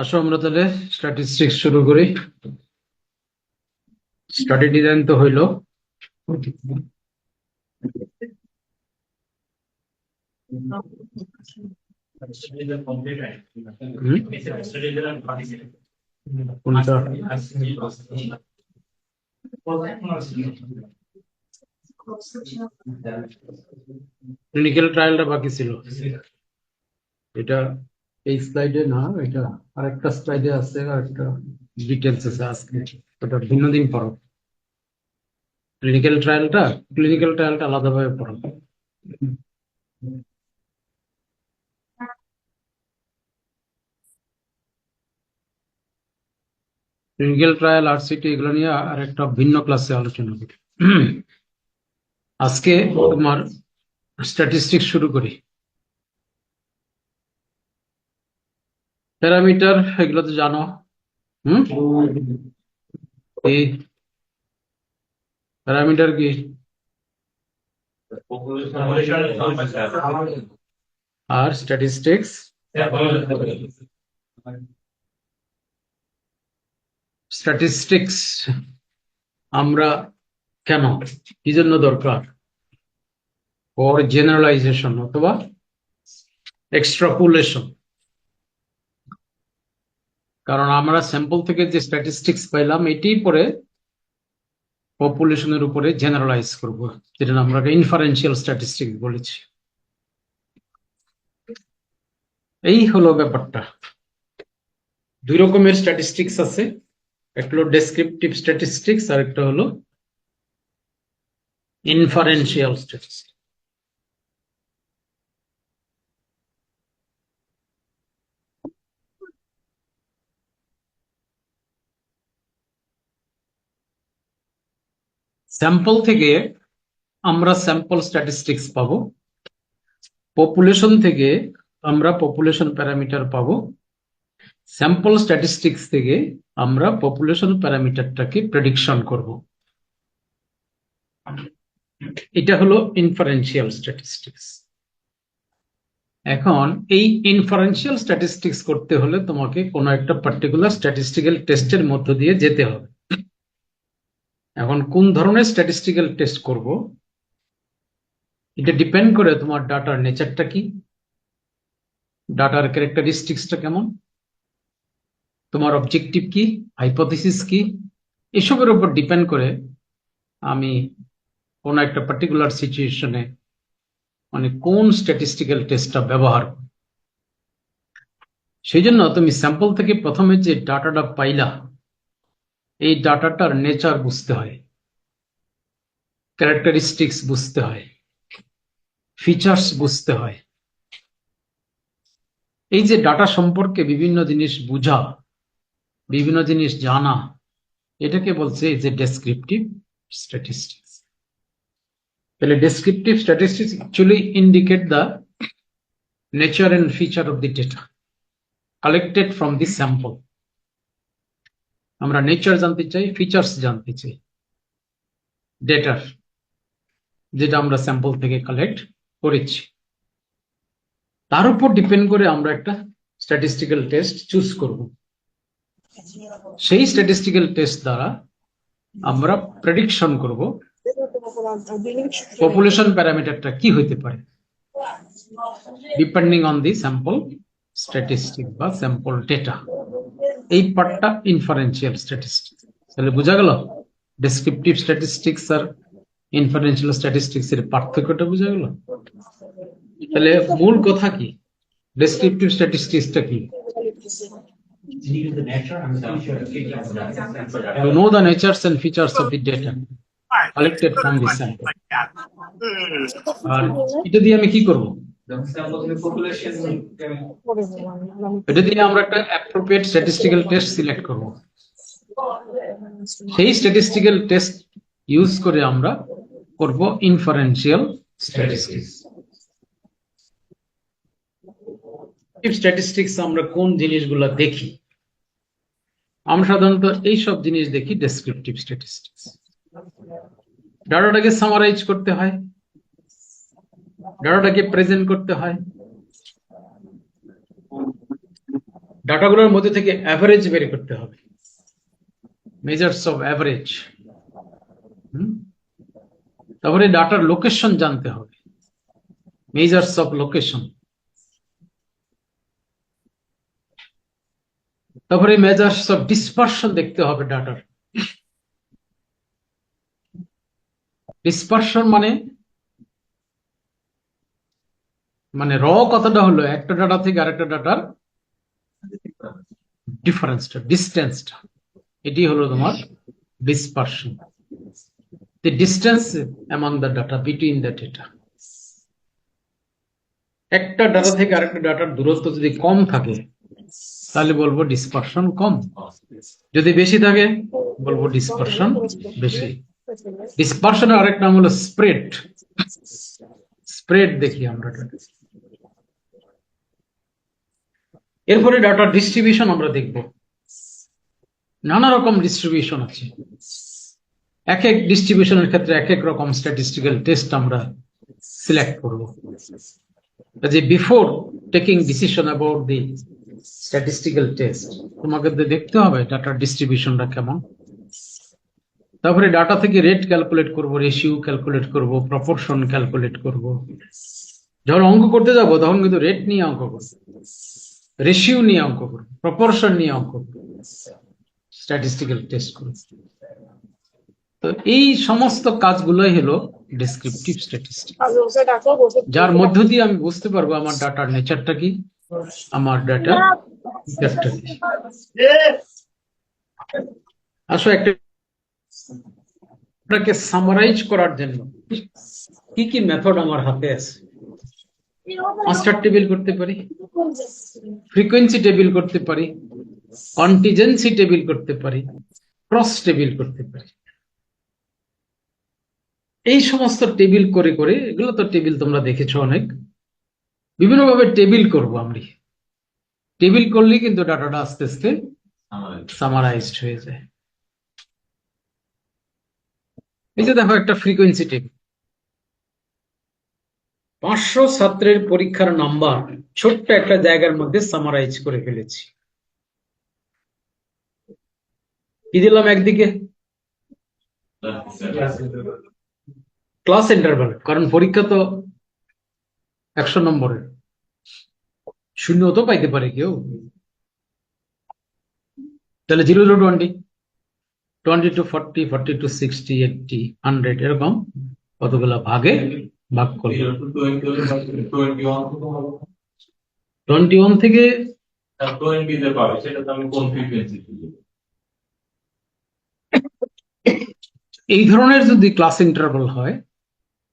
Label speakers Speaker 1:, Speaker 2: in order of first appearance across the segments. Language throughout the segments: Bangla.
Speaker 1: আসো আমরা তাহলে স্ট্যাটিস্টিক্স শুরু করি। স্টাডি ডিজাইন তো হইলো। কোনটা? ক্লিনিক্যাল ট্রায়ালটা বাকি ছিল। এটা এই স্লাইডে না, এটা আরেকটা স্লাইডে আছে, আরেকটা ডিটেলস আছে। আজকে ওটা ভিন্ন দিন পড়ো। ক্লিনিক্যাল ট্রায়ালটা আলাদাভাবে পড়ো। ক্লিনিক্যাল ট্রায়াল, আরসিটি এগুলো নিয়ে আরেকটা ভিন্ন ক্লাসে আলোচনা করি। আজকে তোমার স্ট্যাটিস্টিক্স শুরু করি। প্যারামিটার এগুলো তো জানো। কি প্যারামিটার কি? আর স্ট্যাটিস্টিক্স স্ট্যাটিস্টিক্স আমরা কেন, কি জন্য দরকার? ফর জেনারেলাইজেশন অথবা এক্সট্রাপোলেশন। কারণ আমরা স্যাম্পল থেকে যে স্ট্যাটিস্টিক্স পাইলাম এটি পরে পপুলেশনের উপরে জেনারেলাইজ করব, যেটা আমরা ইনফারেন্সিয়াল স্ট্যাটিস্টিক্স বলেছি। এই হলো ব্যাপারটা। দুই রকমের স্ট্যাটিস্টিক্স আছে, একটা হলো ডেসক্রিপটিভ স্ট্যাটিস্টিক্স আর একটা হলো ইনফারেন্সিয়াল স্ট্যাটিস্টিক্স। স্যাম্পল থেকে আমরা স্যাম্পল স্ট্যাটিস্টিক্স পাবো, পপুলেশন থেকে আমরা পপুলেশন প্যারামিটার পাবো, স্যাম্পল স্ট্যাটিস্টিক্স থেকে আমরা পপুলেশন প্যারামিটারটাকে প্রেডিকশন করব। এটা হলো ইনফারেন্সিয়াল স্ট্যাটিস্টিক্স। এখন এই ইনফারেন্সিয়াল স্ট্যাটিস্টিক্স করতে হলে তোমাকে কোনো একটা পার্টিকুলার স্ট্যাটিস্টিক্যাল টেস্টের মধ্য দিয়ে যেতে হবে। এখন কোন ধরনের স্ট্যাটিস্টিক্যাল টেস্ট করব এটা ডিপেন্ড করে তোমার ডাটার নেচারটা কি, ডাটার ক্যারেক্টারিস্টিক্সটা কেমন, তোমার অবজেক্টিভ কি, হাইপোথিসিস কি, এসবের উপর ডিপেন্ড করে আমি কোন একটা পার্টিকুলার সিচুয়েশনে মানে কোন স্ট্যাটিস্টিক্যাল টেস্টটা ব্যবহার করব। সেই জন্য তুমি স্যাম্পল থেকে প্রথমে যে ডাটাটা পাইলা এই ডাটাটার নেচার বুঝতে হয়, ক্যারেক্টারিস্টিক্স বুঝতে হয়, ফিচার্স বুঝতে হয়। এই যে ডাটা সম্পর্কে বিভিন্ন জিনিস বুঝা, বিভিন্ন জিনিস জানা, এটাকে বলছে এই যে ডেসক্রিপটিভ স্ট্যাটিস্টিক্স। তাহলে descriptive statistics actually indicate the nature and feature of the data collected from the sample. আমরা নেচার জানতে চাই, ফিচার্স জানতে চাই ডেটার, যেটা আমরা স্যাম্পল থেকে কালেক্ট করেছি। তার উপর ডিপেন্ড করে আমরা একটা স্ট্যাটিস্টিক্যাল টেস্ট চুজ করব। সেই স্ট্যাটিস্টিক্যাল টেস্ট দ্বারা আমরা প্রেডিকশন করব পপুলেশন প্যারামিটারটা কি হইতে পারে, depending on the sample statistic বা স্যাম্পল ডেটা। এই পার্টটা ইনফারেন্সিয়াল স্ট্যাটিস্টিক্স। তাহলে বোঝা গেল ডেসক্রিপটিভ স্ট্যাটিস্টিক্স আর ইনফারেন্সিয়াল স্ট্যাটিস্টিক্স এর পার্থক্যটা বোঝা গেল। তাহলে মূল কথা কি, ডেসক্রিপটিভ স্ট্যাটিস্টিক্সটা কি? To know the natures and features of the data collected from the sample. আর এটা দিয়ে আমি কি করব? এটা দিয়ে আমরা একটা অ্যাপ্রোপ্রিয়েট স্ট্যাটিস্টিক্যাল টেস্ট সিলেক্ট করব। সেই স্ট্যাটিস্টিক্যাল টেস্ট ইউজ করে আমরা করব ইনফারেন্সিয়াল স্ট্যাটিস্টিক্স। স্ট্যাটিস্টিক্স আমরা কোন জিনিসগুলো দেখি? আমরা সাধারণত এই সব জিনিস দেখি ডেসক্রিপটিভ স্ট্যাটিস্টিক্স। ডাটাটাকে সামারাইজ করতে হয়, ডাটাটাকে প্রেজেন্ট করতে হয়, ডাটাগুলোর মধ্যে থেকে অ্যাভারেজ বের করতে হবে, মেজার্স অফ অ্যাভারেজ। তারপরে ডাটার লোকেশন জানতে হবে, মেজার্স অফ লোকেশন। তারপরে মেজার্স অফ ডিসপারশন দেখতে হবে ডাটার। ডিসপারশন মানে মানে র কথাটা হলো একটা ডাটা থেকে আরেকটা ডাটার ডিফারেন্সটা, ডিস্টেন্সটা, এটি হলো তোমার dispersion, the distance among the data, between the data। একটা ডাটা থেকে আরেকটা ডাটার দূরত্ব যদি কম থাকে তাহলে বলবো ডিসপারশন কম, যদি বেশি থাকে বলবো ডিসপারশন বেশি। ডিসপারশনের আরেক নাম হলো স্প্রেড। স্প্রেড দেখি আমরা ডাটা। এরপরে ডাটা ডিস্ট্রিবিউশন আমরা দেখব। নানা রকম ডিস্ট্রিবিউশন আছে, এক এক ডিস্ট্রিবিউশনের ক্ষেত্রে এক এক রকম স্ট্যাটিস্টিক্যাল টেস্ট আমরা সিলেক্ট করব। যে before taking decision about the statistical test তোমাকে দেখতে হবে ডাটার ডিস্ট্রিবিউশনটা কেমন। তারপরে ডাটা থেকে রেট ক্যালকুলেট করব, রেশিও ক্যালকুলেট করব, প্রপোর্শন ক্যালকুলেট করব। যখন অঙ্ক করতে যাব তখন কিন্তু রেট নিয়ে অঙ্ক করব, রেশিও নিয়ে অঙ্ক করব, প্রপোর্শন নিয়ে অঙ্ক করব, স্ট্যাটিস্টিক্যাল টেস্ট করব। তো এই সমস্ত কাজগুলোই হলো ডেসক্রিপটিভ স্ট্যাটিস্টিক্স, যার মধ্য দিয়ে আমি বুঝতে পারবো আমার ডাটার নেচারটা কি, আমার ডাটার নেচারটা কি। আসলে একটাকে সামারাইজ করার জন্য কি কি মেথড আমার হাতে আছে। মাস্টার টেবিল করতে পারি, ফ্রিকোয়েন্সি টেবিল করতে পারি, কন্টিজেন্সি টেবিল করতে পারি, ক্রস টেবিল করতে পারি। এই সমস্ত টেবিল করে করে, এগুলো তো টেবিল তোমরা দেখেছো অনেক, বিভিন্ন ভাবে টেবিল করব আমরা। টেবিল করলে কিন্তু ডাটাটা আস্তে আস্তে সামারাইজড হয়ে যায়। এই যে দেখো একটা ফ্রিকোয়েন্সি টেবিল, 500 ছাত্রের পরীক্ষার নাম্বার ছোট্ট একটা জায়গার মধ্যে সামারাইজ করে ফেলেছি। কি দিলাম একদিকে ক্লাস ইন্টারভাল, কারণ পরীক্ষা তো 100 নম্বরের, শূন্য তো পাইতে পারে কেউ। তাহলে 0 to 20, 20 to 40, 40 to 60, 80, 100 এরকম কতগুলা ভাগে ভাগ করবে। 21 থেকে এই ধরনের যদি ক্লাস ইন্টারভাল হয়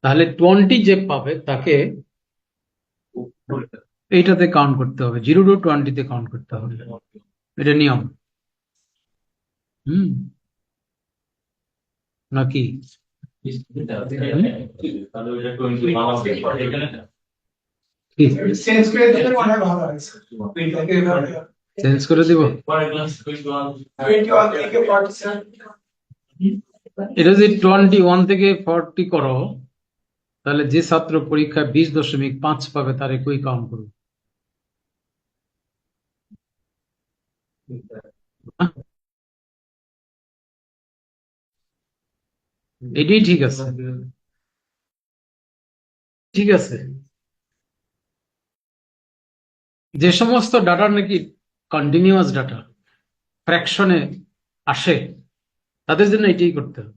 Speaker 1: তাহলে 20 যে পাবে তাকে এইটাতে কাউন্ট করতে হবে, 0 to 20 তে কাউন্ট করতে হবে, এটা নিয়ম। নাকি চেঞ্জ করে দিব? এটা যদি 21 থেকে 40 করো তাহলে যে ছাত্র পরীক্ষায় 20.5 পাবে তার একই কাউন্ট করবে। এটাই ঠিক আছে, ঠিক আছে। যে সমস্ত ডাটা নাকি কন্টিনিউয়াস ডাটা, ফ্র্যাকশনে আসে, তাদের জন্য এটাই করতে হবে।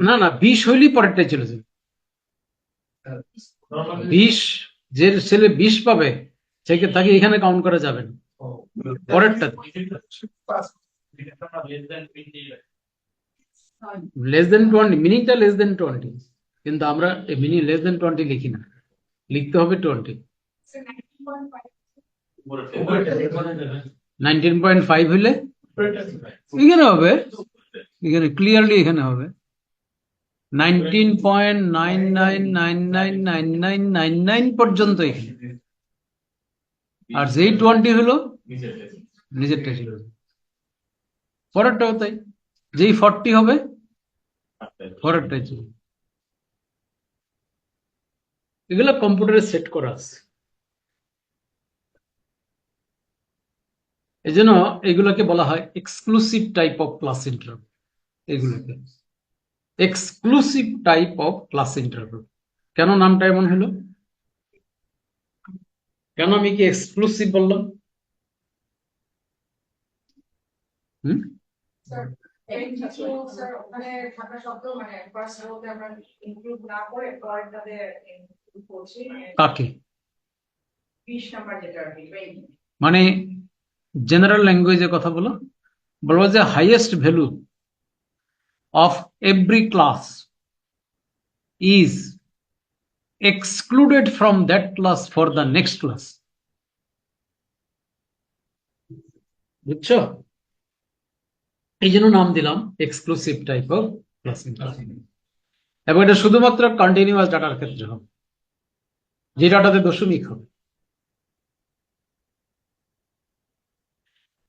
Speaker 1: না না, 20 হইলেই পরেরটাই চলে যাবে। 20 যে ছেলে 20 পাবে তাকে এখানে কাউন্ট করা যাবে না, পরেরটা। লেস দেন 20, মিনিংটা লেস দেন 20, কিন্তু আমরা মিনিং লেস দেন 20 লিখি না, লিখতে হবে 20। 19.5 হইলে এখানে হবে, এখানে ক্লিয়ারলি এখানে হবে 19.99999999 পর্যন্ত এখানে। আর যেই 20 হলো নিজেরটা ছিল, পরেরটাও তাই, যেই 40 হবে পরেরটাই ছিল। এগুলো কম্পিউটারে সেট করা আছে। এই জন্য এগুলোকে বলা হয় exclusive type of class interview. এগুলোকে exclusive type of class interview. কেন নামটা এমন হলো? কেন আমি কি এক্সক্লুসিভ বললাম? হুম, কাকে? মানে জেনারেল ল্যাঙ্গুয়েজে কথা বলো, বলবো যে highest value of every class is excluded from that class for the next class. বুঝছো? এই জন্য নাম দিলাম exclusive type of class interview. এবং এটা শুধুমাত্র কন্টিনিউয়াস ডাটার ক্ষেত্রে হবে, যে ডাটাতে দশমিক হবে।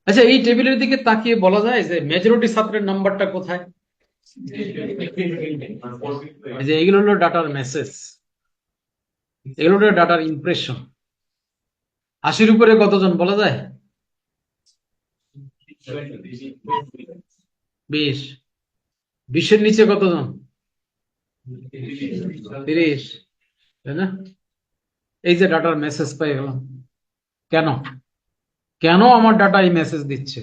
Speaker 1: আচ্ছা, এই টেবিলের দিকে তাকিয়ে বলা যায় যে মেজরিটি ছাত্রের নাম্বারটা কোথায়? যে এগুলো হলো ডাটার মেসেজ, এগুলো হলো ডাটার ইমপ্রেশন। 80-র উপরে কতজন বলা যায়? 20। 20-এর নিচে কতজন? 30, তাই না? এই যে ডাটার মেসেজ পেয়ে গেলাম। কেন কেন আমার ডাটা এই মেসেজ দিচ্ছে?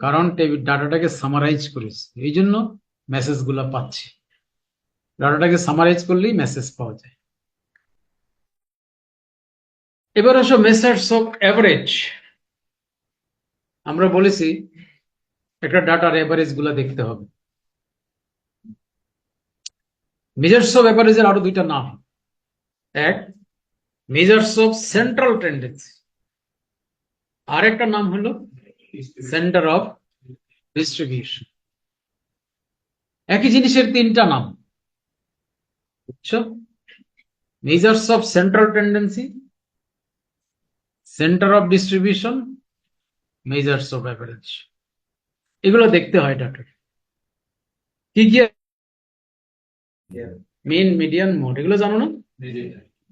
Speaker 1: কারণ ডাটাটাকে সামারাইজ করেছে, এই জন্য মেসেজ গুলা পাচ্ছি। ডাটাটাকে সামারাইজ করলেই মেসেজ পাওয়া যায়। এবার আসো মেথডস অফ এভারেজ। আমরা বলেছি একটা ডাটার এভারেজ গুলা দেখতে হবে। মেজার্স অফ এভারেজের আরো দুইটা নাম। এক, মেজার্স অফ সেন্ট্রাল টেন্ডেন্সি, আর একটা নাম হলো সেন্টার অফ ডিস্ট্রিবিউশন। একই জিনিসের তিনটা নাম, বুঝছো? Measures of central tendency, centre of distribution, measures of average. এগুলো দেখতে হয় ডাটা। কি কি? মেন, মিডিয়ান, মোড, এগুলো জানো না?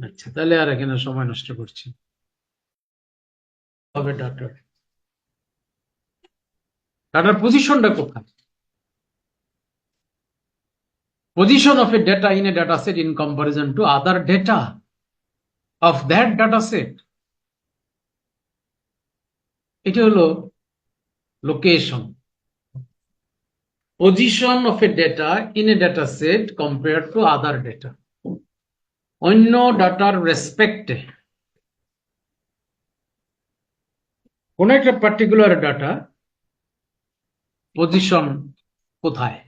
Speaker 1: আচ্ছা, তাহলে আর এখানে সময় নষ্ট করছি। হবে ডাটার পজিশনটা কোথায়? Position of a data in a data set in comparison to other data of that data set. এটা হলো location. Position of a data in a data set compared to other data. অন্য ডাটার রেসপেক্টে কোন একটা পার্টিকুলার ডাটা পজিশন কোথায়,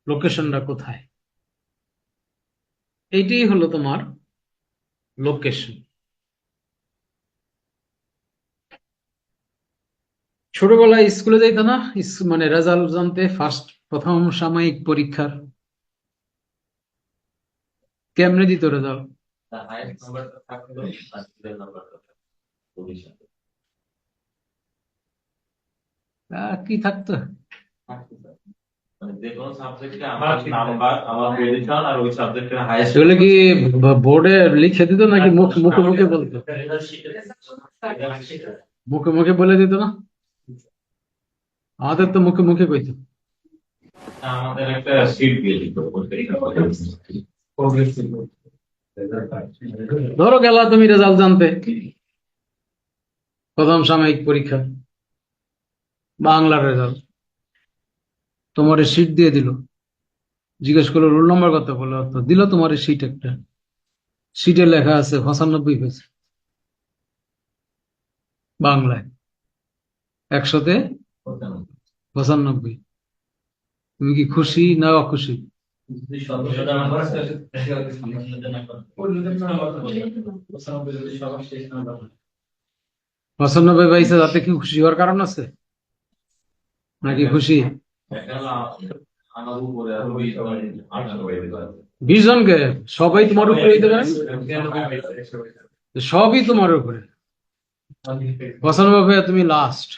Speaker 1: লোকেশনটা কোথায়, এইটাই হলো তোমার লোকেশন। ছোটবেলায় স্কুলে যাইতো না, মানে রেজাল্ট জানতে, প্রথম সাময়িক পরীক্ষার কেমনে দিত রেজাল্ট? কি থাকতো? কি বোর্ডে লিখে দিত নাকি মুখে মুখে বলতো? মুখে মুখে বলে দিত না? আমাদের তো মুখে মুখে কইতো। আমাদের একটা শীট দিয়ে দিত। ধরো গেলা তুমি রেজাল্ট জানতে প্রথম সাময়িক পরীক্ষা, বাংলার রেজাল্ট, তোমার শীট দিয়ে দিল, জিজ্ঞেস করলো রোল নম্বর কত, বলো তো, দিল তোমার শীট একটা, শীটে লেখা আছে 95 হয়েছে বাংলায়, 100-তে 95। তুমি কি খুশি না অখুশি? 95 পাইছে, তাতে কি খুশি হওয়ার কারণ আছে নাকি? খুশি 20 জনকে, সবাই তোমার উপরে দিতে পারে? সবই তোমার উপরে। 95 তুমি লাস্ট।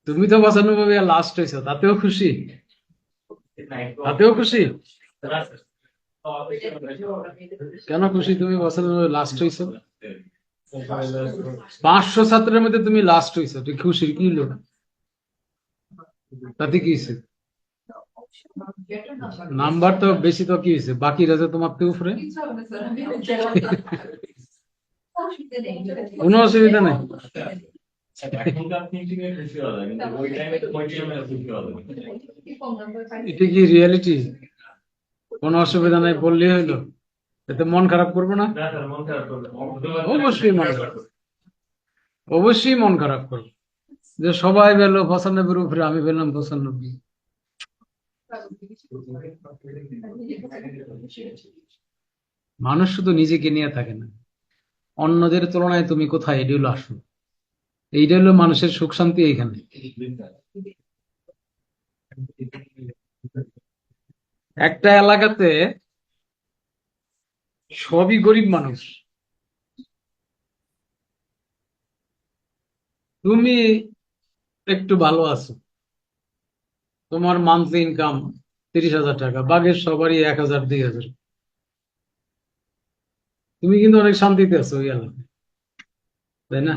Speaker 1: তুমি তো 95 লাস্ট হয়েছো, তাতেও খুশি? তাতেও খুশি? কেন খুশি? তুমি 95 লাস্ট হয়েছো, 500 ছাত্রের মধ্যে তুমি লাস্ট হয়েছো, তুই খুশির কি লোক? তাতে কি হয়েছে? নাম্বার তো বেশি, তো কি হয়েছে? বাকিরা যে তোমার তো উপরে। কোনো অসুবিধা নেই। এটা কি রিয়েলিটি? কোনো অসুবিধা নাই বললেই হইলো, এতে মন খারাপ করবো না? অবশ্যই মন খারাপ, অবশ্যই মন খারাপ করবো যে সবাই পেলো 95 উপরে, আমি পেলাম 95। মানুষ শুধু নিজেকে নিয়ে থাকে না, অন্যদের তুলনায় তুমি কোথায়, এটা হলো আসল। এইটা হলো মানুষের সুখ শান্তি এইখানে। একটা এলাকাতে সবই গরিব মানুষ, তুমি একটু ভালো আছো, তোমার মান্থলি ইনকাম 30,000 টাকা, বাঘের সবারই 1,000 2,000, তুমি কিন্তু অনেক শান্তিতে আছো ওই এলাকায়, তাই না?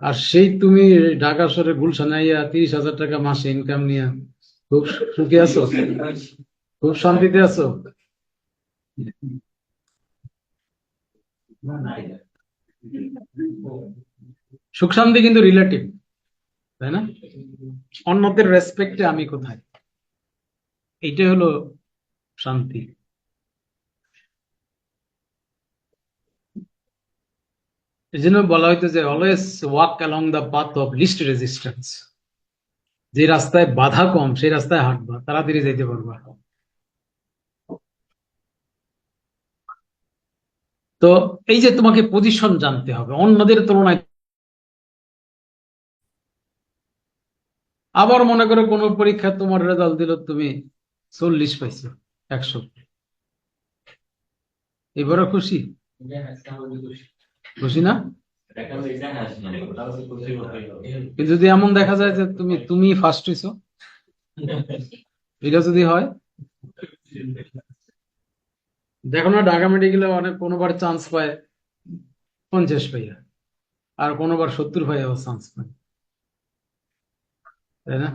Speaker 1: আর সেই তুমি ঢাকা শহরে গুলশানে আইয়া 30,000 টাকা মাসে ইনকাম নিয়ে খুব সুখী আছো, খুব শান্তিতে আছো। সুখ শান্তি কিন্তু রিলেটিভ, তাই না? অন্যদের রেসপেক্টে আমি কোথায়, এইটা হলো শান্তি। এই জন্য বলা হইতো যে always walk along the path of least resistance, যে রাস্তায় বাধা কম সেই রাস্তায় হাঁটবা, তাড়াতাড়ি যেতে পারবা। তো এই যে তোমাকে পজিশন জানতে হবে অন্যদের তুলনায়। আবার মনে করো কোনো পরীক্ষায় তোমার রেজাল্ট দিল তুমি 40 পাইছো 100, এবারও খুশি? খুশি না? কিন্তু যদি এমন দেখা যায় যে তুমি ফার্স্ট হইছো, এটা যদি হয়, দেখো না ঢাকা মেডিকেলে অনেক কোনোবার চান্স পায় 50 পাইয়া, আর কোনোবার 70 পাইয়া চান্স পায়, তাই না?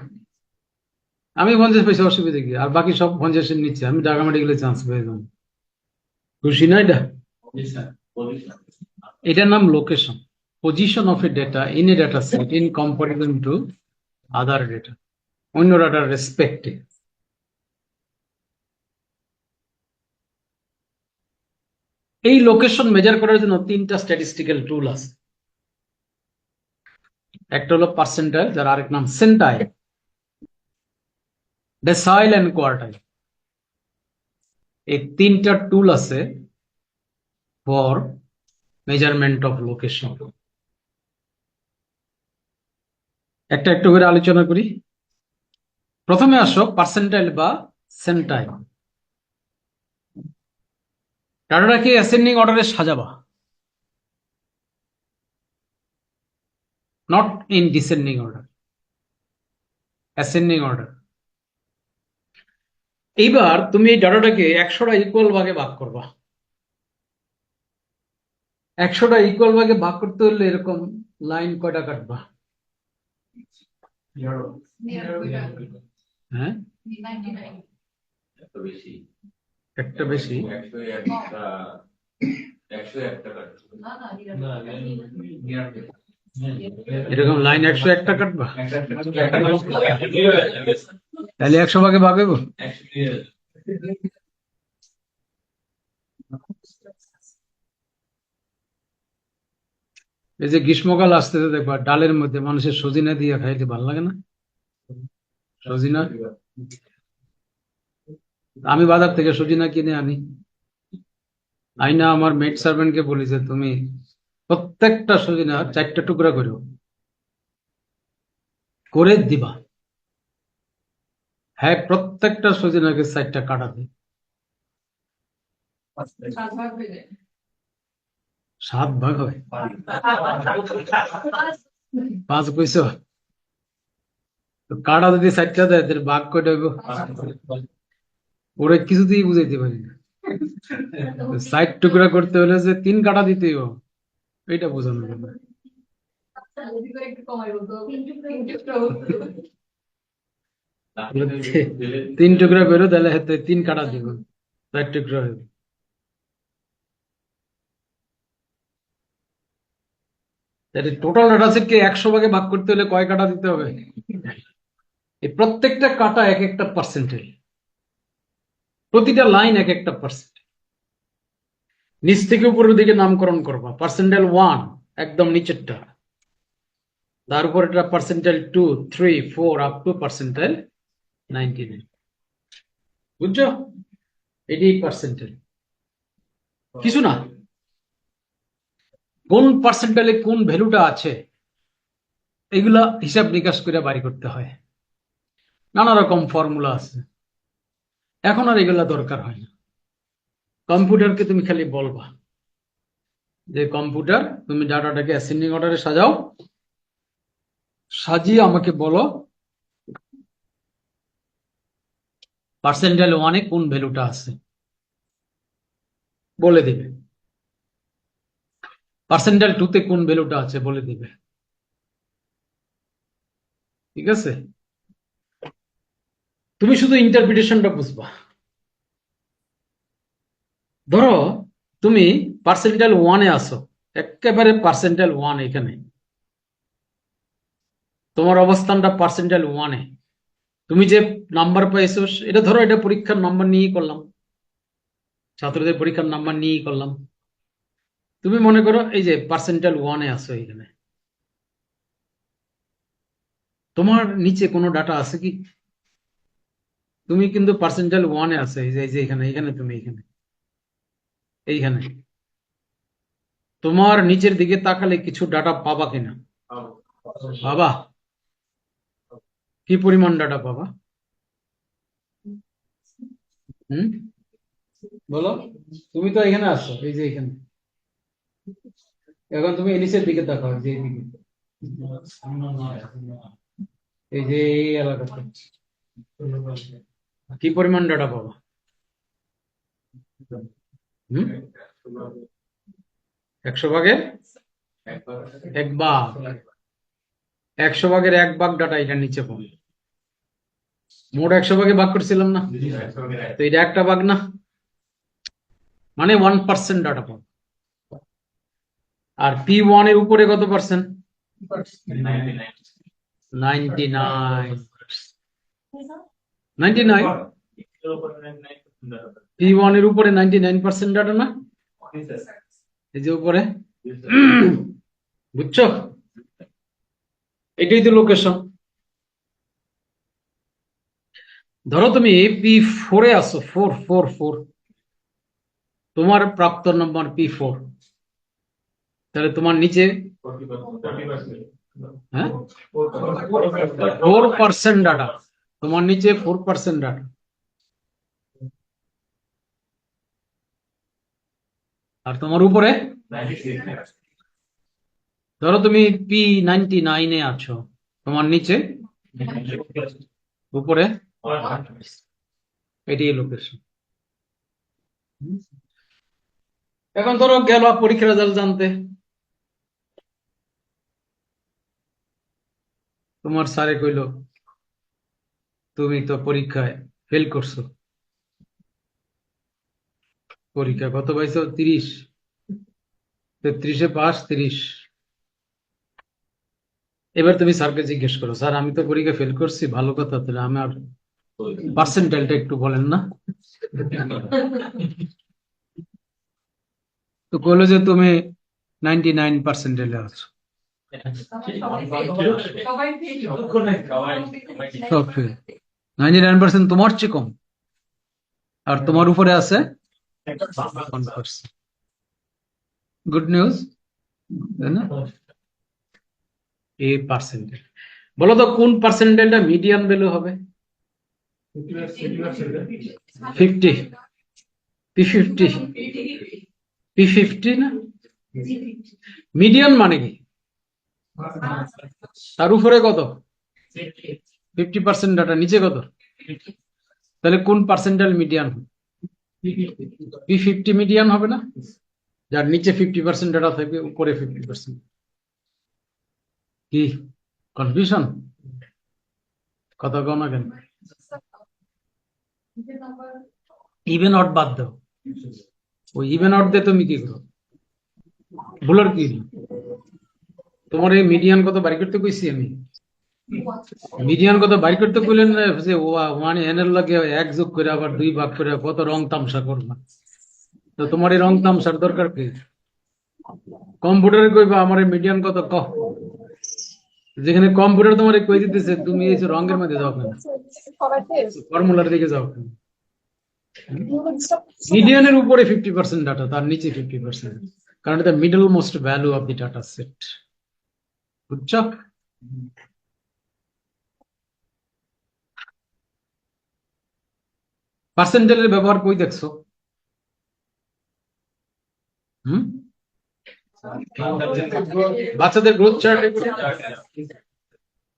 Speaker 1: আমি 50 পাইছি, অসুবিধা কি? আর বাকি সব 50-এর নিচে, আমি ঢাকা মেডিকেলে চান্স পেয়ে যাবো, খুশি না এটা? এটার নাম location, position of A data in a data set in comparison to other data, অন্য ডাটার রেসপেক্টে। এই লোকেশন মেজার করার জন্য 3টা স্ট্যাটিস্টিক্যাল টুল আছে। একটা হলো পার্সেন্টাইল, যার আরেক নাম সেন্টাইল, ডেসাইল এন্ড কোয়ার্টাইল। এই 3টা টুল আছে ফর মেজারমেন্ট অফ লোকেশন। একটা একটু করে আলোচনা করি। প্রথমে আসো পার্সেন্টাইল বা সেন্টাইল। ডাটাটাকে অ্যাসেন্ডিং অর্ডারে সাজাবা, not in descending order, ascending order. এইবার তুমি এই ডাটাটাকে 100টা ইকুয়াল ভাগে ভাগ করবা। 100টা ইকুয়াল ভাগে ভাগ করতে হলে এরকম লাইন কয়টা কাটবা? হ্যাঁ, একটা বেশি। এরকম লাইন 101টা কাটবা, তাহলে 100 ভাগে ভাগ হইব। এই যে গ্রীষ্মকাল আসতেছে, দেখবা ডালের মধ্যে মানুষের সজিনা দিয়ে খাইতে ভালো লাগে না? সজিনা, আমি বাজার থেকে সজিনা কিনে আনি, আইনা আমার মেড সার্ভেন্টকে বলি যে তুমি প্রত্যেকটা সজিনা 4টা টুকরা করে দিবা। হ্যাঁ, প্রত্যেকটা সজিনাকে 4টা কাটা দেয়, 7 ভাগ হয়। 5 পয়সা। তো কাটা যদি সাইডটা দেয় তাহলে ভাগ কয়টা হইব? ওরা কিছুতেই বুঝাইতে পারি না। সাইড টুকরা করতে হলে যে 3 কাটা দিতে হইব, এটা বোঝানো যাবে। তিন টুকরা বেরো তাহলে হাতে 3 কাটা দিব, 4 টুকরা হইব। তাহলে টোটাল ডাটা সেটকে 100 ভাগে ভাগ করতে হলে কয় কাটা দিতে হবে? এই প্রত্যেকটা কাটা এক একটা পার্সেন্টেজ, প্রতিটা লাইন এক একটা পার্সেন্ট। নিচ থেকে উপরের দিকে নামকরণ করবা। পার্সেন্টাইল 1 একদম নিচেরটা, তার উপর এটা পার্সেন্টাইল 2, 3, 4 আপ টু পার্সেন্টাইল 99। বুঝছো? এটি পার্সেন্টাইল, কিছু না। কোন পার্সেন্টাইলে কোন ভ্যালুটা আছে এগুলা হিসাব নিকাশ করে বাড়ি করতে হয়। নানা রকম ফর্মুলা আছে, এখন আর এগুলা দরকার হয় না। কম্পিউটারকে তুমি খালি বলবা যে কম্পিউটার তুমি ডাটাটাকে অ্যাসেন্ডিং অর্ডারে সাজাও, সাজিয়ে আমাকে বলো পার্সেন্টাইল 1-এ কোন ভ্যালুটা আছে, বলে দিবে। পার্সেন্টাইল 2-তে কোন ভ্যালুটা আছে বলে দিবে। ঠিক আছে? তুমি শুধু ইন্টারপ্রিটেশনটা বুঝবা। ধরো তুমি পার্সেন্টাইল 1-এ আসো, একেবারে পার্সেন্টাইল 1 এখানে, তোমার অবস্থানটা পার্সেন্টাইল 1-এ। তুমি যে নাম্বার পাইছো এটা ধরো এটা পরীক্ষার নাম্বার নিয়েই করলাম, ছাত্রদের পরীক্ষার নাম্বার নিয়েই করলাম। তুমি মনে করো এই যে পার্সেন্টাইল 1-এ আসো এখানে, তোমার নিচে কোনো ডাটা আছে কি? তুমি কিন্তু পার্সেন্টাইল 1-এ আছে, এই যে এখানে, এখানে তুমি এইখানে তোমার নিচের দিকে তাকালে কিছু ডাটা পাবা কিনা? বাবা, কি পরিমাণ ডাটা পাবা? হুম, বলো। তুমি তো এখানে আসছো, এই যে এখানে, এখন তুমি নিচের দিকে তাকাও, যে এইদিকে, এই যে এই এলাকাতে কি পরিমাণ ডাটা পাবা? হুম, 100 ভাগের 1 ভাগ। 100 ভাগের 1 ভাগ ডাটা এটা নিচে পাবে। মোট 100 ভাগে ভাগ করছিলাম না, তো এটা একটা ভাগ না, মানে 1% ডাটা পাবে। আর P1 এর উপরে কত পার্সেন্ট? 99। P1 এর উপরে 99% ডাটা না, এই যে উপরে। বুঝছো? এটাই তো লোকেশন। ধরো তুমি P4-এ আসো, 444, তোমার প্রাপ্ত নম্বর P4, তাহলে তোমার নিচে, হ্যাঁ, 4% ডাটা, তোমার নিচে 4% ডাটা। আর তোমার উপরে, ধরো তুমি P99-এ আছো, তোমার নিচে, উপরে, এটাই লোকেশন। এখন ধরো গেল পরীক্ষার রেজাল্ট জানতে, তোমার স্যারে কইলো তুমি তো পরীক্ষায় ফেল করছো, পরীক্ষা কত পাইছো? 30, 33-এ পাস, 30। এবার তুমি স্যারকে জিজ্ঞেস করো, স্যার আমি তো পরীক্ষা ফেল করছি, ভালো কথা, তাহলে আমার পার্সেন্টাইলটা একটু বলেন না। তো কইলো যে তুমি 99%-এ আছো। 99% তোমার চেয়ে কম, আর তোমার উপরে আছে 1%। গুড নিউজ, তাই না? এই পার্সেন্টেজ, বলো তো কোন পার্সেন্টেজটা মিডিয়ান ভ্যালু হবে? 50, P50, P50 না? মিডিয়ান মানে কি? তার উপরে কত? 50% ডাটা নিচে কত? তাহলে কোন পার্সেন্টাইল মিডিয়ান? P50 মিডিয়ান হবে না, যার নিচে 50% ডাটা থাকবে, উপরে 50%। কি কনফিউশন? কথা কও না কেন? ইভেন অড বাদ দাও, ওই ইভেন অড দিয়ে তুমি কি করো? ভুলার কি? তোমার এই মিডিয়ান কত বাড়ি করতে কইছি আমি? মিডিয়ান কত বাড়ি করতে কইলেন না যে ওয়ান এনের লাগে এক যোগ করে আবার দুই ভাগ করে কত রং তামসা করবা? তো তোমার এই রং তামসার দরকার কি? কম্পিউটারে কইবা আমার এই মিডিয়ান কত কহ, যেখানে কম্পিউটার তোমার কই দিতেছে তুমি এই যে রঙের মধ্যে যাও কেন, ফর্মুলার দিকে যাও কেন? মিডিয়ানের উপরে 50% ডাটা, তার নিচে 50%, কারণ এটা middle most value of the data set. বুঝছো? পার্সেন্টেজের ব্যবহার কই দেখছো? হুম, বাচ্চাদের গ্রোথ চার্টে,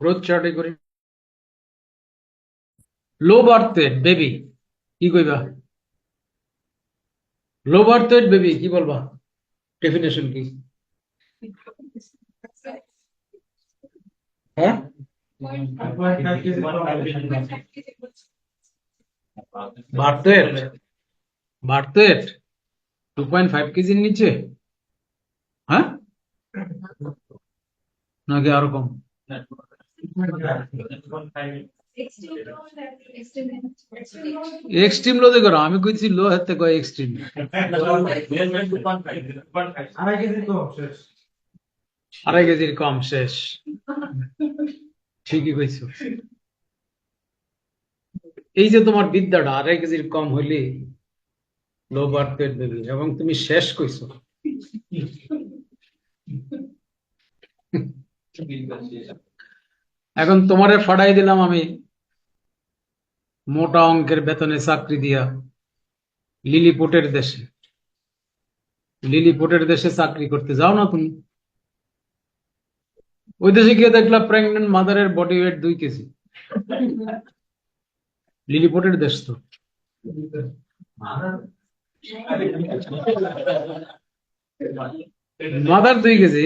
Speaker 1: গ্রোথ চার্টে করি। লো বার্থ ওয়েট বেবি কি কইবা? লো বার্থ ওয়েট বেবি কি বলবা? ডেফিনেশন কি? হ্যাঁ, বার্থ ওয়েট, বার্থ ওয়েট 2.5 কেজির নিচে, হ্যাঁ নাকি আরো কম? এক্সট্রিম লো দেখো, আমি কইছি লো হাতে কয় এক্সট্রিম। 2.5 কেজির কম শেষ, ঠিকই কইছো। এই যে তোমার বিদ্যাটা 2.5 কেজির কম হইলে লো বার্থ ওয়েট বেবি, এবং তুমি শেষ কইছো। এখন তোমারে ফাড়াই দিলাম আমি মোটা অঙ্কের বেতনে চাকরি দিয়া লিলিপুটের দেশে। লিলিপুটের দেশে চাকরি করতে যাও না তুমি, ওই দেশে গিয়ে দেখলা প্রেগনেন্ট মাদারের বডি ওয়েট 2 কেজি। লিলিপুটের দেশ তো, মাদার 2 কেজি।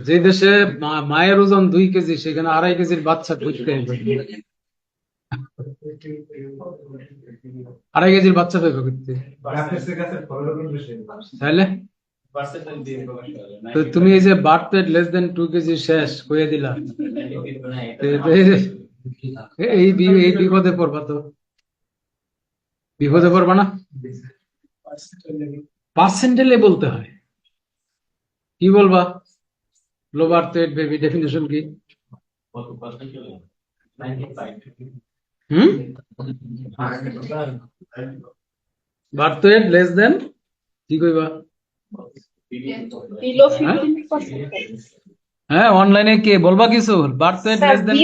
Speaker 1: যে দেশে মায়ের ওজন 2 কেজি, সেখানে 2.5 কেজির বাচ্চা খুঁজতে হবে। 2.5 কেজির বাচ্চা পেবে করতে, তাহলে তো তুমি এই যে birth weight less than 2 KG শেষ কইয়ে দিলা, এই এই বিপদে পড়বা তো, বিপদে পড়বা না? পার্সেন্টেলে বলতে হয়, কি বলবা? Low birth weight baby definition কি? হুম, বার্থ ওয়েট লেস দেন কি কইবা?
Speaker 2: below 15%.
Speaker 1: হ্যাঁ, অনলাইনে কে বলবা কিছু? Birth weight
Speaker 2: Sir,
Speaker 1: less than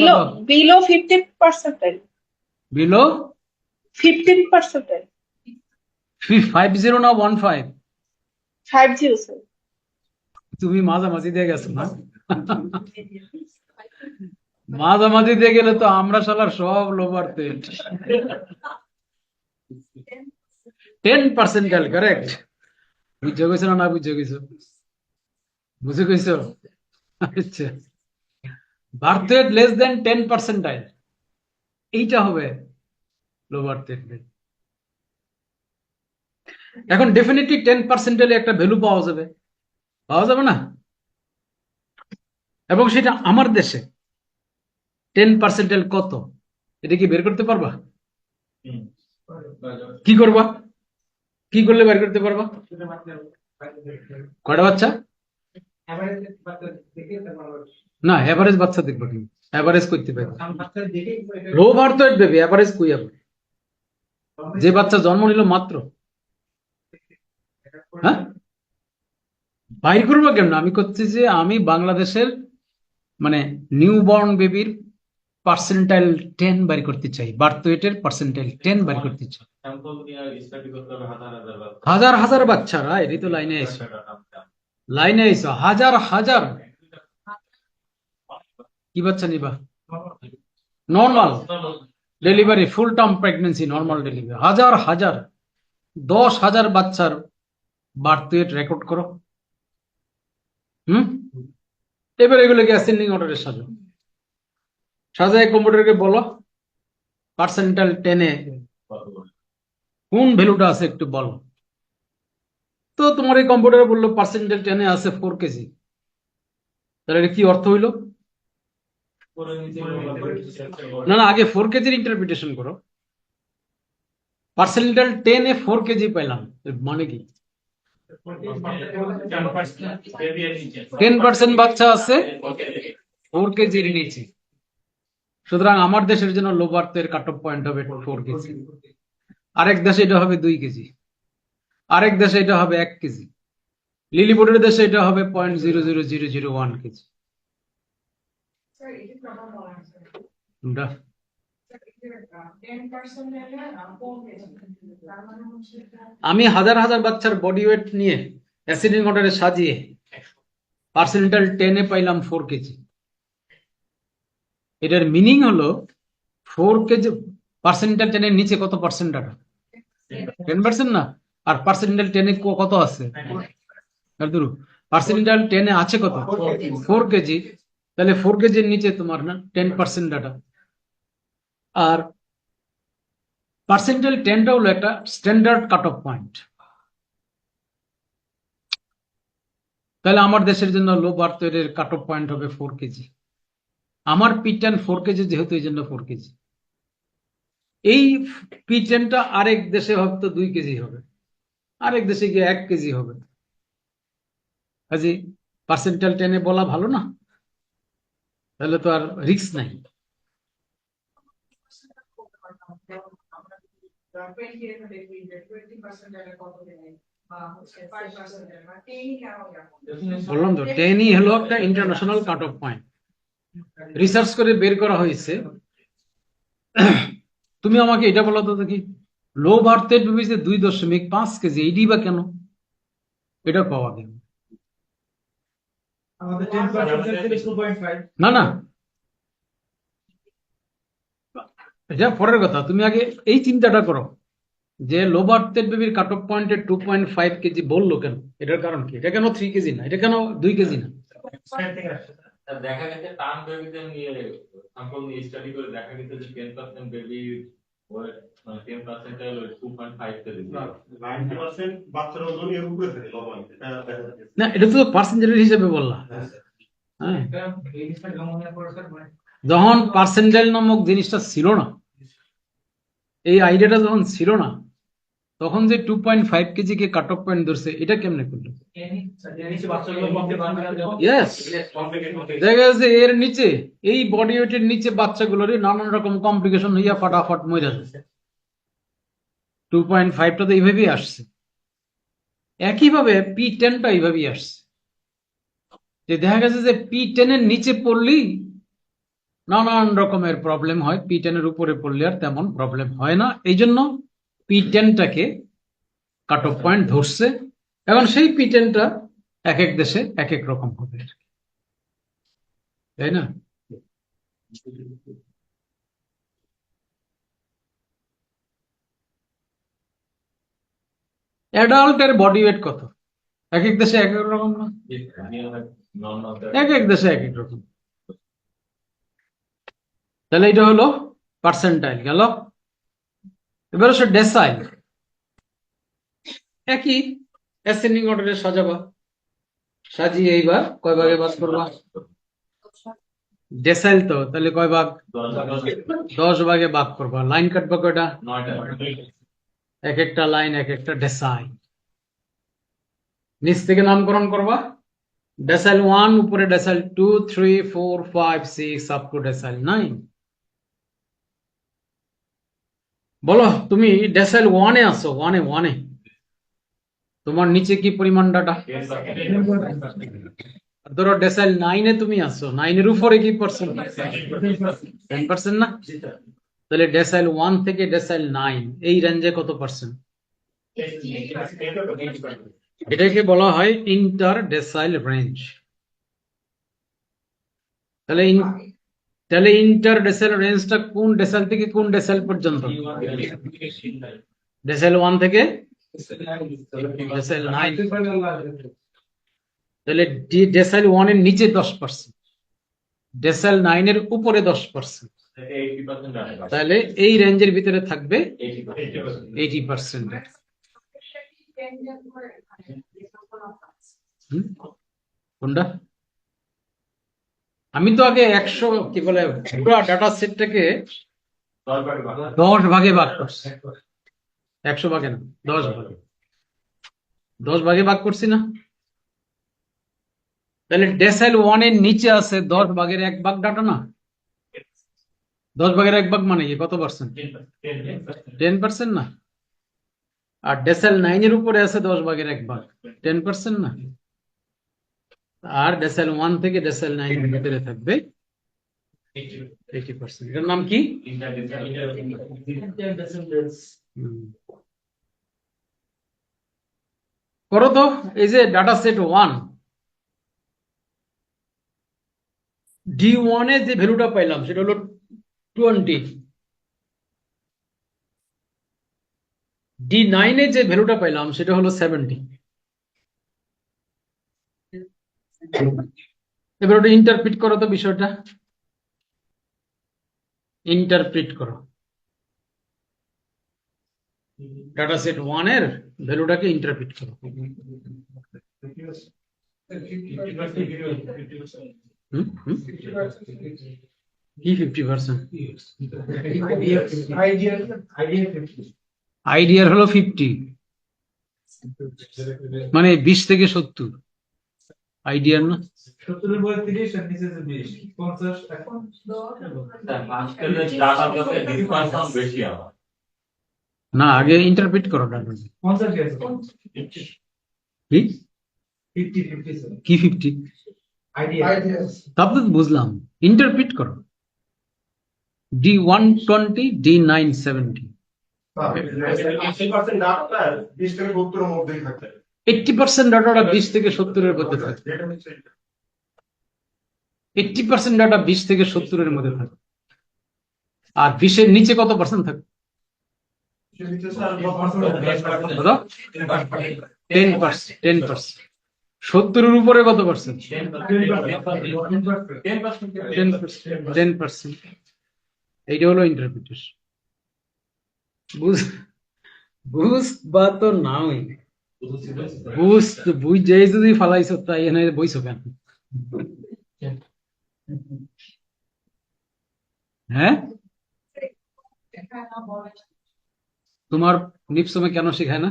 Speaker 2: below 15%.
Speaker 1: Below
Speaker 2: 15%.
Speaker 1: 50 না 15?
Speaker 2: 50, sir.
Speaker 1: তুমি মাঝামাঝি দিয়ে গেছো না? মাঝামাঝি দিয়ে গেলে তো আমরা শালার সব লো বার্থ ওয়েট। 10% কারেক্ট। বুঝে গেছো না বুঝে গেছো? বুঝে গেছো? আচ্ছা, বার্থ ওয়েট লেস দেন 10%, এইটা হবে লো বার্থ ওয়েট। এখন ডেফিনেটলি 10% একটা ভ্যালু পাওয়া যাবে, পাওয়া যাবে না? এবং সেটা আমার দেশে 10% কত, এটা কি বের করতে পারবা? কি করবা? কি করলে বের করতে পারবা? কয়টা বাচ্চা? না, এভারেজ বাচ্চা দেখবো, তুমি এভারেজ করতে পারবে। Low birth weight baby average কই হবে? যে বাচ্চা জন্ম নিল মাত্র, হ্যাঁ, বাইর করবো কেমন? আমি করছি যে আমি বাংলাদেশের মানে নিউ বর্ন বেবির পার্সেন্টাইল 10 বাইর করতে চাই, বার্থ ওয়েটের পার্সেন্টাইল 10 বাইর করতে চাই। হাজার হাজার বাচ্চারা, এরই তো লাইনে এসো, লাইনে এসো, হাজার হাজার কি বাচ্চা নিবা? নর্মাল ডেলিভারি, ফুল টার্ম প্রেগনেন্সি, নর্মাল ডেলিভারি। হাজার হাজার 10,000 বাচ্চার বার্থ ওয়েট রেকর্ড করো। এবার এগুলোকে অ্যাসেন্ডিং অর্ডারে সাজাও। সাজায় কম্পিউটারকে বলো পার্সেন্টাইল 10-এ কোন ভ্যালুটা আছে একটু বলো। তো তোমার এই কম্পিউটারে বললো পার্সেন্টাইল 10-এ আছে 4 কেজি। তাহলে এটা কি অর্থ হইলো? না না, আগে 4 কেজির ইন্টারপ্রিটেশন করো। পার্সেন্টাইল 10-এ 4 কেজি পেলাম, এর মানে কি? 10% বাচ্চা আছে 4 কেজির নিচে। সুতরাং আমার দেশের জন্য লো বার্থের কাট অফ পয়েন্ট হবে 4 কেজি। আরেক দেশে এটা হবে 2 কেজি, আরেক দেশে এটা হবে 1 কেজি, লিলিপুটের দেশে এটা হবে 0.00001 কেজি। কোনটা? আমি হাজার হাজার বাচ্চার বডি ওয়েট নিয়ে অ্যাসেন্ডিং অর্ডারে সাজিয়ে পার্সেন্টাইল 10-এ পাইলাম 4 কেজি। এটার মিনিং হলো 4 কেজি পার্সেন্টাইল 10-এর নিচে কত পার্সেন্ট ডাটা? 10% না। আর পার্সেন্টাইল 10-এ কত আছে? পার্সেন্টাইল 10-এ আছে কত? 4 কেজি। তাহলে 4 কেজির নিচে তোমার না 10% ডাটা। আর পার্সেন্টাইল 10টা হলো একটা স্ট্যান্ডার্ড কাট অফ পয়েন্ট। তাহলে আমার দেশের জন্য লো বার্থ ওয়েটের কাট অফ পয়েন্ট হবে 4 কেজি। আমার P10 4 কেজি, যেহেতু এই জন্য 4 কেজি। এই P10টা আরেক দেশে হয়তো 2 কেজি হবে, আরেক দেশে গিয়ে 1 কেজি হবে। কাজে পার্সেন্টাইল 10-এ বলা ভালো না? তাহলে তো আর রিস্ক নাই। বললাম তো 10-ই হলো একটা international cut off point, research করে বের করা হয়েছে। তুমি আমাকে এটা বলো তো দেখি, লো বার্থের বেবিতে 2.5 কেজি, এইটি বা কেন? এটা পাওয়া গেল না না, এটা পরের কথা। তুমি আগে এই চিন্তাটা করো যে লো বার্থের বেবির কাট অফ পয়েন্টে 2.5 কেজি বললো কেন? এটার কারণ কি? এটা কেন 3 কেজি না? এটা কেন 2 কেজি না?
Speaker 3: দেখা গেছে টার্ম বেবিতে নিয়ে স্যাম্পল নিয়ে স্টাডি করে দেখা গেছে যে 10% বেবি ওয়েট মানে 10% এর 2.5 কেজি
Speaker 4: 90% বাচ্চার ওজন এর উপরে থাকে লবণ, এটা দেখা যাচ্ছে।
Speaker 1: না, এটা তো পার্সেন্টেজ হিসেবে বললাম। হ্যাঁ, যখন পার্সেন্টাইল নামক জিনিসটা ছিল না, এই আইডিয়াটা যখন ছিল না, তখন যে 2.5 কেজি কে কাট অফ পয়েন্ট ধরছে, এটা কেমনে করলো? ইয়েস, দেখা যাচ্ছে এর নিচে এই বডি ওয়েটের নিচে বাচ্চাগুলোর নানান রকম কমপ্লিকেশন হইয়া ফাটাফাট মরে যাচ্ছে। 2.5টা তো এইভাবেই আসছে। একইভাবে P10টা এইভাবেই আসছে, যে দেখা গেছে যে P10 এর নিচে পড়লেই নানান রকমের প্রবলেম হয়, P10 এর উপরে পড়লে আর তেমন প্রবলেম হয় না। এই জন্য P10টাকে কাট অফ পয়েন্ট ধরছে। এখন সেই P10টা এক এক দেশে এক এক রকম হবে, তাই না? অ্যাডাল্টের বডি ওয়েট কত? এক এক দেশে এক এক রকম না? এক এক দেশে এক এক রকম। তাহলে এটা হলো পার্সেন্টাইল গেল। এবার হচ্ছে ডেসাইল। একই অ্যাসেন্ডিং অর্ডারে সাজাবা, সাজিয়ে এইবার কয় ভাগে ভাগ করবা? ডেসাইল তো, তাহলে কয় ভাগ? 10 ভাগে ভাগ করবা। লাইন কাটবা কয়টা?
Speaker 3: 9টা।
Speaker 1: এক একটা লাইন এক একটা ডেসাইল। নিচ থেকে নামকরণ করবা। ডেসাইল 1 উপরে ডেসাইল 2 3 4 5 6 আপ টু ডেসাইল 9। বলো তুমি ডেসাইল 1-এ আছো, 1-এ তোমার নিচে কি পরিমাণ ডাটা? ধরো ডেসাইল 9-এ তুমি আছো, 9-এর উপরে কি পার্সেন্ট? 10% না? তাহলে ডেসাইল 1 থেকে ডেসাইল 9 এই রেঞ্জে কত পার্সেন্ট? এটাকে বলা হয় ইন্টার ডেসাইল রেঞ্জ। তাহলে তাহলে ইন্টার ডেসেল রেঞ্জটা কোন ডেসেল থেকে কোন ডেসেল পর্যন্ত? ডেসেল 1 থেকে ডেসেল 9। তাহলে ডেসেল 1 এর নিচে 10%, ডেসেল 9 এর উপরে 10%,
Speaker 3: 80%
Speaker 1: তাহলে এই রেঞ্জের ভিতরে থাকবে 80%। কোনটা? আমি তো আগে 100 কি বলে পুরো ডাটা সেটটাকে 10 ভাগে ভাগ করছি। 100 ভাগে না, 10 ভাগে, 10 ভাগে ভাগ করছি না? তাহলে ডেসেল 1 এর নিচে আছে 10 ভাগের 1 ভাগ ডাটা না? 10 ভাগের 1 ভাগ মানে কি কত পার্সেন্ট? 10% না? আর ডেসেল 9 এর উপরে আছে 10 ভাগের 1 ভাগ, 10% না? আর ডেসেল 1 থেকে ডেসেল 9 এর ভিতরে থাকবে 80%। এটার নাম কি? করো তো। এই যে ডাটা সেট 1, D1 এ যে ভ্যালুটা পাইলাম সেটা হলো 20, D9 এ যে ভ্যালুটা পাইলাম সেটা হলো 70। এবার ওটা ইন্টারপ্রিট করো তো, বিষয়টা ইন্টারপ্রিট করো। ডাটা সেট 1 এর ভ্যালুটাকে ইন্টারপ্রিট করো। কি 50%? আইডিয়ার হলো 50, মানে 20 থেকে 70 আইডিয়ার না?
Speaker 5: 70 উপরে 30 আর নিচে 20 50 এখন
Speaker 3: বেশি আমার
Speaker 1: না, আগে ইন্টারপ্রিট করো ডাটা।
Speaker 5: 50 কি আছে
Speaker 1: কি
Speaker 5: 50 50
Speaker 1: কি 50?
Speaker 5: আইডিয়া
Speaker 1: তারপর তো বুঝলাম, ইন্টারপ্রিট করো। D1 20, D9 70,
Speaker 4: 80% ডাটা 20 থেকে 70 এর মধ্যেই থাকে।
Speaker 1: 80% ডাটাটা 20 থেকে 70 এর মধ্যে থাকে।
Speaker 4: যেটা হচ্ছে
Speaker 1: 80% ডাটা 20 থেকে 70 এর মধ্যে থাকে। আর 20 এর নিচে কত পার্সেন্ট থাকে? কত? 10%। 10%। 70 এর উপরে কত পার্সেন্ট? 10%। এইটা হলো ইন্টারপ্রিটেশন। বুঝবা তো নাই, বুঝে যদি ফালাইছো তাই এনে বইছো কেন? হ্যাঁ, তোমার নিপসমে কেন শেখায় না?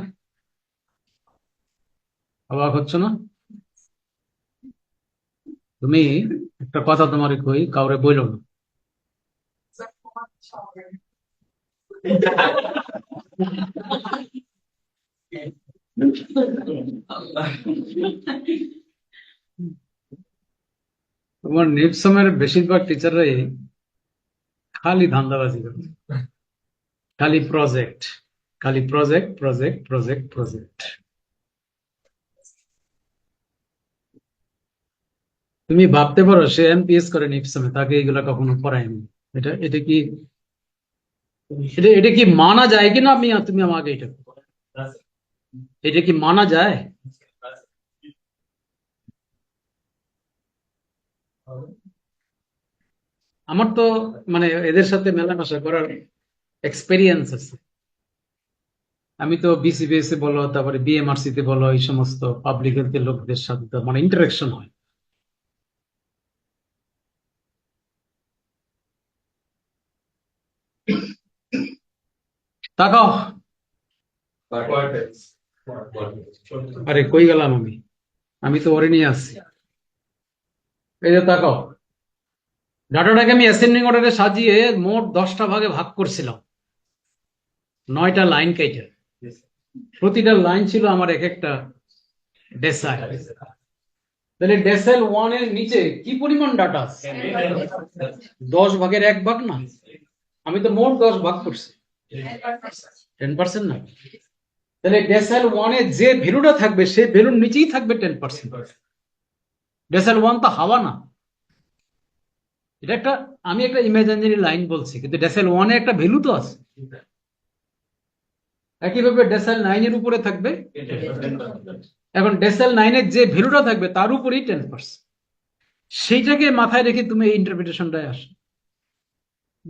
Speaker 1: অবাক হচ্ছ না? তুমি একটা কথা তোমারে কই, কাউরে বইলো না। তোমার নিপসমের বেশিরভাগ টিচাররাই খালি ধান্দাবাজি করে, খালি প্রজেক্ট, খালি প্রজেক্ট প্রজেক্ট প্রজেক্ট প্রজেক্ট। তুমি ভাবতে পারো সে এমপিএস করে নিপসমে, তাকে এগুলা কখনো পড়ায়নি। এটা এটা কি এটা কি মানা যায় কিনা? তুমি আমাকে এটা কি মানা যায়? আমার তো মানে এদের সাথে মেলামেশা করার এক্সপেরিয়েন্স আছে। আমি তো বিসিবিএস এ বলো, তারপরে বিএমআরসি তে বলো, এই সমস্ত পাবলিক হেলথের লোকদের সাথে তো মানে ইন্টারাকশন হয়। তাকাও, আরে কই গেলাম আমি? আমি তো ওরে নিয়ে আসছি। এই যে তাকাও, ডাটাটাকে আমি অ্যাসেন্ডিং অর্ডারে সাজিয়ে মোট 10টা ভাগে ভাগ করছিলাম, 9টা লাইন কেটে। প্রতিটা লাইন ছিল আমার এক একটা ডেসাইল। তাহলে ডেসেল 1 এর নিচে কি পরিমাণ ডাটা আছে? 10 ভাগের 1 ভাগ না? আমি তো মোট 10 ভাগ করছি, 10% না? তাহলে ডেসেল 1 এ যে ভ্যালুটা থাকবে সেই ভ্যালুর নিচেই থাকবে 10%। ডেসেল 1 তো হাওয়া না, এটা একটা, আমি একটা ইমাজিনারি লাইন বলছি, কিন্তু ডেসেল ওয়ানে একটা ভ্যালু তো আছে। একইভাবে ডেসেল 9 এর উপরে থাকবে। এখন ডেসেল 9 এর যে ভ্যালুটা থাকবে তার উপরেই 10%। সেইটাকে মাথায় রেখে তুমি এই ইন্টারপ্রিটেশনটায় আসো।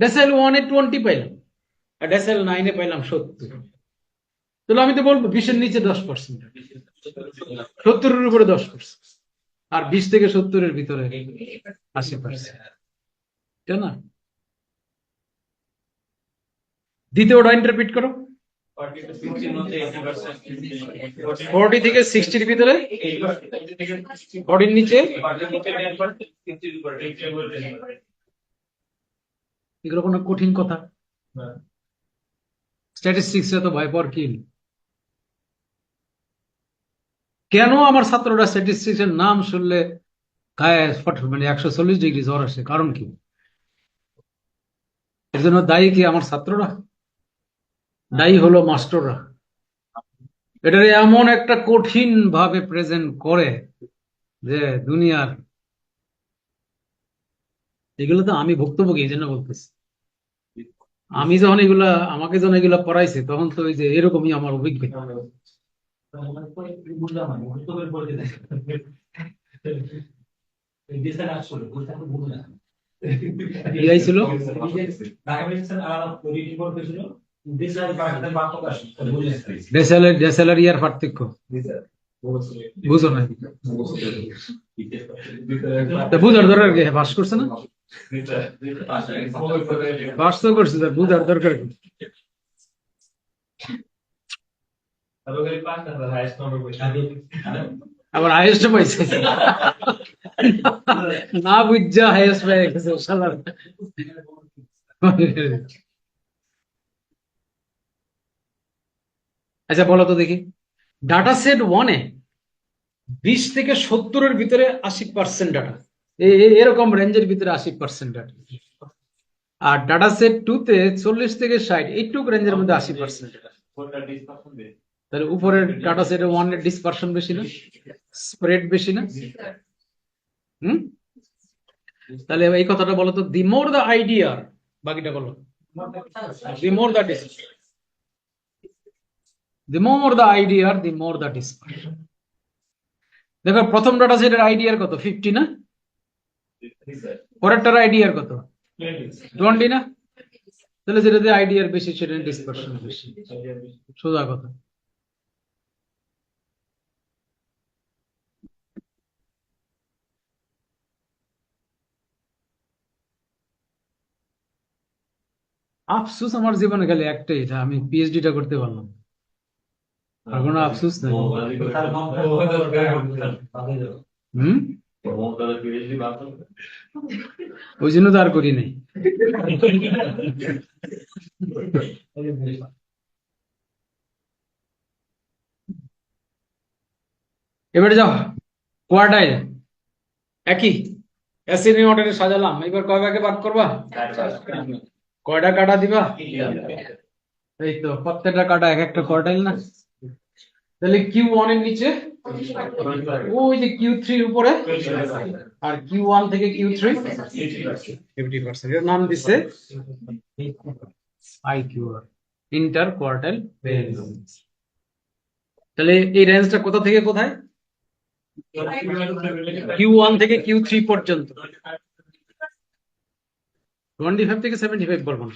Speaker 1: ডেসেল 1 এ 20 পাইলাম, আর ডেসেল 9 এ পাইলাম 70, তাহলে আমি তো বলবো 20 এর নিচে 10%, 70 এর উপরে 10%, আর 20 থেকে 70 এর ভিতরে 80%, তাই না? দ্বিতীয়টা ইন্টারপ্রিট করো, 40 থেকে 60 এর ভিতরে, 40 এর নিচে। এগুলো কোনো কঠিন কথা? স্ট্যাটিস্টিক্স এ তো ভয় পাওয়ার কি নেই। কেন আমার ছাত্ররা স্ট্যাটিস্টিক্স এর নাম শুনলে গায়ে মানে 140 ডিগ্রি জ্বর আসে? কারণ কি? এর জন্য দায়ী কি আমার ছাত্ররা? দায়ী হলো মাস্টাররা। এটারে এমন একটা কঠিন ভাবে প্রেজেন্ট করে যে দুনিয়ার, এগুলো তো আমি ভুক্তভোগী, এই জন্য বলতেছি। আমি যখন এগুলা, আমাকে যখন এগুলা পড়াইছে, তখন তো ওই যে এরকমই আমার অভিজ্ঞতা। কি আইছিল? ডেসেলের ইয়ার পার্থক্য বুঝো না? তা বুঝার দরকার কি? পাস করছে না? পাস তো করছে, তার বুঝার দরকার কি? আবার হাইয়েস্ট পাইছে না, বুঝা হাইয়েস্ট পেয়ে গেছে শালার। আচ্ছা বলো তো দেখি, ডাটা সেট 1 এ 20 থেকে 70 এর ভিতরে 80% ডাটা, এরকম রেঞ্জের ভিতরে 80% ডাটা। আর ডাটা সেট 2 তে 40 থেকে 60, এইটুক রেঞ্জের মধ্যে 80% ডাটা। তাহলে উপরের ডাটা সেট 1 এর ডিসপারশন বেশি না, স্প্রেড বেশি না? হুম, তাহলে এই কথাটা বলো তো, দি মোর দ্য আইডিয়া, বাকিটা বলো, the more the dispersion, the more the idea, the more the dispersion. দেখো প্রথম ডাটা সেটের আইডিয়ার কত? 50 না? পরেরটার আইডিয়ার কত? 20 না? তাহলে যেটাতে আইডিয়ার বেশি সেটা ডিসপারশন বেশি, সোজা কথা। আফসোস আমার জীবনে খালি একটাই, এটা আমি পিএইচডিটা করতে পারলাম, আর কোনো আফসোস নাই। হুম, ওই জন্য তো আর করি নাই। এবারে যাও কোয়ার্টাইল, একই অ্যাসেন্ডিং অর্ডারে সাজালাম। এবার কয় ভাগে ভাগ করবা? কয়টা কাটা দিবা? এই তো, প্রত্যেকটা কাটা এক একটা কোয়ার্টাইল না? তাহলে Q1 এর নিচে ওই যে Q3 এর উপরে, আর Q1 থেকে Q3 50%। এর নাম দিছে IQR, ইন্টার কোয়ার্টাইল ভেরিয়েন্স। তাহলে এই রেঞ্জটা কোথা থেকে কোথায়? Q1 থেকে Q3 পর্যন্ত। 25 থেকে 75 বলবো না।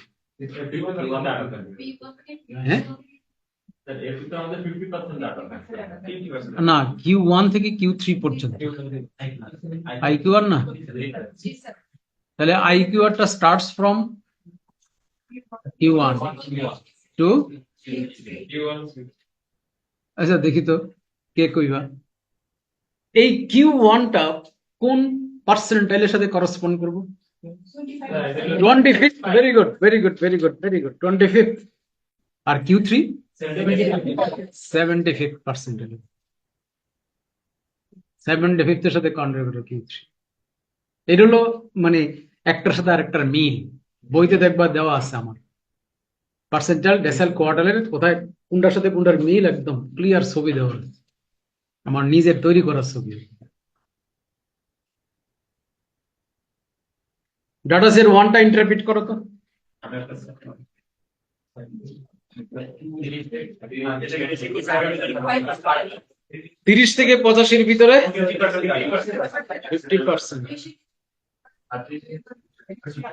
Speaker 1: হ্যাঁ না, Q1 থেকে Q3 পর্যন্ত IQR না? তাহলে IQR টা স্টার্টস ফ্রম Q1 টু, আচ্ছা দেখি তো কে কইবা, এই Q1 টা কোন পার্সেন্টাইলের সাথে করসপন্ড করব? 25। Very good, very good, very good, very good, 25। আর Q3 75%। 75 এর সাথে কন্ট্রিবিউটর Q3। এটা হলো মানে একটার সাথে আরেকটার মিল। বইতে দেখবা দেওয়া আছে আমার পার্সেন্টাইল ডেসিমাল কোয়ার্টাইলের কোথায় কোনটার সাথে কোনটার মিল, একদম ক্লিয়ার ছবি দেওয়া আছে, আমার নিজের তৈরি করা ছবি। ডাটা সেট 1টা ইন্টারপ্রিট করো তো। 30 থেকে 85-র ভিতরে 50%।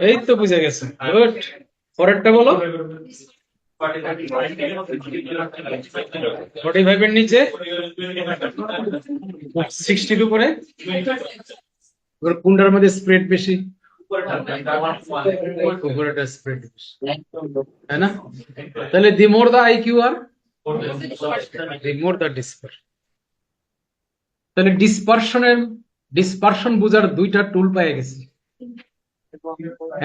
Speaker 1: এই তো বুঝে গেছে, গুড। পরেরটা বলো। 45 এর নিচে 60 এর উপরে। এবার কোনটার মধ্যে স্প্রেড বেশি? উপরেটা স্প্রেড বেশি, তাই না? তাহলে দি মোর দা আইকিউ আর দি মোর দা ডিসপারশন। তাহলে ডিসপারশন বোঝার দুইটা টুল পেয়ে গেছি,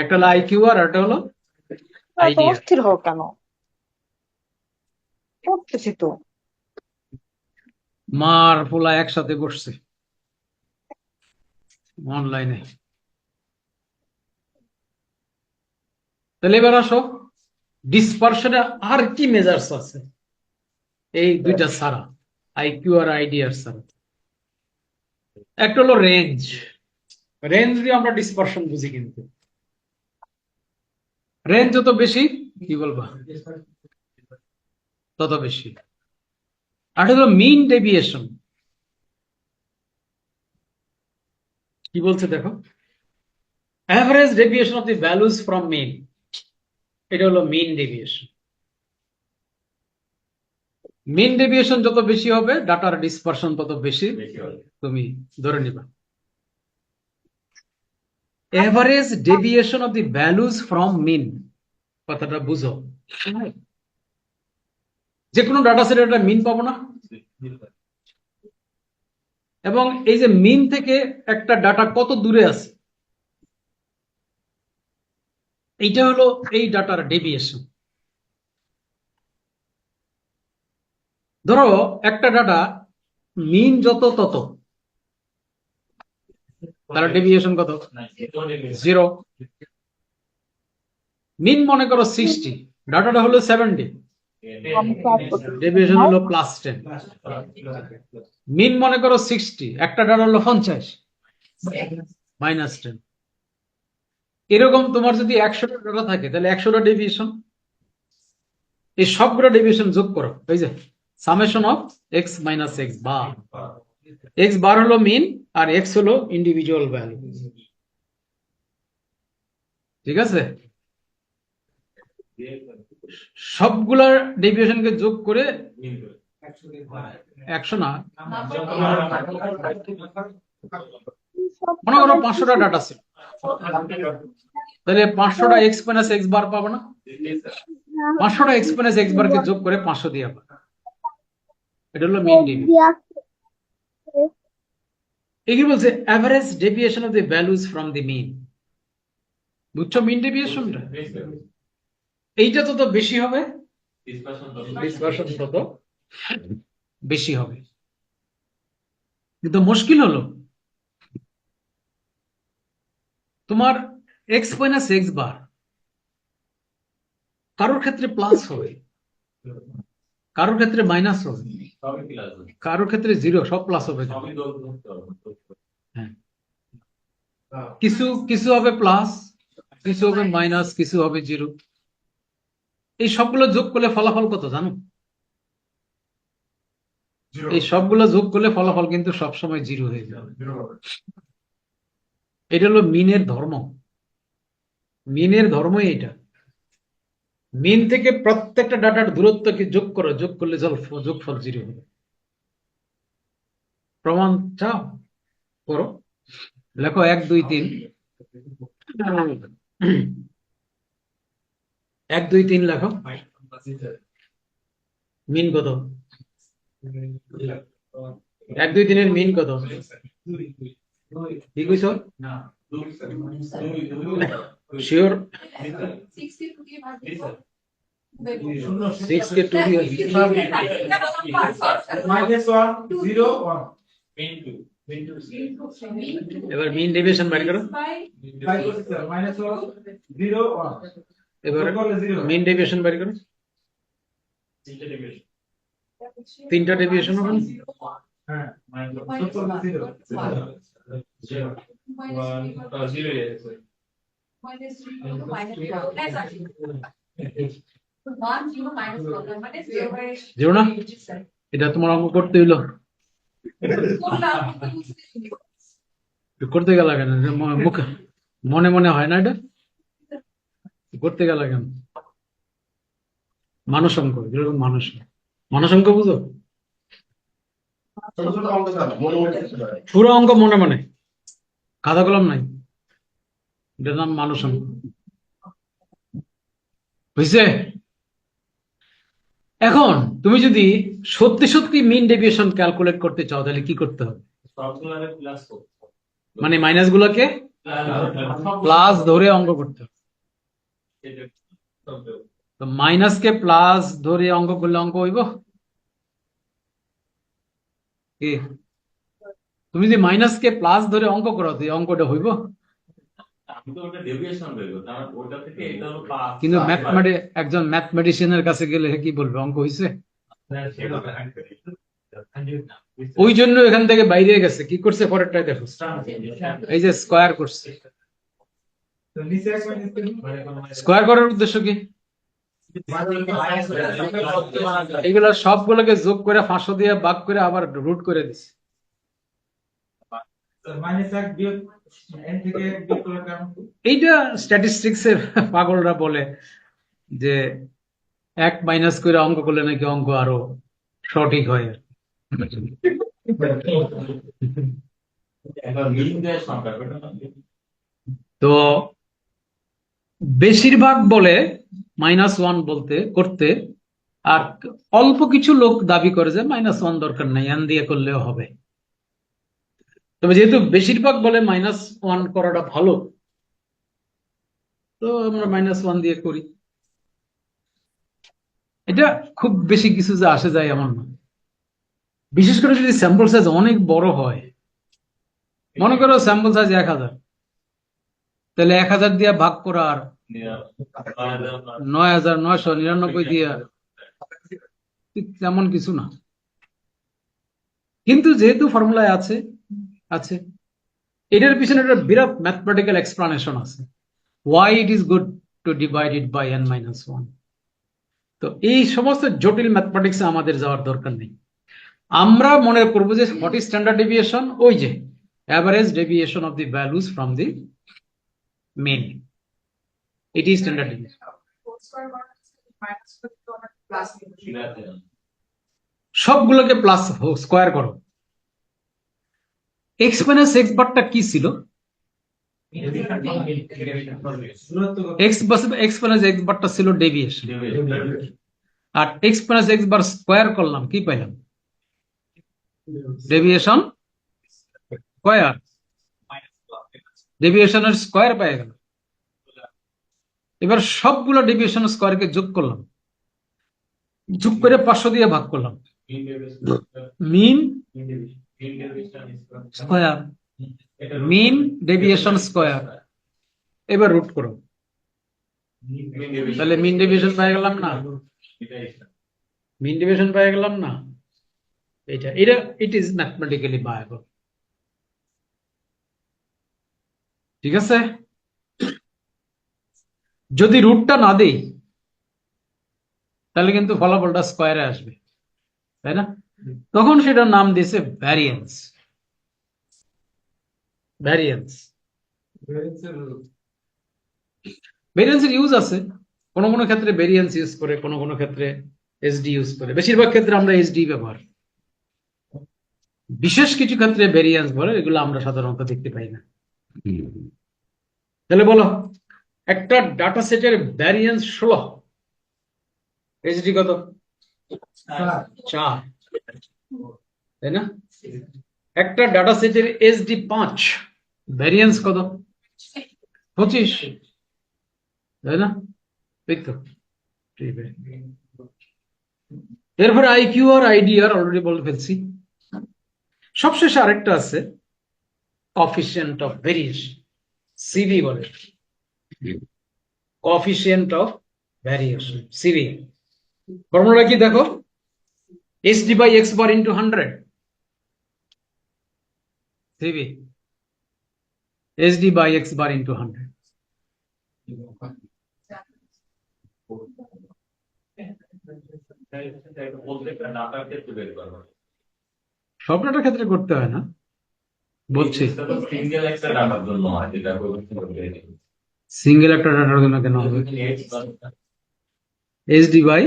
Speaker 1: একটা হলো আইকিউ আর একটা হলো
Speaker 6: এত
Speaker 1: আইডিয়া।
Speaker 6: অস্থির হও কেন? পড়তেছি তো।
Speaker 1: মার পোলা একসাথে বসছে অনলাইনে। তাহলে এবার আসো, ডিসপারশনে আর কি মেজার্স আছে এই দুইটা ছাড়া, আইকিউ আর আইডিয়ার ছাড়া? একটা হলো রেঞ্জ। রেঞ্জ দিয়ে আমরা ডিসপারশন বুঝি, কিন্তু রেঞ্জ যত বেশি কি বলবা তত বেশি। আর হলো মিন ডেভিয়েশন। কি বলছে দেখো, average deviation of the values from mean, এটা হলো মিন ডেভিয়েশন। মিন ডেভিয়েশন যত বেশি হবে ডাটার ডিসপারশন তত বেশি তুমি ধরে নিবা। Average deviation of the values from mean, কথাটা বুঝো। যে কোনো ডাটা সেটের একটা মিন পাবো না, এবং এই যে মিন থেকে একটা ডাটা কত দূরে আছে, এইটা হলো এই ডাটার ডেভিয়েশন। ধরো একটা ডাটা মিন যত তত, তার ডেভিয়েশন কত? 0। মিন মনে করো 60, ডাটাটা হলো 70, ডেভিয়েশন হলো +10। মিন মনে করো 60, একটা ডাটা হলো 50, -10। এরকম তোমার যদি 100টা ডাটা থাকে তাহলে 100টা ডেভিয়েশন। এই সবগুলো ডেভিয়েশন যোগ করো, এই যে summation of X minus x bar. X bar হলো মিন আর এক্স হলো ইন্ডিভিজুয়াল ভ্যালু, ঠিক আছে? সবগুলার ডেভিয়েশনকে যোগ করে 100 না, মনে করো 500টা ডাটা ছিল, তাহলে 500টা এক্স মাইনাস এক্স বার পাবো না? 500টা এক্স মাইনাস এক্স বারকে যোগ করে 500 দিয়ে পাবো। এটা হলো মিন ডেভিয়েশন। এগুলো বলছে average deviation of the values from the mean. বুঝছো মিন ডেভিয়েশনটা? এইটা তত বেশি হবে, ডিসপারশন তত বেশি হবে। কিন্তু মুশকিল হলো তোমার এক্স মাইনাস এক্স বার কারোর ক্ষেত্রে প্লাস হবে, কারোর ক্ষেত্রে মাইনাস হবে, কারোর ক্ষেত্রে 0, সব প্লাস হবে। হ্যাঁ, কিছু কিছু হবে প্লাস, কিছু হবে মাইনাস, কিছু হবে 0। এই সবগুলো যোগ করলে ফলাফল কত জানো? এই সবগুলো যোগ করলে ফলাফল কিন্তু সবসময় 0 হয়ে যাবে। এটা হলো মিনের ধর্ম। মিনের ধর্মই এটা। মিন থেকে প্রত্যেকটা ডাটার দূরত্বকে যোগ করো, যোগ করলে যোগফল 0 হবে। প্রমাণ চাও? করো, লেখো 1 2 3। 1 2 3 লেখো। মিন কত? 1 2 3 এর মিন কত? কি কইছো? শিওর? 6 কে 2 দিয়ে এবার মিন ডেভিয়েশন বের করো। এবার মিন ডেভিয়েশন বের করো। 3টা ডেভিয়েশন হবে না?
Speaker 6: minus 3 into minus 4 exactly 1 0 minus 4 মানে 0 by
Speaker 1: জিরো না এটা তোমার অঙ্ক করতে হইলো করতে গেল কেন মুখে মনে মনে হয় না এটা করতে গেল কেন মানুষ অঙ্ক যেরকম মানুষ অঙ্ক বুঝো
Speaker 4: ছোট ছোট অঙ্ক জানো, মনে মনে কিছু নয়।
Speaker 1: পুরো অঙ্ক মনে মনে খাতা কলম নাই এটার নাম মানুষ অঙ্ক বুঝছে এখন তুমি যদি সত্যি সত্যি মিন ডেভিয়েশন ক্যালকুলেট করতে চাও তাহলে কি করতে হবে
Speaker 3: সবগুলোরে প্লাস করতে হবে।
Speaker 1: মানে মাইনাস গুলোকে প্লাস ধরে অঙ্ক করতে হবে
Speaker 3: এটা করতে হবে।
Speaker 1: তো মাইনাস কে প্লাস ধরে অঙ্ক করলে অঙ্ক হইব কি তুমি যদি মাইনাস কে প্লাস ধরে অঙ্ক করো তো এই অঙ্কটা হইব
Speaker 3: আমি তো ওটা ডেভিয়েশন বলবো তার ওটা থেকে এটা হলো পাস
Speaker 1: কিন্তু একজন ম্যাথমেটিশিয়ানের কাছে গেলে সে কি বলবে অঙ্ক হইছে ওই জন্য এখান থেকে বাইরে গেছে কি করছে পরেরটাই দেখো এই যে স্কয়ার করছে
Speaker 5: তো নিচে এক minus করুন।
Speaker 1: স্কয়ার করার উদ্দেশ্য কি এগুলা সবগুলোকে যোগ করে 500 দিয়ে ভাগ করে আবার রুট করে দিছে
Speaker 5: তো minus 1 বিয়োগ n থেকে 1 বিয়োগ করার কারণ কি?
Speaker 1: এইটা স্ট্যাটিস্টিক্স এর পাগলরা বলে যে 1 মাইনাস করে অঙ্ক করলে নাকি অঙ্ক আরো সঠিক হয়
Speaker 3: এখন মিন দেয় সংখ্যা ওটা না
Speaker 1: তো বেশিরভাগ বলে -1 বলতে করতে আর অল্প কিছু লোক দাবি করে যে -1 দরকার নাই n দিয়ে করলেও হবে তবে যেহেতু বেশিরভাগ বলে -1 করাটা ভালো তো আমরা -1 দিয়ে করি এটা খুব বেশি কিছু যে আসে যায় এমন না বিশেষ করে যদি স্যাম্পল সাইজ অনেক বড় হয় মনে করো স্যাম্পল সাইজ 1000 তাহলে 1000 দিয়ে ভাগ করা আর 9999 দিয়ে তেমন কিছু না কিন্তু যেহেতু ফর্মুলায় আছে আছে এটার পিছনে একটা বিরাট ম্যাথমেটিক্যাল এক্সপ্লানেশন আছে why it is good to divide it by n-1 তো এই সমস্ত জটিল ম্যাথমেটিক্সে আমাদের যাওয়ার দরকার নেই আমরা মনে করবো যে হোয়াট ইজ স্ট্যান্ডার্ড ডেভিয়েশন ওই যে average deviation of the values from the mean it is standard deviation
Speaker 6: minus 4 to plus
Speaker 1: সবগুলোকে প্লাস স্কয়ার করো এক্স মাইনাস এক্স বারটা কি ছিল
Speaker 5: দূরত্ব কত?
Speaker 1: এক্স মাইনাস এক্স বারটা ছিল ডেভিয়েশন আর x minus x bar square করলাম কি পাইলাম ডেভিয়েশন স্কয়ার ডেভিয়েশনের স্কয়ার পেয়ে গেল এবার সবগুলো ডেভিয়েশন স্কয়ারকে যোগ করলাম যোগ করে 500 দিয়ে ভাগ করলাম মিন স্কয়ার মিন ডেভিয়েশন স্কয়ার এবার রুট করো তাহলে মিন ডেভিয়েশন পেয়ে গেলাম না মিন ডেভিয়েশন পেয়ে গেলাম না এটা ইট ইজ ম্যাথমেটিক্যালি ভায়াবল ঠিক আছে যদি রুটটা না দেই তাহলে কিন্তু ফলাফলটা স্কয়ারে আসবে তাই না তখন সেটার নাম দিয়েছে ভ্যারিয়েন্স ভ্যারিয়েন্স
Speaker 5: Variance এর
Speaker 1: ভেরিয়েন্সের ইউজ আছে কোন কোন ক্ষেত্রে ভেরিয়েন্স ইউজ করে কোন কোন ক্ষেত্রে এসডি ইউজ করে বেশিরভাগ ক্ষেত্রে আমরা এসডি ব্যবহার বিশেষ কিছু ক্ষেত্রে ভেরিয়েন্স বলে এগুলো আমরা সাধারণত দেখতে পাই না তাহলে বলো একটা ডাটা সেটের ভ্যারিয়েন্স 16 এসডি কত 4 তাই না একটা ডাটা সেটের এসডি 5 ভ্যারিয়েন্স কত 25 তাই না এই তো ঠিক আছে এরপরে আইকিউ আর আইডিআর অলরেডি বলে ফেলছি সবশেষে আরেকটা আছে কোএফিসিয়েন্ট অফ ভেরিয়েশন সিভি বলে coefficient of variation CV formula কি দেখো SD by x bar into 100 CV SD by x bar into 100
Speaker 3: প্রত্যেকটা ডাটার ক্ষেত্রে বের করবো
Speaker 1: সব ডাটার ক্ষেত্রে করতে হয় না, বলছি
Speaker 3: সিঙ্গেল একটা ডাটার জন্য হয় যেটা
Speaker 1: সিঙ্গেল একটা ডাটার জন্য কেন হবে? এসডি বাই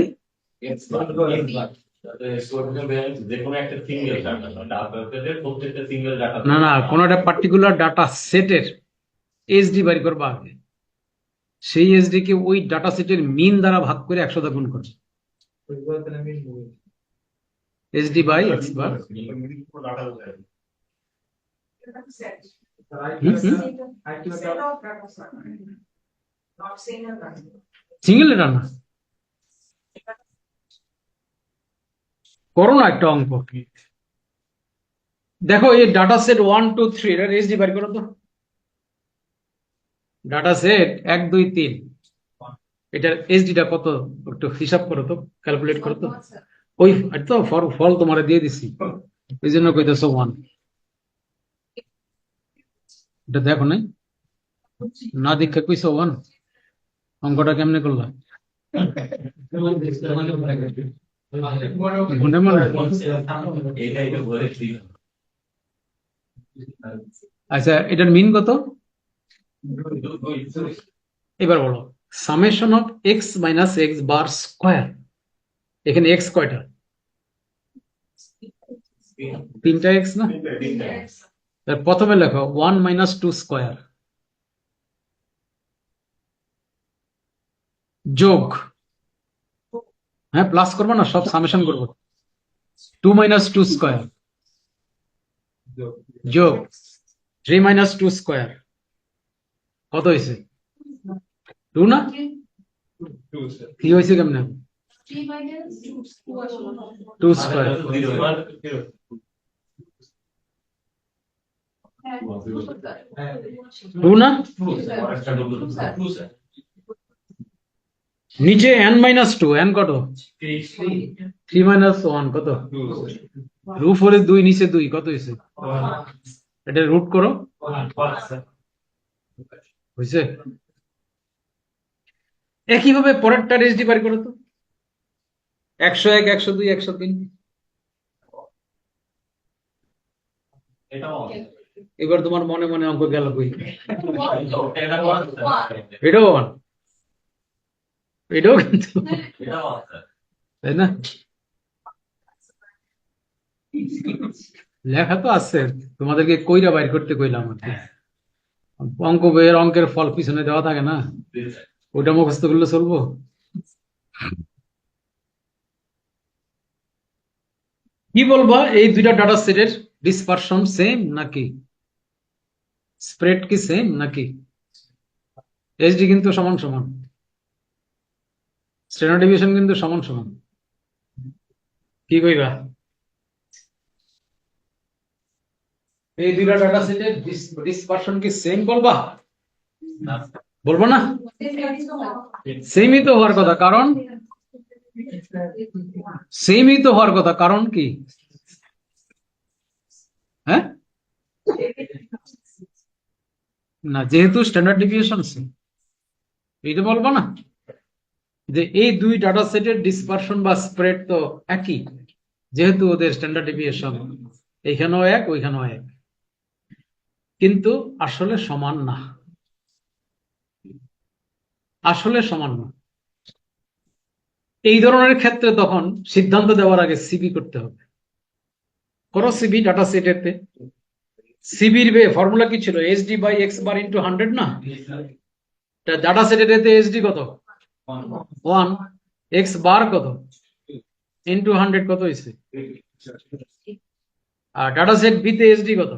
Speaker 3: যে কোনো একটা সিঙ্গেল ডাটা প্রত্যেকটা সিঙ্গেল ডাটা
Speaker 1: না না, কোন একটা পার্টিকুলার ডাটা সেটের এসডি বাই করবা আগে, সেই এসডি কে ওই ডাটা সেটের মিন দ্বারা ভাগ করে 100 দ্বারা গুণ করবে। SD by x bar
Speaker 4: data দেয়
Speaker 1: সিঙ্গেল ডাটা না, করো না একটা অঙ্ক। দেখো এই ডাটা সেট 1 2 3 এর এসডি বাই করো তো। ডাটা সেট 1 2 3 এটার এসডিটা কত একটু হিসাব করো তো, ক্যালকুলেট করো তো। ওই তো ফল তোমার দিয়ে দিছি, এই জন্য কইতেছো 1। এটা দেখো নাই, না দেখে কইছো 1, অঙ্কটা কেমনে করলা? মনে মনে। আচ্ছা, এটার মিন কত? এবার বলো, summation of X minus x bar square, এখানে এক্স কয়টা? 3টা এক্স না? তার প্রথমে লেখো 1 মাইনাস 2 স্কোয়ার যোগ, হ্যাঁ প্লাস করবো না, সব সামেশন করবো। 2 মাইনাস 2 স্কোয়ার যোগ 3 মাইনাস 2 স্কোয়ার, কত হয়েছে? 2 না? কি হয়েছে কেমনে? 2 স্কোয়ার। 2 না? নিচে n মাইনাস 2, n কত? 3 মাইনাস 1 কত? রুট 4 2, নিচে 2 কত হয়েছে? এটা রুট করো, হয়েছে? একইভাবে পরেরটা এসডি বাই করো তো, 101 102 103। এবার তোমার মনে মনে অঙ্ক গেল কই? এটাও 1, এটাও কিন্তু, তাই না? লেখা তো আছে, তোমাদেরকে কইরা বাইর করতে কইলাম আর কি। অঙ্ক বইয়ের অঙ্কের ফল পিছনে দেওয়া থাকে না, ওটা মুখস্থ করলে চলবো? কি বলবা, এই দুইটা ডাটা সেটের ডিসপারশন সেম নাকি স্প্রেড কি সেম নাকি? এসডি কিন্তু সমান সমান, স্ট্যান্ডার্ড ডেভিয়েশন কিন্তু সমান সমান। কি কইবা? এই দুইটা ডাটা সেটের ডিসপারশন কি সেম বলবা? বলবো না? সেমই তো হওয়ার কথা, কারণ সেমই তো হওয়ার কথা, কারণ কি? হ্যাঁ না, যেহেতু স্ট্যান্ডার্ড ডেভিয়েশন সেম, এইটা বলবো না যে এই দুই ডাটা সেটের ডিসপারশন বা স্প্রেড তো একই, যেহেতু ওদের স্ট্যান্ডার্ড ডেভিয়েশন এইখানেও এক ওইখানেও এক, কিন্তু আসলে সমান না, আসলে সমান না। এই ধরনের ক্ষেত্রে তখন সিদ্ধান্ত দেওয়ার আগে সিবি করতে হবে। করো সিবি ডাটা সেটেতে। সিবির ফর্মুলা কি ছিল? SD by x bar into 100 না? ডাটা সেটেতে এসডি কত? 1, এক্স বার কত? ইন্টু 100 কত হয়েছে? আর ডাটা সেট বি তে এসডি কত?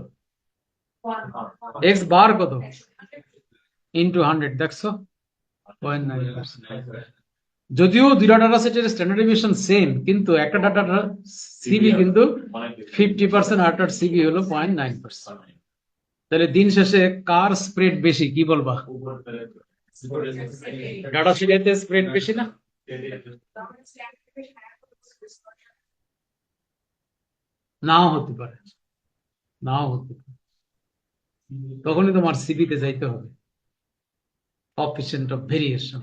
Speaker 1: এক্স বার কত? ইন্টু 100, দেখছো? 0.9%। যদিও দুইটা ডাটা সেটের স্ট্যান্ডার্ড ডেভিয়েশন সেম, কিন্তু একটা ডাটা সিবি কিন্তু 50%, আরটার সিবি হলো 0.9%। তাহলে দিন শেষে কার স্প্রেড বেশি, কি বলবা? ডাটা সেটেতে স্প্রেড বেশি না? নাও হতে পারে, নাও হতে পারে, তখনই তোমার সিবিতে যাইতে হবে। coefficient of variation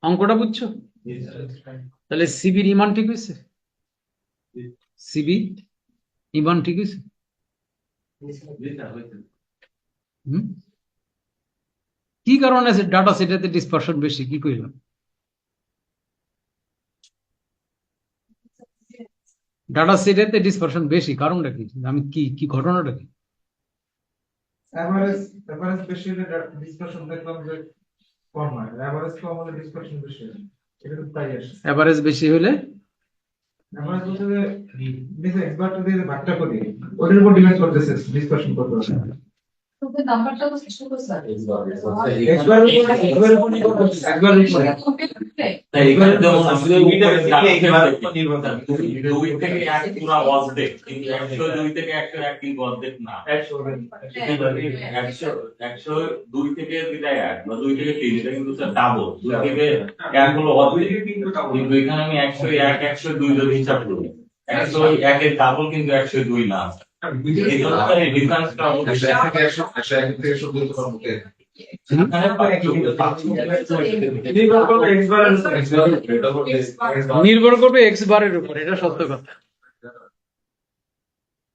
Speaker 1: অঙ্কটা বুঝছো তাহলে সিবির ইমান ঠিক হয়েছে সিবি ইমান ঠিক হয়েছে হুম? কি কারণে ডাটা সেটাতে ডিসপারশন বেশি কি কইলাম ডাটা সেটাতে ডিসপারশন বেশি কারণটা কি আমি কি কি ঘটনাটা কি
Speaker 5: এভারেজ বেশি হলে ডিসকাশন দেখলাম যে কম হয় এভারেজ কম হলে ডিসকাশন বেশি হয় এটা তো তাই আসে
Speaker 1: এভারেজ বেশি হলে
Speaker 5: এভারেজ বলতে যে নিচে একবার যদি ভাগটা করি ওটার উপর ডিপেন্ড করতেছে ডিসকাশন করতে হবে
Speaker 6: তো the নাম্বারটা তো শেষ করতে স্যার
Speaker 5: একবার উপর নির্ভর করতেছে একবার উপরে
Speaker 3: এইখানে যেমন আসলে উপরে দুই থেকে এক পুরা অর্ধেক কিন্তু 102 থেকে 101 কিন্তু অর্ধেক না 102 থেকে 1 বা 2 থেকে 3 এটা কিন্তু স্যার ডাবল 2 থেকে 1 হলো অর্ধেক কিন্তু এখানে আমি 101 102 যদি হিসাব করি 101 এর ডাবল কিন্তু 102 না এই জন্য এই ডিফারেন্সটা
Speaker 1: নির্ভর করবে এক্স বারের উপর এটা সত্য কথা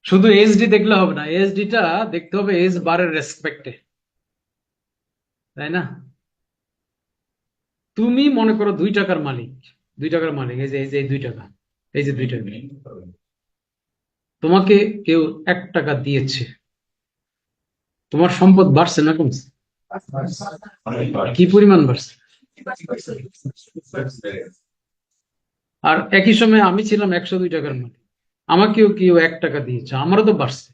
Speaker 1: শুধু এইচডি দেখলে হবে না এইচডিটা দেখতে হবে এজ বারের রেসপেক্টে তাই না তুমি মনে করো 2 টাকার মালিক 2 টাকার মালিক এই যে 2 টাকা এই যে 2 টাকা তোমাকে কেউ 1 টাকা দিয়েছে তোমার সম্পদ বাড়ছে না কমছে কি পরিমাণ বাড়ছে আর একই সময় আমি ছিলাম 102 টাকার মালিক আমাকেও কেউ 1 টাকা দিয়েছে আমারও তো বাড়ছে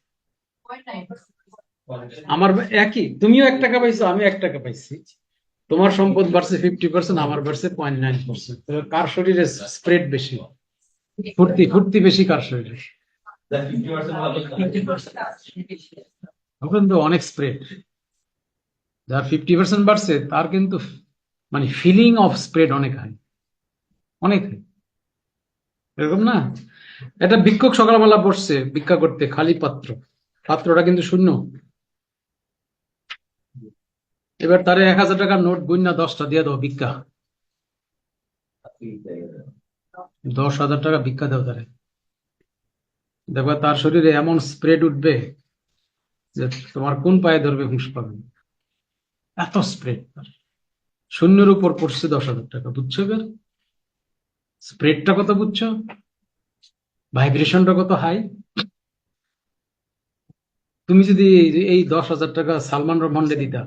Speaker 1: আমার একই তুমিও 1 টাকা পাইছো আমি 1 টাকা পাইছি তোমার সম্পদ বাড়ছে 50% আমার বাড়ছে 0.9% কার শরীরে স্প্রেড বেশি ফুর্তি বেশি কার শরীরে ওখানে তো অনেক স্প্রেড যার 50% বাড়ছে তার কিন্তু মানে ফিলিং অফ স্প্রেড অনেক হাই অনেক হাই এরকম না এটা ভিক্ষুক সকালবেলা বসছে ভিক্ষা করতে খালি পাত্রটা কিন্তু শূন্য এবার তারে 1000 টাকার নোট গুণনা 10টা দিয়ে দাও ভিক্ষা 10,000 টাকা ভিক্ষা দাও তারে দেখবা তার শরীরে এমন স্প্রেড উঠবে যে তোমার কোন পায়ে ধরবে হুঁশ পাবে না। এত স্প্রেড শূন্যের উপর পড়ছে 10,000 টাকা বুঝছো এবার স্প্রেডটা কত বুঝছো ভাইব্রেশনটা কত হাই তুমি যদি এই 10,000 টাকা সালমান রহমানকে দিতা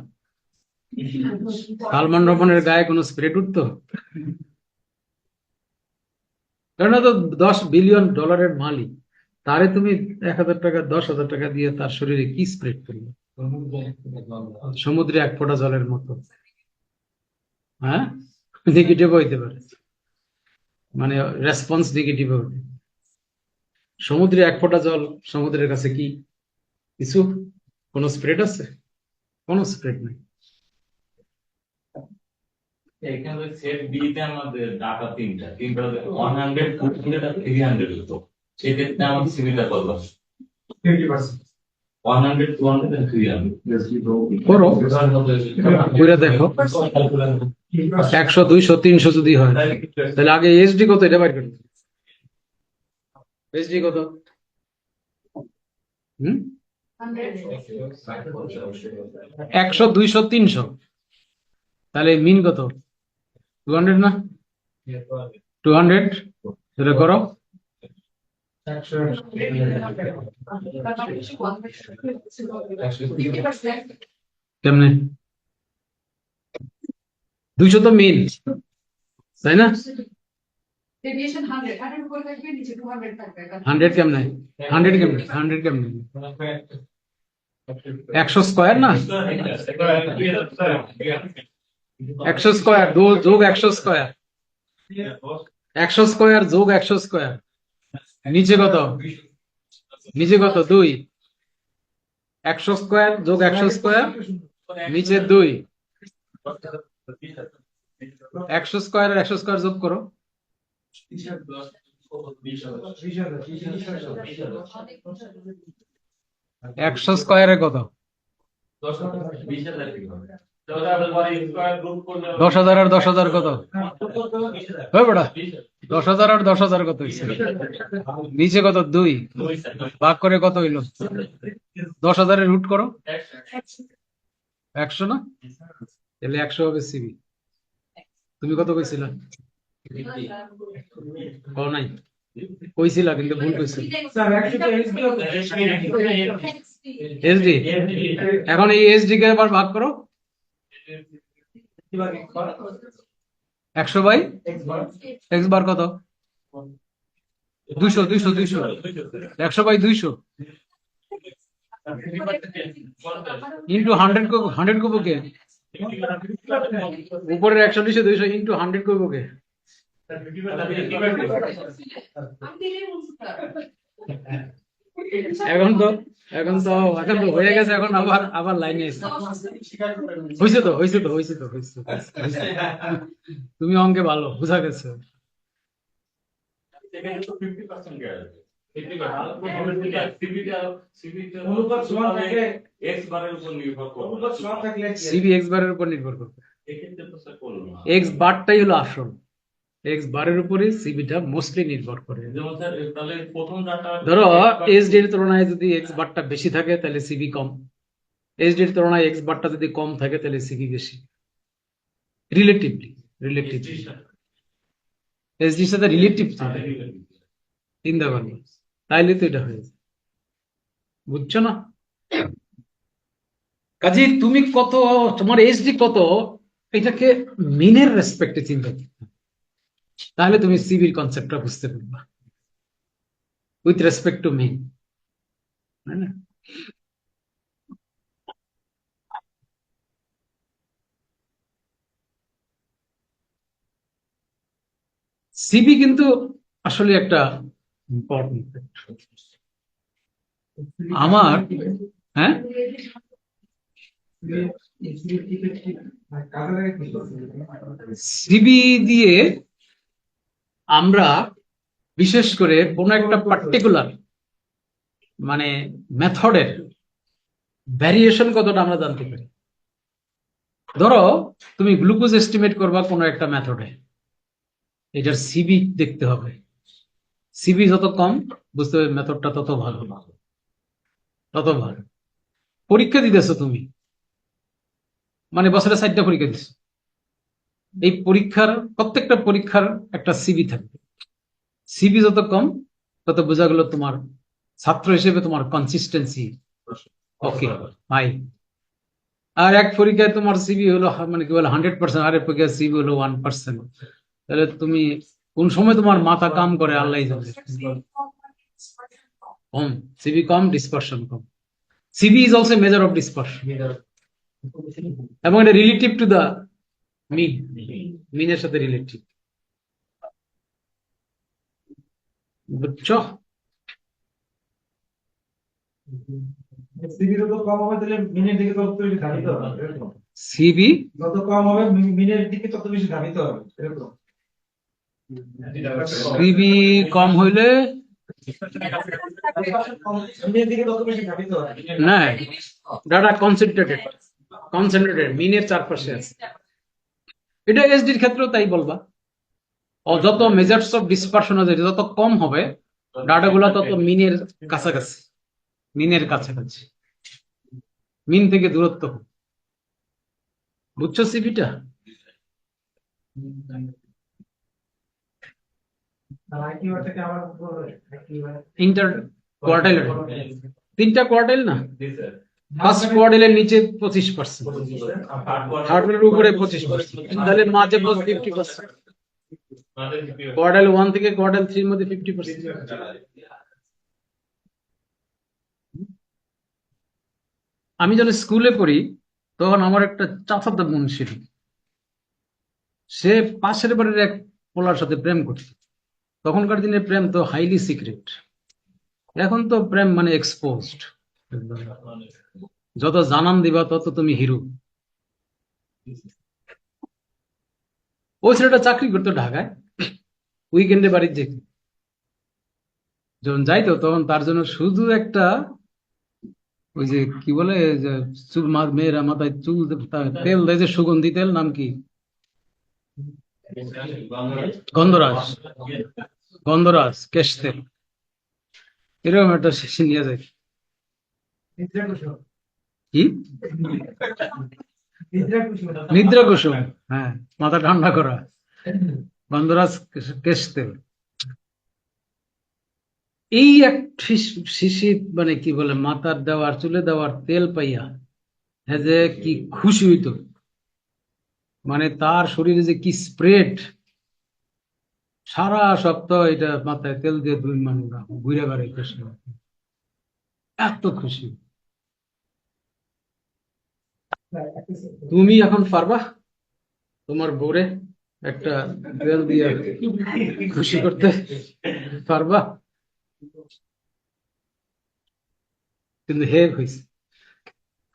Speaker 1: সালমান রহমানের গায়ে কোনো স্প্রেড উঠতো কারণ তো 10 বিলিয়ন ডলারের মালিক তারে তুমি 1,000 টাকা 10,000 টাকা দিয়ে তার শরীরে কি স্প্রেড করবে সমুদ্রে 1 ফোঁটা জলের মতো হ্যাঁ নেগেটিভ হইতে পারে মানে রেসপন্স নেগেটিভ হবে সমুদ্রে 1 ফোঁটা জল সমুদ্রের কাছে কি কিছু কোনো স্প্রেড আছে কোনো স্প্রেড নেই
Speaker 3: এখানে সেট বি তে আমাদের ডাটা তিনটা 100 200 আর 300 হতো সেক্ষেত্রে আমাদের সিমিলার করবো
Speaker 5: 50%
Speaker 3: 100 200 আর 300
Speaker 1: করো কইরা দেখো 100 200 300 যদি হয় তাহলে আগে এসডি কত এটা বাইর করতে এসডি কত হুম 100 200 300 তাহলে মিন কত 200 না 200 এটা করো কেমনে 200 তো মিন তাই না
Speaker 6: Deviation 100 উপরে থাকবে নিচে 200 থাকবে
Speaker 1: 100 কেমনে 100 কেমনে 100 কেমনে 100 স্কয়ার না 100 স্কয়ার যোগ 100 স্কয়ার 100 স্কয়ার যোগ 100 স্কয়ার নিচে কত 2 100 স্কয়ার যোগ 100 স্কয়ার নিচে 2 100 স্কয়ার আর 100 স্কয়ার যোগ করো 100 স্কয়ারে কত
Speaker 3: 20,000 কি হবে
Speaker 1: 10,000 আর 10,000 কত? ওই বেটা, 10,000 আর 10,000 কত হয়েছে? নিচে কত? 2 ভাগ করে কত হইলো? 10,000 এর রুট করো, 100 না? তাহলে 100 হবে সিবি। তুমি কত কইছিলা? কও নাই, কইছিলা কিন্তু ভুল কইছিল।
Speaker 5: স্যার actually SB
Speaker 1: এসডি, এখন এই এসডি কে আবার ভাগ করো 100 বাই এক্স বার কত? 200 200 200 100 বাই 200 ইন্টু 100 কো 100 কো কে উপরের 100 নিচে 200 ইন্টু 100 কো কে? এখন তো এখন তো হয়ে গেছে, এখন আবার আবার লাইনে এসে হয়েছে তো। তুমি অঙ্কে ভালো, বোঝা গেছে।
Speaker 3: সেখানে তো 50% গ্যারান্টি। 50%
Speaker 5: অনুপাত সমান থাকলে
Speaker 3: এক্স বারের উপর নির্ভর করে।
Speaker 5: অনুপাত সমান থাকলে
Speaker 1: সিবি এক্স বারের উপর নির্ভর করবে।
Speaker 3: এক্ষেত্রে তো স্যার করলো না।
Speaker 1: এক্স বারটাই হলো আসল, এক্স বারের উপরে সিবিটা মোস্টলি নির্ভর করে।
Speaker 3: যেমন স্যার তাহলে প্রথম ডাটা
Speaker 1: ধরো এসডি এর তুলনায় যদি এক্স বারটা বেশি থাকে তাহলে সিবি কম, এসডি এর তুলনায় এক্স বারটা যদি কম থাকে তাহলে সিবি বেশি। রিলেটিভলি এসডির সাথে রিলেটিভ চিন্তা করবে, তাইলে তো এটা হয়েছে, বুঝছো না? কাজে তুমি কত, তোমার এসডি কত, এটাকে মিনের রেসপেক্টে চিন্তা করতে হবে। তাহলে তুমি সিবির কনসেপ্টটা বুঝতে পারবা উইথ রেসপেক্ট টু মিন, তাই না? সিবি কিন্তু আসলে একটা ইম্পর্টেন্ট। আমার হ্যাঁ সিবি দিয়ে আমরা বিশেষ করে কোন একটা পার্টিকুলার মানে মেথডের ভ্যারিয়েশন কতটা আমরা জানতে পারি। ধরো তুমি গ্লুকোজ এস্টিমেট করবা কোন একটা মেথডে, এটার সিবি দেখতে হবে। সিবি যত কম বুঝতে হবে মেথডটা তত ভালো, তত ভালো। পরীক্ষা দিতেছো তুমি, মানে বছরে 4টা পরীক্ষা দিছো, এই পরীক্ষার প্রত্যেকটা পরীক্ষার একটা সিবি থাকবে। সিবি যত কম তত বোঝা গেল তোমার ছাত্র হিসেবে তোমার কনসিস্টেন্সি ওকে হাই। আর এক পরীক্ষায় তোমার সিবি হলো মানে কি বলে 100%, আর এক পরীক্ষায় সিবি হলো 1%, তাহলে তুমি কোন সময় তোমার মাথা কাম করে আল্লাহ জানে। কম সিবি কম, ডিসপারশন কম। CV is also measure of dispersion এবং এটা রিলেটিভ টু দা মিন, মিনের সাথে রিলেটিভ, বুঝছো?
Speaker 5: সিবি যত কম হবে তাহলে মিনের দিকে তত বেশি ধাবিত হবে, এরকম।
Speaker 1: সিবি
Speaker 5: যত কম হবে মিনের দিকে তত বেশি ধাবিত হবে, এরকম।
Speaker 1: সিবি কম হইলে
Speaker 5: মিনের দিকে তত বেশি ধাবিত হবে।
Speaker 1: না, ডাটা কনসেন্ট্রেটেড মিনের চারপাশে আছে। এটা এসডির ক্ষেত্রেও তাই বলবা। ও যত মেজার্স অফ ডিসপারশন আছে যত কম হবে ডাটাগুলো তত মিনের কাছাকাছি, মিনের কাছাকাছি, মিন থেকে দূরত্ব কম। বুঝছো সিবিটা?
Speaker 5: আর আইকিউ থেকে আমার
Speaker 1: ইন্টার কোয়ার্টাইল, 3টা কোয়ার্টাইল না, ফার্স্ট কোয়ার্টাইলের নিচে 25%, থার্ড উপরে 25%, তাহলে মাঝে 50%। কোয়ার্টাইল 1 থেকে কোয়ার্টাইল 3 এর মধ্যে 50%। আমি যখন স্কুলে পড়ি তখন আমার একটা চাচাতো বোন ছিল, সে পাশের বাড়ির এক পোলার সাথে প্রেম করত। তখনকার দিনে প্রেম তো হাইলি সিক্রেট, এখন তো প্রেম মানে এক্সপোজড, যত জানান দিবা তত তুমি হিরো। ওই ছেলেটা চাকরি করতো ঢাকায়, উইকেন্ডে বাড়ির যেত, যখন যাইতো তখন তার জন্য শুধু একটা ওই যে কি বলে যে চুল মেয়েরা মাথায় চুল তেল দেয় যে সুগন্ধি তেল, নাম কি? গন্ধরাজ। গন্ধরাজ কেশ তেল, এরকম একটা শিশি নিয়ে যায়।
Speaker 5: নিদ্রা কুসুম।
Speaker 1: কি?
Speaker 5: নিদ্রা কুসুম।
Speaker 1: নিদ্রা কুসুম, হ্যাঁ, মাথা ঠান্ডা করা। গন্ধরাজ কেশ তেল। এই এক শিশি মানে কি বলে মাথার দেওয়ার চুলে দেওয়ার তেল পাইয়া হ্যাঁ যে কি খুশি হইতো, মানে তার শরীরে যে কি স্প্রেড, সারা সপ্তাহ এটা মাথায় তেল দিয়ে দুই মানুষ ঘুরে বেড়াই খুশি, এত খুশি। তুমি এখন পারবা তোমার বউরে একটা তেল দিয়ে খুশি করতে পারবা? কিন্তু হে হয়েছে,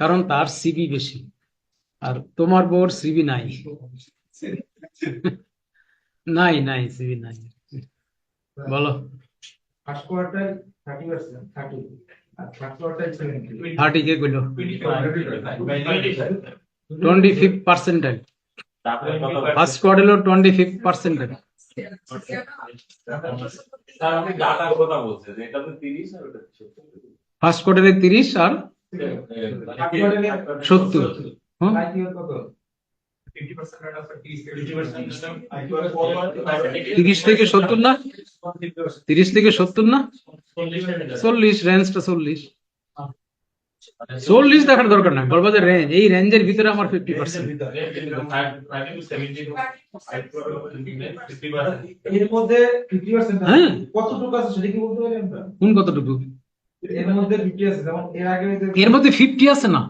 Speaker 1: কারণ তার সিবি বেশি আর তোমার বউর সিবি নাই। নাই নাই সিবি নাই। বলো।
Speaker 5: ফার্স্ট কোয়ার্টার 30%, 30 আর থার্ড কোয়ার্টার 70।
Speaker 1: 30 কে কইলো? 25th percentile। ফার্স্ট কোয়ার্টার হলো 25th percentile।
Speaker 3: স্যার আপনি ডাটার কথা বলছেন, এটা তো 30 আর ওটা 70।
Speaker 1: ফার্স্ট কোয়ার্টারে 30 আর 70। হুম?
Speaker 5: আইকিউ কত?
Speaker 1: 30 থেকে 70 না? 30 থেকে 70 না? 40, রেঞ্জটা 40। 40 দেখার দরকার নাই, বলবো যে রেঞ্জ, এই রেঞ্জের ভিতরে আমার 50%।
Speaker 5: এর মধ্যে 50% আছে।
Speaker 1: হ্যাঁ।
Speaker 5: কতটুকু আছে সেটা কি বলতে পারি আমরা?
Speaker 1: কোন কতটুকু?
Speaker 5: এর মধ্যে 50 আছে, যেমন এর আগে
Speaker 1: এর মধ্যে 50 আছে না,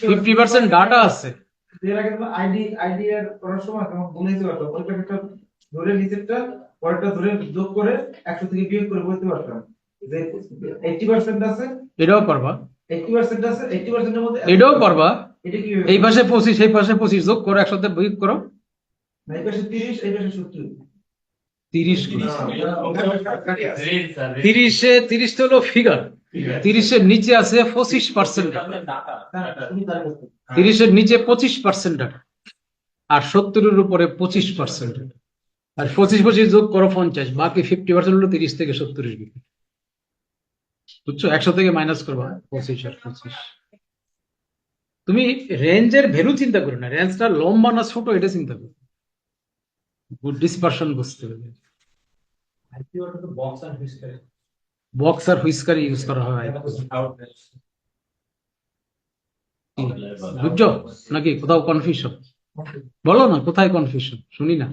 Speaker 1: 50% ডাটা আছে।
Speaker 5: এর আগে তো আইডি এর করার সময় তখন বলেইতে পারতো, পরীক্ষাটা ধরে নিচেরটা পরেরটা ধরে যোগ করে 100 থেকে বিয়োগ করে বলতে পারতাম যে 80% আছে,
Speaker 1: এটাও পারবা,
Speaker 5: 80% আছে, 80% এর মধ্যে
Speaker 1: এটাও পারবা।
Speaker 5: এটা কি
Speaker 1: এই পাশে 25, এই পাশে 25 যোগ করো, একসাথে বিয়োগ করো।
Speaker 5: এই পাশে 30, এই পাশে 70।
Speaker 1: 30 30 তো হলো ফিগার, 30-এর নিচে আছে 25%। 30-এর নিচে 25% ডাটা আর 70-এর উপরে 25%। আর 25 যোগ করো 50, বাকি 50% হলো 30 থেকে 70-এর ভিতরে। বুঝছো? 100 থেকে মাইনাস করবা 25 আর 25। তুমি রেঞ্জের ভ্যালু চিন্তা করো না, রেঞ্জটা লম্বা না ছোট এটা চিন্তা করো, ডিসপারশন বুঝতে হবে। বক্স আর হুইস্কার ইউজ করা হয়, বুঝছো নাকি? কোথাও কনফিউশন? বলো না কোথায় কনফিউশন, শুনি না।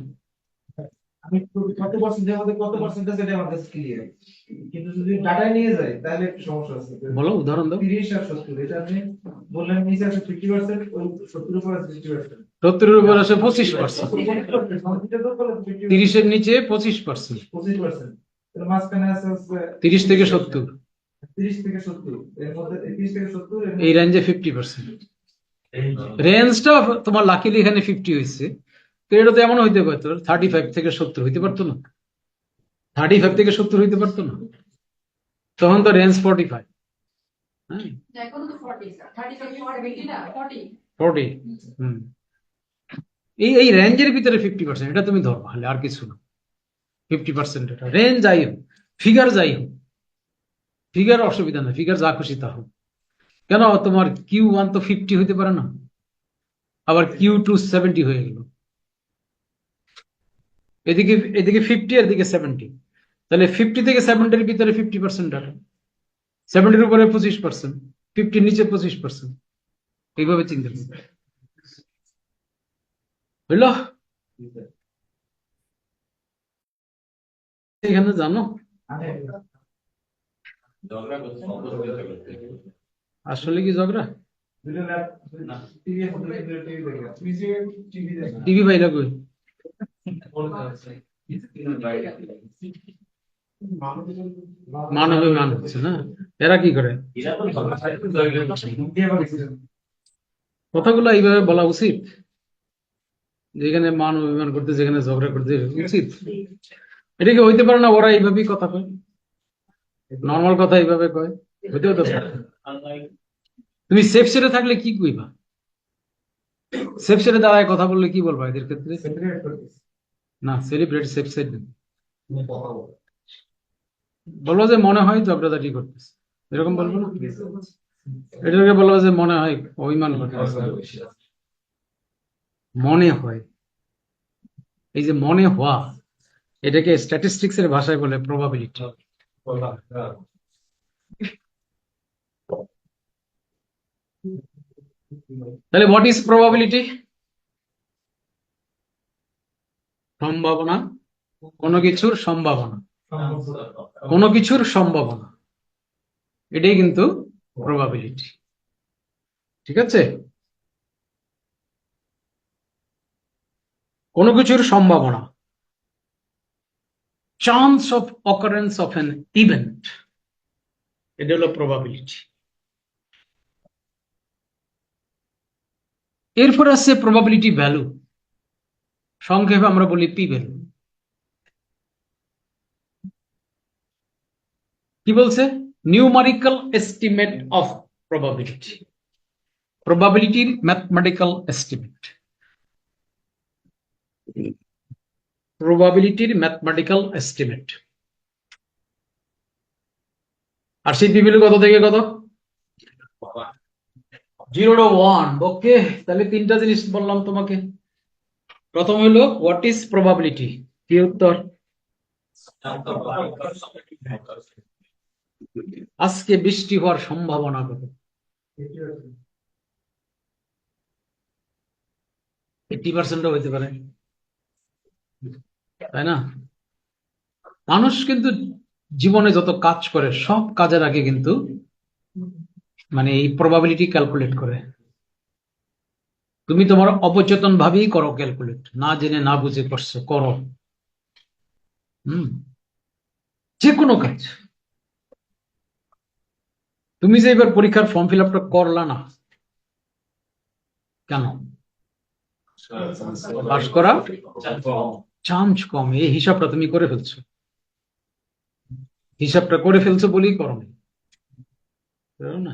Speaker 5: আমি কত পার্সেন্টের মধ্যে কত পার্সেন্টেজ এটা আমার কাছে ক্লিয়ার, কিন্তু যদি ডাটায় নিয়ে যাই তাহলে একটু সমস্যা আছে।
Speaker 1: বলো উদাহরণ দাও।
Speaker 5: 30 আর 70 এটা আপনি বললেন নিচে আছে 50%, ওই 70 উপর আছে 50%।
Speaker 1: 70-এর উপর আছে 25%, 30-এর নিচে 25%,
Speaker 5: 25%। এর মাঝখানে আছে হচ্ছে
Speaker 1: 30 থেকে 70,
Speaker 5: 30 থেকে 70, এর মধ্যে 30 থেকে 70 এর
Speaker 1: এই রেঞ্জে 50%। রেঞ্জটা তোমার লাকিলি এখানে 50 হয়েছে, তো এটা তো এমন হইতে পারতো 35 থেকে 70 হইতে পারতো না? 35 থেকে 70 হইতে পারতো না? তখন তো রেঞ্জ 45। হ্যাঁ,
Speaker 6: এখন তো 40 30 থেকে 40 না 40
Speaker 1: 40। হুম, এই রেঞ্জের ভিতরে 50%, এটা তুমি ধরো, হলে আর কিছু না। 50% এটা রেঞ্জ যাই হোক, ফিগার যাই হোক, ফিগার অসুবিধা না, ফিগার যা খুশি তা হোক। কেন তোমার Q1 তো 50 হইতে পারে না, আবার Q2 70 হয়ে গেল, এদিকে এদিকে 50 এদিকে 70, তাহলে 50 থেকে 70-এর ভিতরে 50% ডাটা, 70-এর উপরে 25%, 50-র নিচে 25%, এইভাবে চিন্তা করবে। বুঝলো? এখানে জানো
Speaker 3: ঝগড়া করছে, অন্তত চেষ্টা করছে।
Speaker 1: আসলে কি ঝগড়া?
Speaker 5: দুটো ল্যাপ টিভি আছে, দুটো টিভি দেখে তুমি যে টিভি দেখো
Speaker 1: টিভি বাইরা কই? মানবে মান হচ্ছে না, এরা কি করে?
Speaker 3: এরা তো
Speaker 1: কথাগুলো এইভাবে বলা উচিত, যেখানে মান অভিমান করতে, যেখানে ঝগড়া করতে উচিত? এটা কি হইতে পারে না ওরা এইভাবেই কথা কয়, নর্মাল কথা এইভাবে কয়? হইতেও তো পারে। তুমি সেফ সেটে থাকলে কি কইবা? সেফ সেটে দাঁড়ায় কথা বললে কি বলবা এদের ক্ষেত্রে? না, সেলিব্রেট সেফ সেট বলবো যে মনে হয় ঝগড়াঝাটি করতেছে, এরকম বলবো না? এটাকে বলবো যে মনে হয় অভিমান করতেছে, মনে হয়। এই যে মনে হওয়া, এটাকে স্ট্যাটিস্টিক্স এর ভাষায় বলে প্রবাবিলিটি। তাহলে হোয়াট ইজ প্রবাবিলিটি? সম্ভাবনা, কোনো কিছুর সম্ভাবনা, কোনো কিছুর সম্ভাবনা, এটাই কিন্তু প্রবাবিলিটি। ঠিক আছে? কোনো কিছুর সম্ভাবনা, chance of occurrence of an event, এটা হলো প্রবাবিলিটি। এরপর আছে প্রবাবিলিটি ভ্যালু, সংক্ষেপে আমরা বলি পি ভ্যালু। কি বলছে? নিউমারিক্যাল এস্টিমেট অফ প্রবাবিলিটি, প্রবাবিলিটির ম্যাথমেটিক্যাল এস্টিমেট, প্রবাবিলিটির ম্যাথমেটিক্যাল এস্টিমেট। আর সেই পি ভ্যালু কত থেকে কত? 0 to 1। ওকে, তাহলে তিনটা জিনিস বললাম তোমাকে। প্রথম হলো হোয়াট ইজ প্রবাবিলিটি, কি উত্তর? আজকে বৃষ্টি হওয়ার সম্ভাবনা কত? 80% হইতে পারে, তাই না? মানুষ কিন্তু জীবনে যত কাজ করে সব কাজের আগে কিন্তু মানে এই প্রবাবিলিটি ক্যালকুলেট করে। তুমি তোমার অবচেতন ভাবেই করো ক্যালকুলেট, না জেনে না বুঝে করছো, করো। যে কোনো কাজ। তুমি যে এবার পরীক্ষার ফর্ম ফিল আপটা করলা না কেন? পাস করা চান্স কম, এই হিসাবটা তুমি করে ফেলছো, হিসাবটা করে ফেলছো বলেই করো না।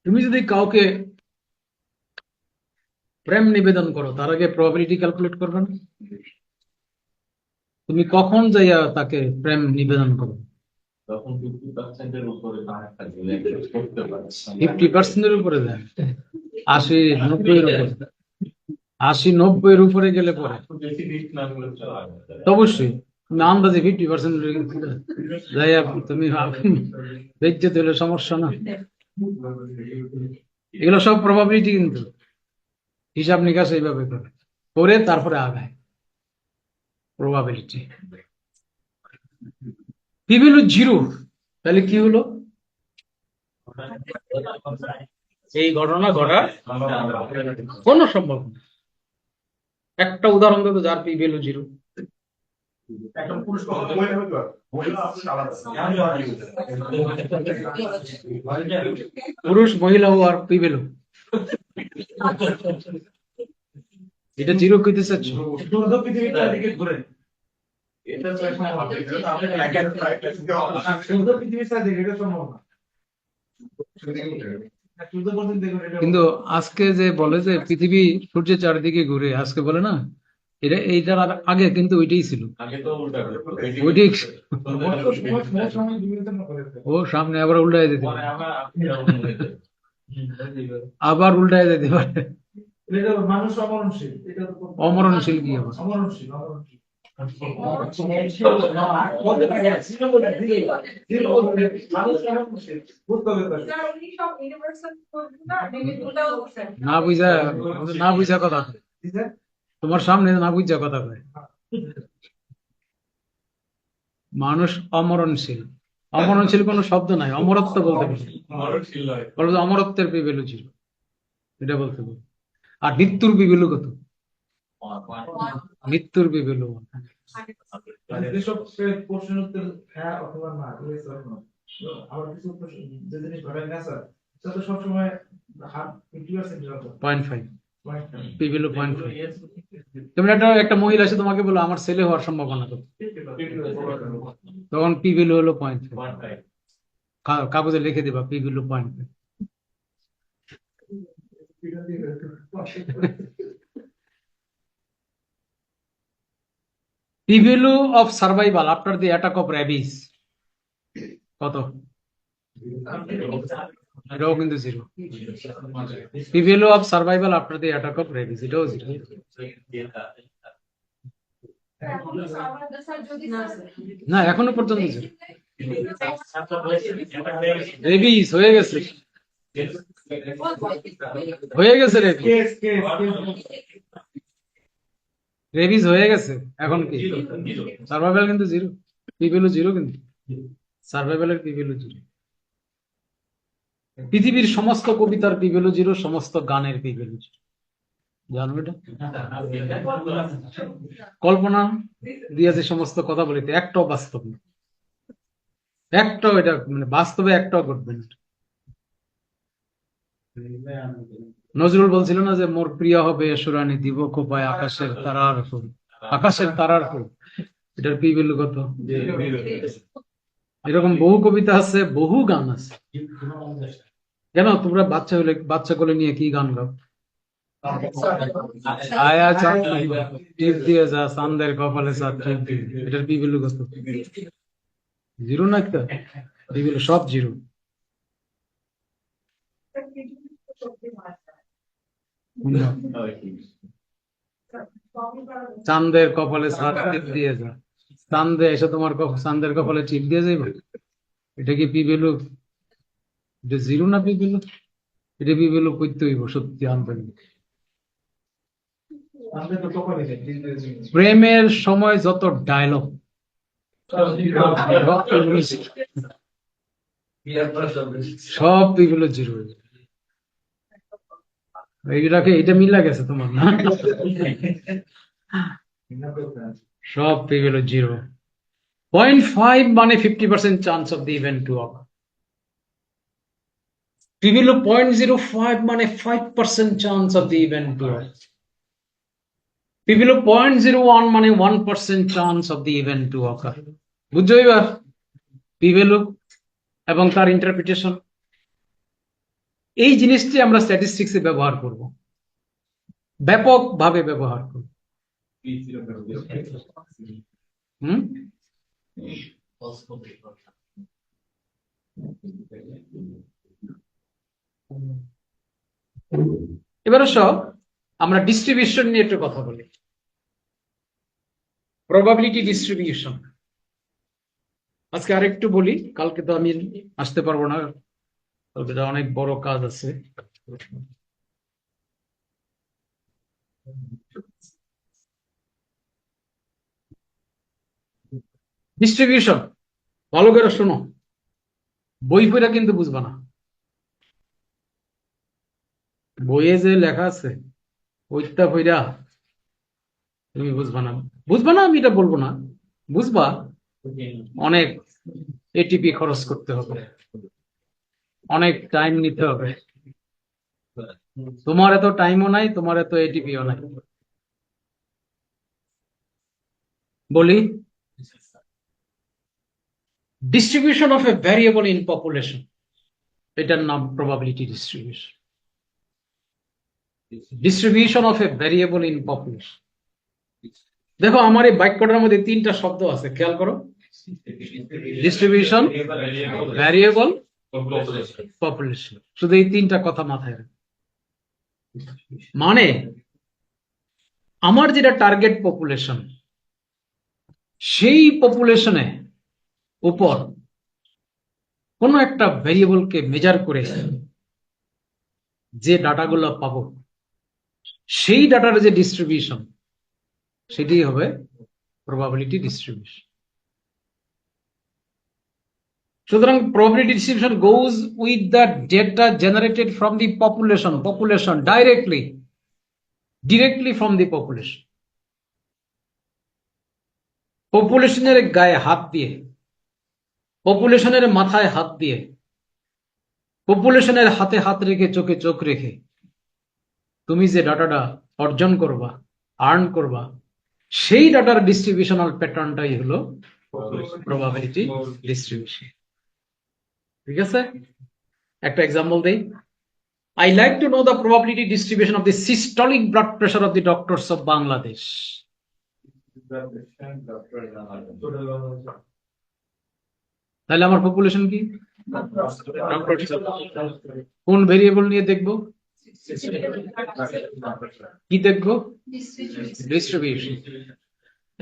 Speaker 1: তুমি যদি কাউকে প্রেম নিবেদন করো তার আগে প্রবাবিলিটি ক্যালকুলেট করবে না? তুমি কখন যাইয়া তাকে প্রেম নিবেদন করো?
Speaker 3: তখন 50%-এর উপরে থাকলে করতে পারছি।
Speaker 1: 50%-এর উপরে দেয়, 80-90-এর উপরে, 80-90-এর উপরে গেলে পরে
Speaker 3: বেশি রিস্ক না নিলে চলা যায়।
Speaker 1: তো অবশ্যই তুমি আন্দাজে 50% যাইয়া তুমি দেখতে হলে সমস্যা না। এগুলো সব প্রবাবিলিটি, কিন্তু হিসাব নিকাশ এইভাবে করে করে তারপরে আগায় প্রবাবিলিটি। পি ভ্যালু 0, তাহলে কি হলো? এই ঘটনা ঘটার কোনো সম্ভাবনা। একটা উদাহরণ দেবো যার পি ভ্যালু 0।
Speaker 4: একদম পুরুষ কম, মহিলা হইতে পারে। মহিলা আপনার আলাদা।
Speaker 1: পুরুষ মহিলা ও আর পি ভ্যালু, এটা 0 কইতে চাচ্ছ?
Speaker 5: দুর্ধ পৃথিবীটার দিকে ঘুরে,
Speaker 4: এটা তো এখন হবে, এটা তো আমাদের একটা
Speaker 5: দুর্ধ পৃথিবীর সাথে এটা সম্ভব না। সূর্য পর্যন্ত দেখুন এটা
Speaker 1: কিন্তু আজকে যে বলে যে পৃথিবী সূর্যের চারিদিকে ঘুরে, আজকে বলে না, এটা এইটার আগে কিন্তু ওইটাই ছিল,
Speaker 3: আগে তো উল্টা করতো।
Speaker 1: ওইটাই।
Speaker 5: সময় বিবেচনা করেছে।
Speaker 1: ও সামনে আবার উল্টায় যেতে
Speaker 3: পরে
Speaker 1: পারে,
Speaker 3: আবার আপনি এরকম হয়েছে।
Speaker 1: আবার উল্টায় যেতে পারে।
Speaker 5: এটা মানুষ অমরণশীল, এটা তো
Speaker 1: অমরণশীল কি আবার?
Speaker 5: অমরণশীল, অমরণশীল। বুঝতে হবে তাহলে।
Speaker 6: স্যার, উনি সব ইউনিভার্সাল না নেগেটিভ দুটাও বলছেন।
Speaker 1: না বুঝা কথা কয়।
Speaker 5: ঠিক আছে?
Speaker 1: তোমার সামনে না বুঝা কথা কয়। মানুষ অমরণশীল, অমরণশীল কোনো শব্দ নাই, অমরত্ব বলতে পারে,
Speaker 3: মরণশীল নয়।
Speaker 1: বলবো যে অমরত্বের পি ভ্যালু 0, এটা বলতে পারো। আর মৃত্যুর পি ভ্যালু কত? মৃত্যুর পি ভ্যালু
Speaker 5: যেসব প্রশ্নের উত্তর হ্যাঁ অথবা না, yes or no। আবার কিছু প্রশ্ন যে জিনিস ঘটায় না স্যার, সেটা তো সবসময় 50% এর মতো।
Speaker 1: 0.5। P value 0.5। তুমি একটা মহিলা এসে তোমাকে বলো আমার ছেলে হওয়ার সম্ভাবনা কত, তখন পি ভ্যালু হলো 0.5, কাগজে লিখে দিবা P value 0.5। P value of survival after the attack of rabies কত? এটাও কিন্তু zero. P value of survival after the attack of rabies, এটাও জিরো। না, এখনো পর্যন্ত জিরো। রেবিস হয়ে গেছে, রেবিস, রেবিস হয়ে গেছে, এখন কি সার্ভাইভাল কিন্তু জিরো, পি ভ্যালু জিরো, কিন্তু সার্ভাইভালের পি ভ্যালু জিরো। পৃথিবীর সমস্ত কবিতার পি ভ্যালু জিরো, সমস্ত গানের পি ভ্যালু জিরো, জানো এটা? কল্পনা দিয়ে যে সমস্ত কথা বলিতে একটাও বাস্তব না, একটাও এটা মানে বাস্তবে একটাও ঘটবে না। নজরুল বলছিল না যে মোর প্রিয় হবে সুরানি দিব কোপায় আকাশের তারার ফুল, আকাশের তারার ফুল, এটার পি ভ্যালু কত? এরকম বহু কবিতা আছে, বহু গান আছে। কেন তোমরা বাচ্চা কোলে নিয়ে কি গান গাও? আয়া চাঁদ টিপ দিয়ে যা চাঁদের কপালে চাঁদ টিপ দিয়ে, এটার পি ভ্যালু কত? জিরো না, একটা পি ভ্যালু সব জিরো। চাঁদের কপালে চাঁদ টিপ দিয়ে যা, চাঁদে এসে তোমার চাঁদের কপালে টিপ দিয়ে যাইব, এটা কি পি ভ্যালু? এটা জিরো না পি ভ্যালু? এটা পি ভ্যালু করতে হইব সত্যি আন্তরিক। প্রেমের সময় যত ডায়লগ, সব পি ভ্যালু জিরো। এইটাকে এটা মিলা গেছে তোমার না, সব পি ভ্যালু জিরো। 0.5 মানে 50% chance of the event two ochre. P value 0.05 মানে 5% chance of the event two ochre. P value 0.01 মানে 1% chance of the event two অকার। বুঝছো এবার পি ভ্যালু এবং তার ইন্টারপ্রিটেশন? এই জিনিসটি আমরা স্ট্যাটিস্টিক্সে ব্যবহার করব, ব্যাপকভাবে ব্যবহার করব। এবার সব আমরা ডিস্ট্রিবিউশন নিয়ে একটু কথা বলি। প্রবাবিলিটি ডিস্ট্রিবিউশন আজকে আরেকটু বলি, কালকে তো আমি আসতে পারবো না, কালকে অনেক বড় কাজ আছে। ডিস্ট্রিবিউশন ভালো করে শোনো, বই পড়া কিন্তু বুঝবা না, বইয়ে যে লেখা আছে ওইটা পড়া তুমি বুঝবা না। বুঝবা না আমি এটা বলবো না, বুঝবা অনেক এটিপি খরচ করতে হবে, অনেক টাইম নিতে হবে। তোমার এত টাইমও নাই, তোমার এত এটিপিও নাই। বলি, distribution of A variable in population, এটার নাম probability distribution. Distribution of A variable in population. দেখো আমার এই বাক্যটার মধ্যে তিনটা শব্দ আছে, খেয়াল করো। Distribution, variable, population. শুধু এই তিনটা কথা মাথায় রাখো। মানে আমার যেটা টার্গেট পপুলেশন, সেই পপুলেশনে উপর কোন একটা ভ্যারিয়েবলকে মেজার করে যে ডাটাগুলো পাবো, সেই ডাটার যে ডিস্ট্রিবিউশন, সেটি হবে প্রবাবিলিটি ডিস্ট্রিবিউশন। সুতরাং probability distribution goes with the data generated from the population directly from the population. পপুলেশনের গায়ে হাত দিয়ে, পপুলেশনের মাথায় হাত দিয়ে, পপুলেশনের হাতে হাত রেখে চোখে চোখ রেখে তুমি যে ডাটাটা অর্জন করবা, আর্ন করবা, সেই ডাটার ডিস্ট্রিবিউশনাল প্যাটার্নটাই হলো প্রবাবিলিটি ডিস্ট্রিবিউশন। ঠিক আছে, একটা এক্সাম্পল দেই। I like to know the probability distribution of the systolic blood pressure of the doctors of Bangladesh. তাহলে আমার পপুলেশন কি? কোন ভেরিয়েবল নিয়ে দেখবো? কি দেখবো? ডিস্ট্রিবিউশন।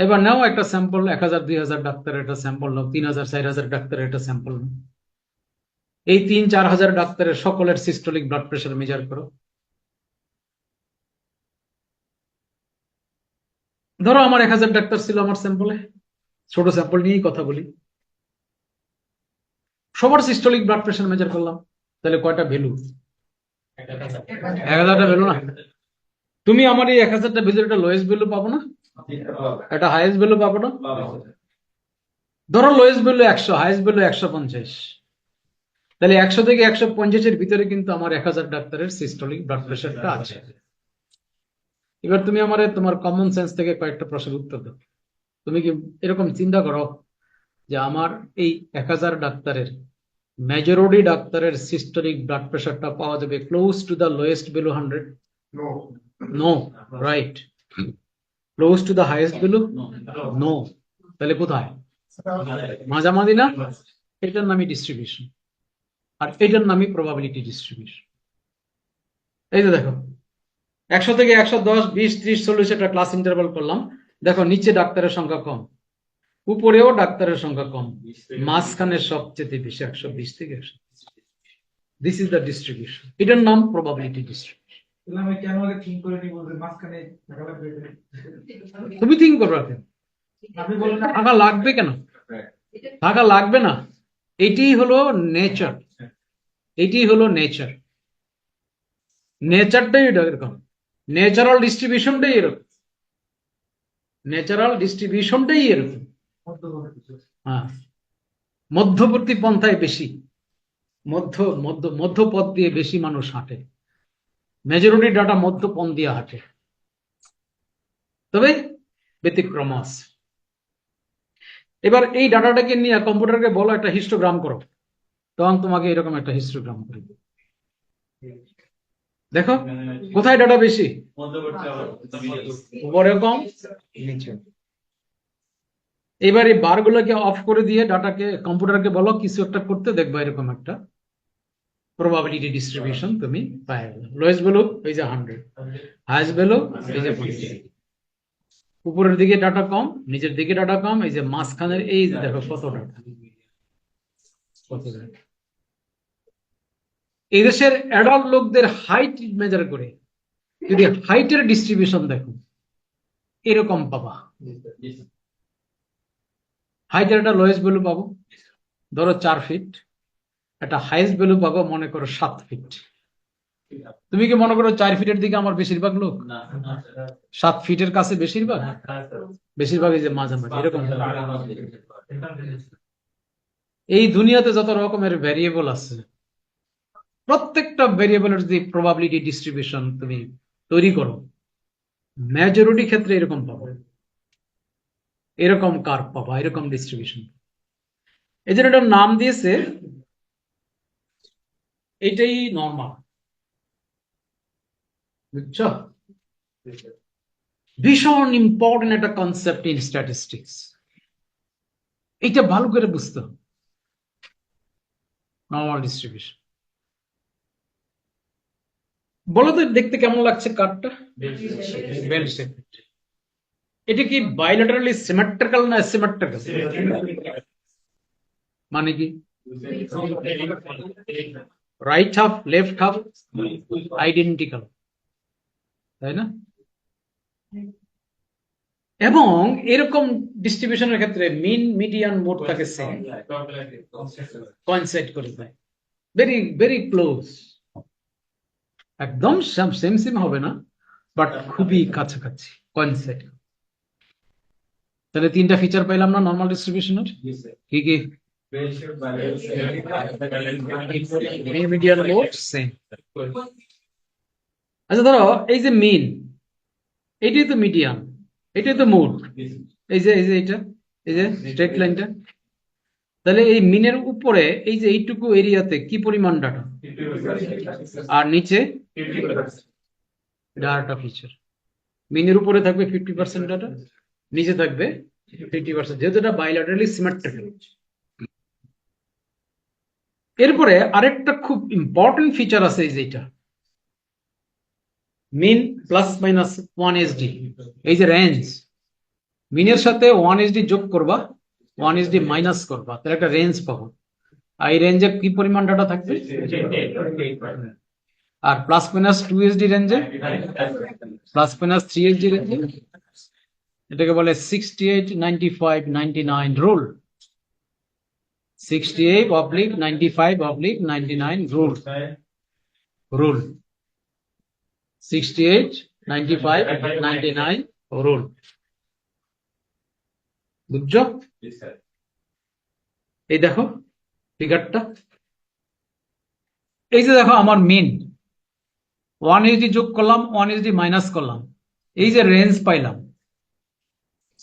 Speaker 1: এবার নাও একটা স্যাম্পল, 1000 2000 ডাক্তারের একটা স্যাম্পল নাও, 3000 4000 ডাক্তারের একটা স্যাম্পল নাও। এই 3-4000 ডাক্তারের সকলের সিস্টোলিক ব্লাড প্রেশার মেজার করো। ধরো আমার 1000 ডাক্তার ছিল আমার স্যাম্পলে, ছোট স্যাম্পল নিয়েই কথা বলি। সবার সিস্টোলিক ব্লাড প্রেশার মেজার করলাম, তাহলে কয়টা ভ্যালু? 1000টা ভ্যালু না? তুমি আমার এই 1000টা ভ্যালুর একটা লোয়েস্ট ভ্যালু পাবো না, একটা হাইয়েস্ট ভ্যালু পাবো না? ধরো লোয়েস্ট ভ্যালু 100, হাইয়েস্ট ভ্যালু 150, তাহলে 100 থেকে 150 এর ভিতরে কিন্তু আমার 1000 ডাক্তারের সিস্টোলিক ব্লাড প্রেশারটা আছে। এবার তুমি আমারে তোমার কমন সেন্স থেকে কয়েকটা প্রশ্নের উত্তর দাও। তুমি কি এরকম চিন্তা করো যে আমার এই 1000 ডাক্তারের মেজরিটি ডাক্তারের সিস্টোলিক ব্লাড প্রেশারটা পাওয়া যাবে close to the lowest value 100? No, right. Close to the highest value? No. তাহলে কোথায়? মাঝামাঝি না? এটার নামই ডিস্ট্রিবিউশন, আর এটার নামই প্রবাবিলিটি ডিস্ট্রিবিউশন। এই যে দেখো, 100 থেকে 110, 20, 30, 40 একটা ক্লাস ইন্টারভাল করলাম। দেখো নিচে ডাক্তারের সংখ্যা কম, উপরেও ডাক্তারের সংখ্যা কম, মাঝখানে সবচেয়ে বেশি 120 থেকে 100। This is the distribution. এটার নাম প্রবাবিলিটি ডিস্ট্রিবিউশন।
Speaker 5: আমি কেন আগে থিঙ্ক করে নি বলতে মাঝখানে থাকা লাগবে?
Speaker 1: তুমি থিঙ্ক করবে কেন?
Speaker 5: আপনি বলেন না
Speaker 1: টাকা লাগবে কেন? টাকা লাগবে না। এটাই হলো নেচার, এটাই হলো নেচার। নেচারটাই এরকম, ন্যাচারাল ডিস্ট্রিবিউশনটাই এরকম, ন্যাচারাল ডিস্ট্রিবিউশনটাই এরকম। হ্যাঁ, মধ্যবর্তী পন্থায় বেশি, মধ্যপথ দিয়ে বেশি মানুষ হাঁটে, মেজরিটি ডাটা মধ্যপথ দিয়ে হাঁটে, তবে ব্যতিক্রম আছে। এবার এই ডাটাটাকে নিয়ে কম্পিউটারকে বলো একটা হিস্টোগ্রাম করো, তখন তোমাকে এরকম একটা হিস্টোগ্রাম করে দেবে। দেখো কোথায় ডাটা বেশি? উপরে কম, নিচে। এবার এই বার গুলোকে অফ করে দিয়ে ডাটাকে কম্পিউটারকে বলো কিছু একটা করতে, দেখবা এরকম একটা প্রবাবিলিটি ডিস্ট্রিবিউশন তুমি পাই গেল। লোয়েস্ট ভ্যালু এই যে 100, হাইয়েস্ট ভ্যালু এই যে 50। উপরের দিকে ডাটা কম, নিচের দিকে ডাটা কম, এই যে মাঝখানের এই যে দেখো কত ডাটা, কত ডাটা। এই দেশের অ্যাডাল্ট লোকদের হাইট মেজার করে যদি হাইটের ডিস্ট্রিবিউশন দেখো, এরকম পাবা। হাইটের একটা লোয়েস্ট ভ্যালু পাবো ধরো 4 ফিট, একটা হাইয়েস্ট ভ্যালু পাবো মনে করো 7 ফিট। তুমি কি মনে করো 4 ফিটের দিকে আমার বেশিরভাগ লোক? 7 ফিটের কাছে বেশিরভাগ, বেশিরভাগ এই যে মাঝামাঝি এরকম। এই দুনিয়াতে যত রকমের ভ্যারিয়েবল আছে, প্রত্যেকটা ভ্যারিয়েবলের যদি প্রবাবিলিটি ডিস্ট্রিবিউশন তুমি তৈরি করো, মেজরিটি ক্ষেত্রে এরকম পাবো, এরকম কার্ভ পাবা, এরকম ডিস্ট্রিবিউশন। এই জন্য এটার নাম দিয়েছে, এটাই নরমাল। বুঝছো? ভীষণ ইম্পর্টেন্ট একটা কনসেপ্ট ইন স্ট্যাটিস্টিক্স, এটা ভালো করে বুঝতে হবে। নরমাল ডিস্ট্রিবিউশন বলো তো দেখতে কেমন লাগছে কার্ভটা? Bell shape. এটা কি বাইলেটারালি সিমেট্রিক্যাল না অ্যাসিমেট্রিক্যাল? মানে কি right half left half identical, তাই না? এবং এরকম ডিস্ট্রিবিউশনের ক্ষেত্রে মিন মিডিয়ান মোড থাকে সেম, কোইনসাইড করে দেয়, ভেরি ভেরি ক্লোজ। একদম সেম সেম হবে না, বাট খুবই কাছাকাছি কোইনসাইড। তাহলে 3টা ফিচার পাইলাম না নরমাল ডিস্ট্রিবিউশনের? কি কি? মিডিয়ান মোড সেম, আচ্ছা ধরো এই যে মিন, এটাই তো মিডিয়ান, এটাই তো মোড, এই যে এই যে স্ট্রেট লাইনটা, তাহলে এই মিনের উপরে এই যে এইটুকু এরিয়াতে কি পরিমাণ ডাটা, আর নিচে ডাটা ফিচার। মিনের উপরে থাকবে 50% ডাটা, নিচে থাকবে 50%, যেহেতু এটা বাইল্যাটারালি সিমেট্রিক্যাল। এরপরে আরেকটা খুব ইম্পর্টেন্ট ফিচার আছে, এই যে এটা মিন প্লাস মাইনাস 1SD, এই যে রেঞ্জ, মিনের সাথে 1SD যোগ করবা, 1SD মাইনাস করবা, তাহলে একটা রেঞ্জ পাবো। আর এই রেঞ্জে কি পরিমাণ ডাটা থাকবে, আর প্লাস মাইনাস 2SD রেঞ্জে, প্লাস মাইনাস 3SD রেঞ্জে, এটাকে বলে 68, 95, 99 রুল। 68/95/99 rule, rule 68, 95, 99 rule. বুঝছো? এই দেখো ফিগারটা, এই যে দেখো আমার মিন 1SD যোগ করলাম, 1SD মাইনাস করলাম, এই যে রেঞ্জ পাইলাম,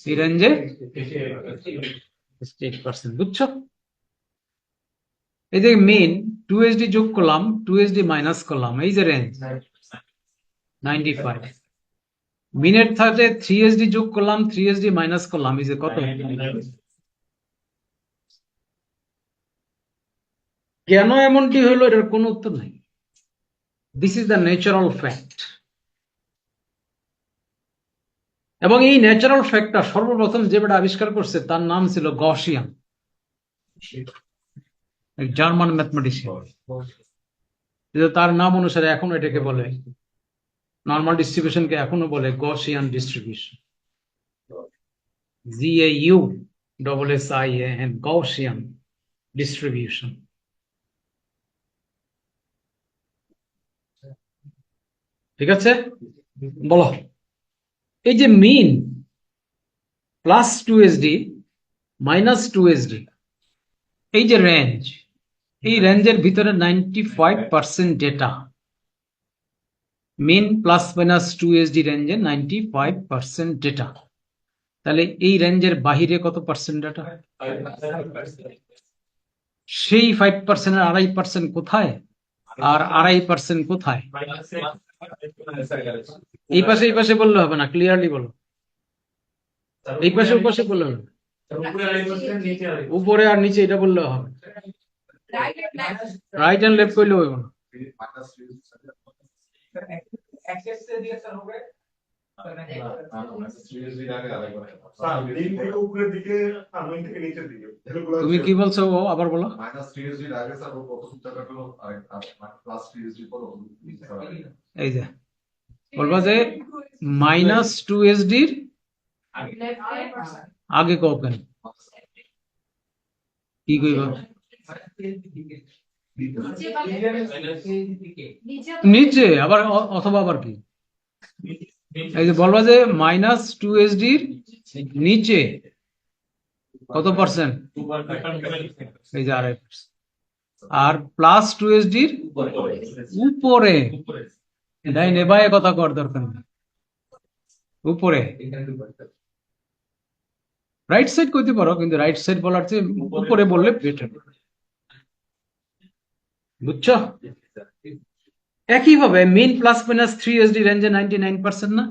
Speaker 1: এই রেঞ্জে 8%। বুঝছো? এই যে মিন 2SD যোগ করলাম, 2SD মাইনাস করলাম, এই যে রেঞ্জ 95। মিনের সাথে 3SD যোগ করলাম, 3SD মাইনাস করলাম, এই যে কত, কেন এমনটি হলো এটার কোনো উত্তর নাই। This is the natural fact. এবং এই ন্যাচারাল ফ্যাক্টটা সর্বপ্রথম যে বেটা আবিষ্কার করছে তার নাম ছিল গসিয়ান, এক জার্মান ম্যাথমেটিশিয়ান। তার নাম অনুসারে এখনো এটাকে বলে, নর্মাল ডিস্ট্রিবিউশনকে এখনো বলে Gaussian distribution, GAUSSIAN, Gaussian distribution. ঠিক আছে, বলো এই যে মিন প্লাস 2SD মাইনাস 2SD, এই যে রেঞ্জ, এই রেঞ্জের ভিতরে 95% ডেটা, মিন প্লাস মাইনাস 2SD রেঞ্জে 95% ডেটা। তাহলে এই রেঞ্জের বাহিরে কত পার্সেন্ট ডাটা, সেই 5% এর 2.5% কোথায়, আর 2.5% কোথায়? এই পাশে বললে হবে না, ক্লিয়ারলি বলো। এই পাশে ও পাশে বললে হবে না, উপরে আর নিচে এটা বললে হবে।
Speaker 6: Right and left.
Speaker 1: Right and left করলে হবে না।
Speaker 4: স্যার তিন থেকে উপরের দিকে আর দুই থেকে নিচের দিকে এগুলো
Speaker 1: তুমি কি বলছো ও আবার বলো।
Speaker 7: -3SD এর আগে স্যার ও কত টাকা পেলো আর +3SD পরে
Speaker 1: এই যে বলবা যে মাইনাস 2SD এর
Speaker 6: Left hand.
Speaker 1: আগে কও কেন, কি কইবা?
Speaker 6: নিচে পাবে। নিচে
Speaker 1: নিচে আবার অথবা আবার কি, এই যে বলবা যে মাইনাস 2SD এর নিচে কত পার্সেন্ট, এই যে 2.5%, আর প্লাস 2SD এর উপরে, এটাই নেবায় কথা কর দরকার নেই, উপরে। রাইট সাইড কইতে পারো, কিন্তু রাইট সাইড বলার চেয়ে উপরে বললে বেটার। বুঝছো? একইভাবে মিন প্লাস মাইনাস 3SD রেঞ্জে 99% না,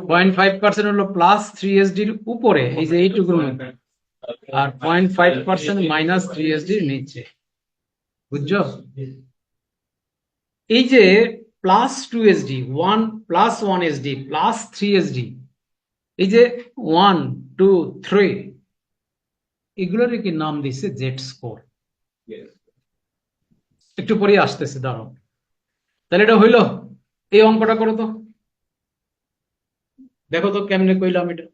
Speaker 1: 0.5% হলো প্লাস 3SD এর উপরে, এই যে এইটুকুর মধ্যে, আর 0.5% মাইনাস 3SD এর নিচে। বুঝছো? এই যে plus 2SD, 1 plus 1SD plus 3SD, এই যে 1, 2, 3, এগুলোর কি নাম দিছে জেড স্কোর। একটু পরে আসতেছে, দাঁড়াও। তাহলে এটা হইলো, এই অঙ্কটা করো তো, দেখো তো কেমনে কইলাম এটা।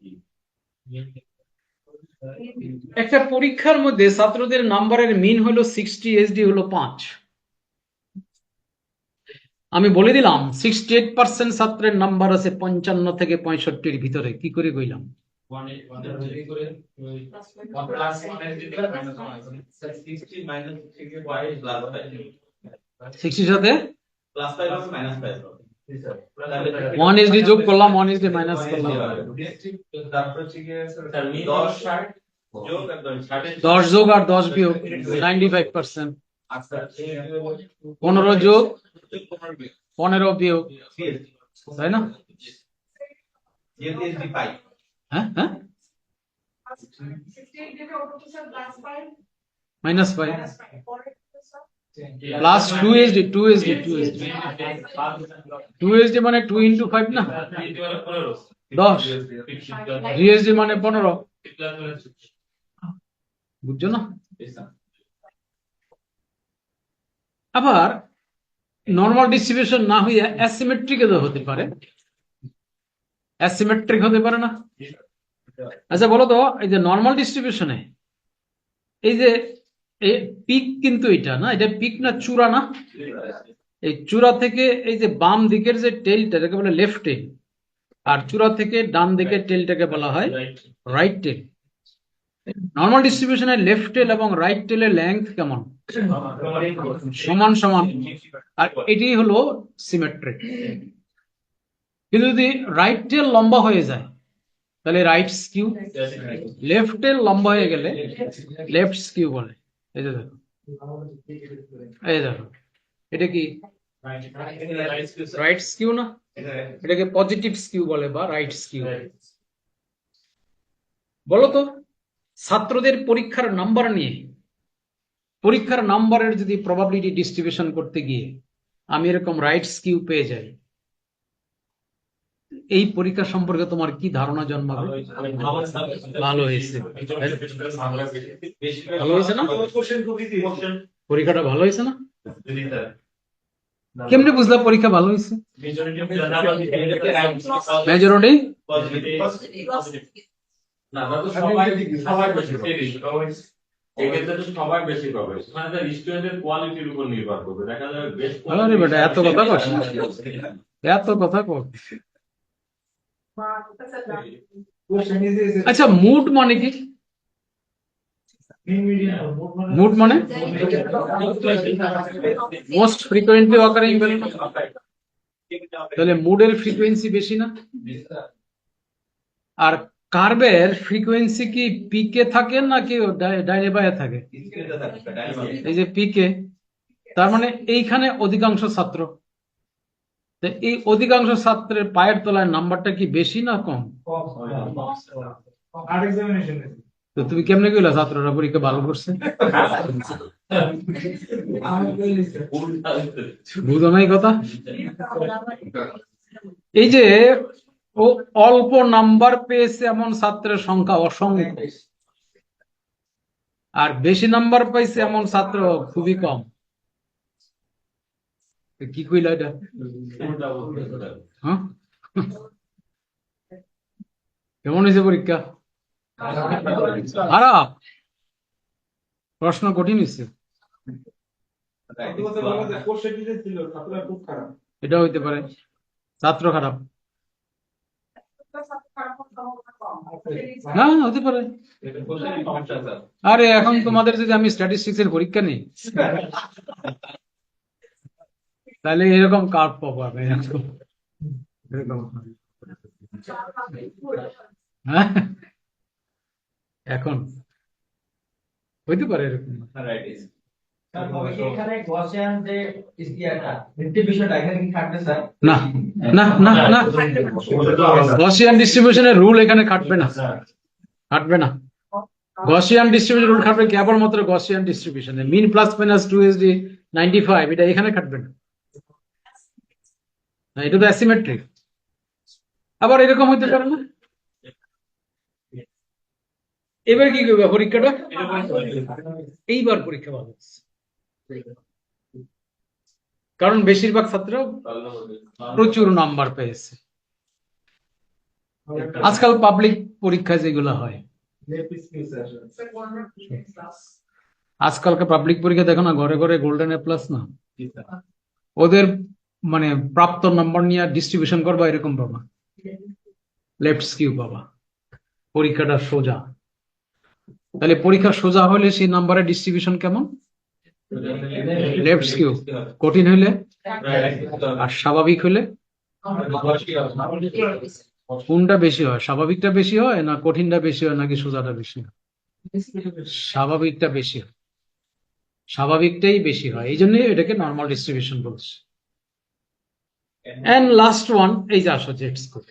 Speaker 1: একটা পরীক্ষার মধ্যে ছাত্রদের নাম্বারের মিন হলো 60, SD হলো 5। আমি বলে দিলাম 68% ছাত্রের নাম্বার আছে 55 থেকে 65-র ভিতরে, কি করে কইলাম? 60 সাথে
Speaker 3: প্লাস 5 হবে মাইনাস 5 হবে।
Speaker 1: 1 যোগ করলাম, 1 মাইনাস করলাম।
Speaker 5: তারপর হচ্ছে গিয়ে
Speaker 3: স্যার মিন 10 60 যোগ একদম 60
Speaker 1: 10 যোগ আর 10 বিয়োগ 95%। 15 যোগ 15 বিয়োগ, তাই না?
Speaker 3: জিএসডি পাই
Speaker 1: হ্যাঁ হ্যাঁ,
Speaker 6: 68 দেবে ওটা তো স্যার প্লাস 5
Speaker 1: মাইনাস 5
Speaker 6: পরে স্যার
Speaker 1: প্লাস 2 2 মানে 2 ইন্টু 5 না, 10 জিএসডি মানে 15, বুঝছো না? আবার নর্মাল ডিস্ট্রিবিউশন না হইয়া অ্যাসিমেট্রিক হতে পারে, অ্যাসিমেট্রিক হতে পারে না? আচ্ছা বলো তো, এই যে নর্মাল ডিস্ট্রিবিউশনে এই যে পিক কিন্তু এটা না, এটা পিক না চূড়া না? এই চূড়া থেকে এই যে বাম দিকের যে টেলটা, এটাকে বলে লেফট টেল, আর চূড়া থেকে ডান দিকের টেলটাকে বলা হয় রাইট টেল। নর্মাল ডিস্ট্রিবিউশনের লেফট টেল এবং রাইট টেলের লেংথ কেমন? সমান সমান, আর এটি হলো সিমেট্রিক। কিন্তু যদি রাইট টেল লম্বা হয়ে যায় তাহলে রাইট স্কিউ, লেফট টেল লম্বা হয়ে গেলে লেফট স্কিউ বলে। এই যে দেখো, এই দেখো, এটা কি রাইট স্কিউ না? এটাকে পজিটিভ স্কিউ বলে বা রাইট স্কিউ। বলতো ছাত্রদের পরীক্ষার নাম্বার নিয়ে, পরীক্ষার নাম্বারের যদি প্রবাবিলিটি ডিস্ট্রিবিউশন করতে গিয়ে আমি এরকম রাইট স্কিউ পেয়ে যাই, এই পরীক্ষা সম্পর্কে তোমার কি ধারণা জন্মাবে? ভালো হয়েছে, ভালো হয়েছে না? পরীক্ষাটা ভালো হয়েছে না? কেমনে বুঝলা পরীক্ষা ভালো হয়েছে? মেজরিটি
Speaker 3: না আমরা তো সবাই বেশি পাবে, এক্ষেত্রে তো সবাই বেশি পাবে, মানে স্টুডেন্টের কোয়ালিটির উপর নির্ভর করবে, দেখা যাবে বেশ
Speaker 1: আরে বেটা এত কথা কস না, এত কথা কর। আচ্ছা মুড মানে কি? মুড মানে মোস্ট ফ্রিকোয়েন্টলি অকারিং ভ্যালু। তাহলে মুডের ফ্রিকোয়েন্সি বেশি না? আর কার্ভের ফ্রিকোয়েন্সি কি পিকে থাকে নাকি ডাইনে বায়ে থাকে? এই যে পিকে, তার মানে এইখানে অধিকাংশ ছাত্র, তো এই অধিকাংশ ছাত্রের পায়ের তলায় নাম্বারটা কি বেশি না কম? তো তুমি কেমনে কইলা ছাত্ররা পরীক্ষা ভালো করছে? বুঝো নাই কথা? এই যে ও অল্প নাম্বার পেয়েছে এমন ছাত্রের সংখ্যা অসংখ্য, আর বেশি নাম্বার পাইছে এমন ছাত্র খুবই কম। কি কইলা এটা? হ্যাঁ, কেমন হয়েছে পরীক্ষা? খারাপ? প্রশ্ন কঠিন হয়েছে? এটা হইতে পারে, ছাত্র খারাপ, হ্যাঁ হতে পারে। আরে এখন তোমাদের যদি আমি স্ট্যাটিস্টিক্স এর পরীক্ষা নিই তাহলে এরকম কার্ভ পাবো আমি, এরকম। হ্যাঁ এখন হইতে পারে এরকম। না না না না, গসিয়ান ডিস্ট্রিবিউশনের রুল এখানে খাটবে না, খাটবে না। গসিয়ান ডিস্ট্রিবিউশন রুল খাটবে কেবলমাত্র গসিয়ান ডিস্ট্রিবিউশনে। মিন প্লাস মাইনাস 2SD 95 এটা এখানে খাটবে না, এটা তো অ্যাসিমেট্রিক। আবার এরকম হইতে পারে না। এবার কি করবে পরীক্ষাটা? এইবার পরীক্ষা ভালো হচ্ছে, কারণ বেশিরভাগ ছাত্র প্রচুর নাম্বার পেয়েছে। আজকাল পাবলিক পরীক্ষা যেগুলো হয়, আজকালকার পাবলিক পরীক্ষা দেখো না, ঘরে ঘরে গোল্ডেন এ প্লাস না, ওদের মানে প্রাপ্ত নাম্বার নিয়ে ডিস্ট্রিবিউশন করবা এরকম পাবা, লেফট স্কিউ পাবা, পরীক্ষাটা সোজা। তাহলে পরীক্ষা সোজা হলে সেই নাম্বারের ডিস্ট্রিবিউশন কেমন? লেফট স্কিউ কঠিন হইলে আর স্বাভাবিক হইলে কোনটা বেশি হয়? স্বাভাবিকটা বেশি হয় না কঠিনটা বেশি হয় নাকি সোজাটা বেশি হয়? স্বাভাবিকটা বেশি হয়, স্বাভাবিকটাই বেশি হয়, এই জন্যই এটাকে নর্মাল ডিস্ট্রিবিউশন বলছে। এন্ড লাস্ট ওয়ান, এই যে আসো জেড স্কোর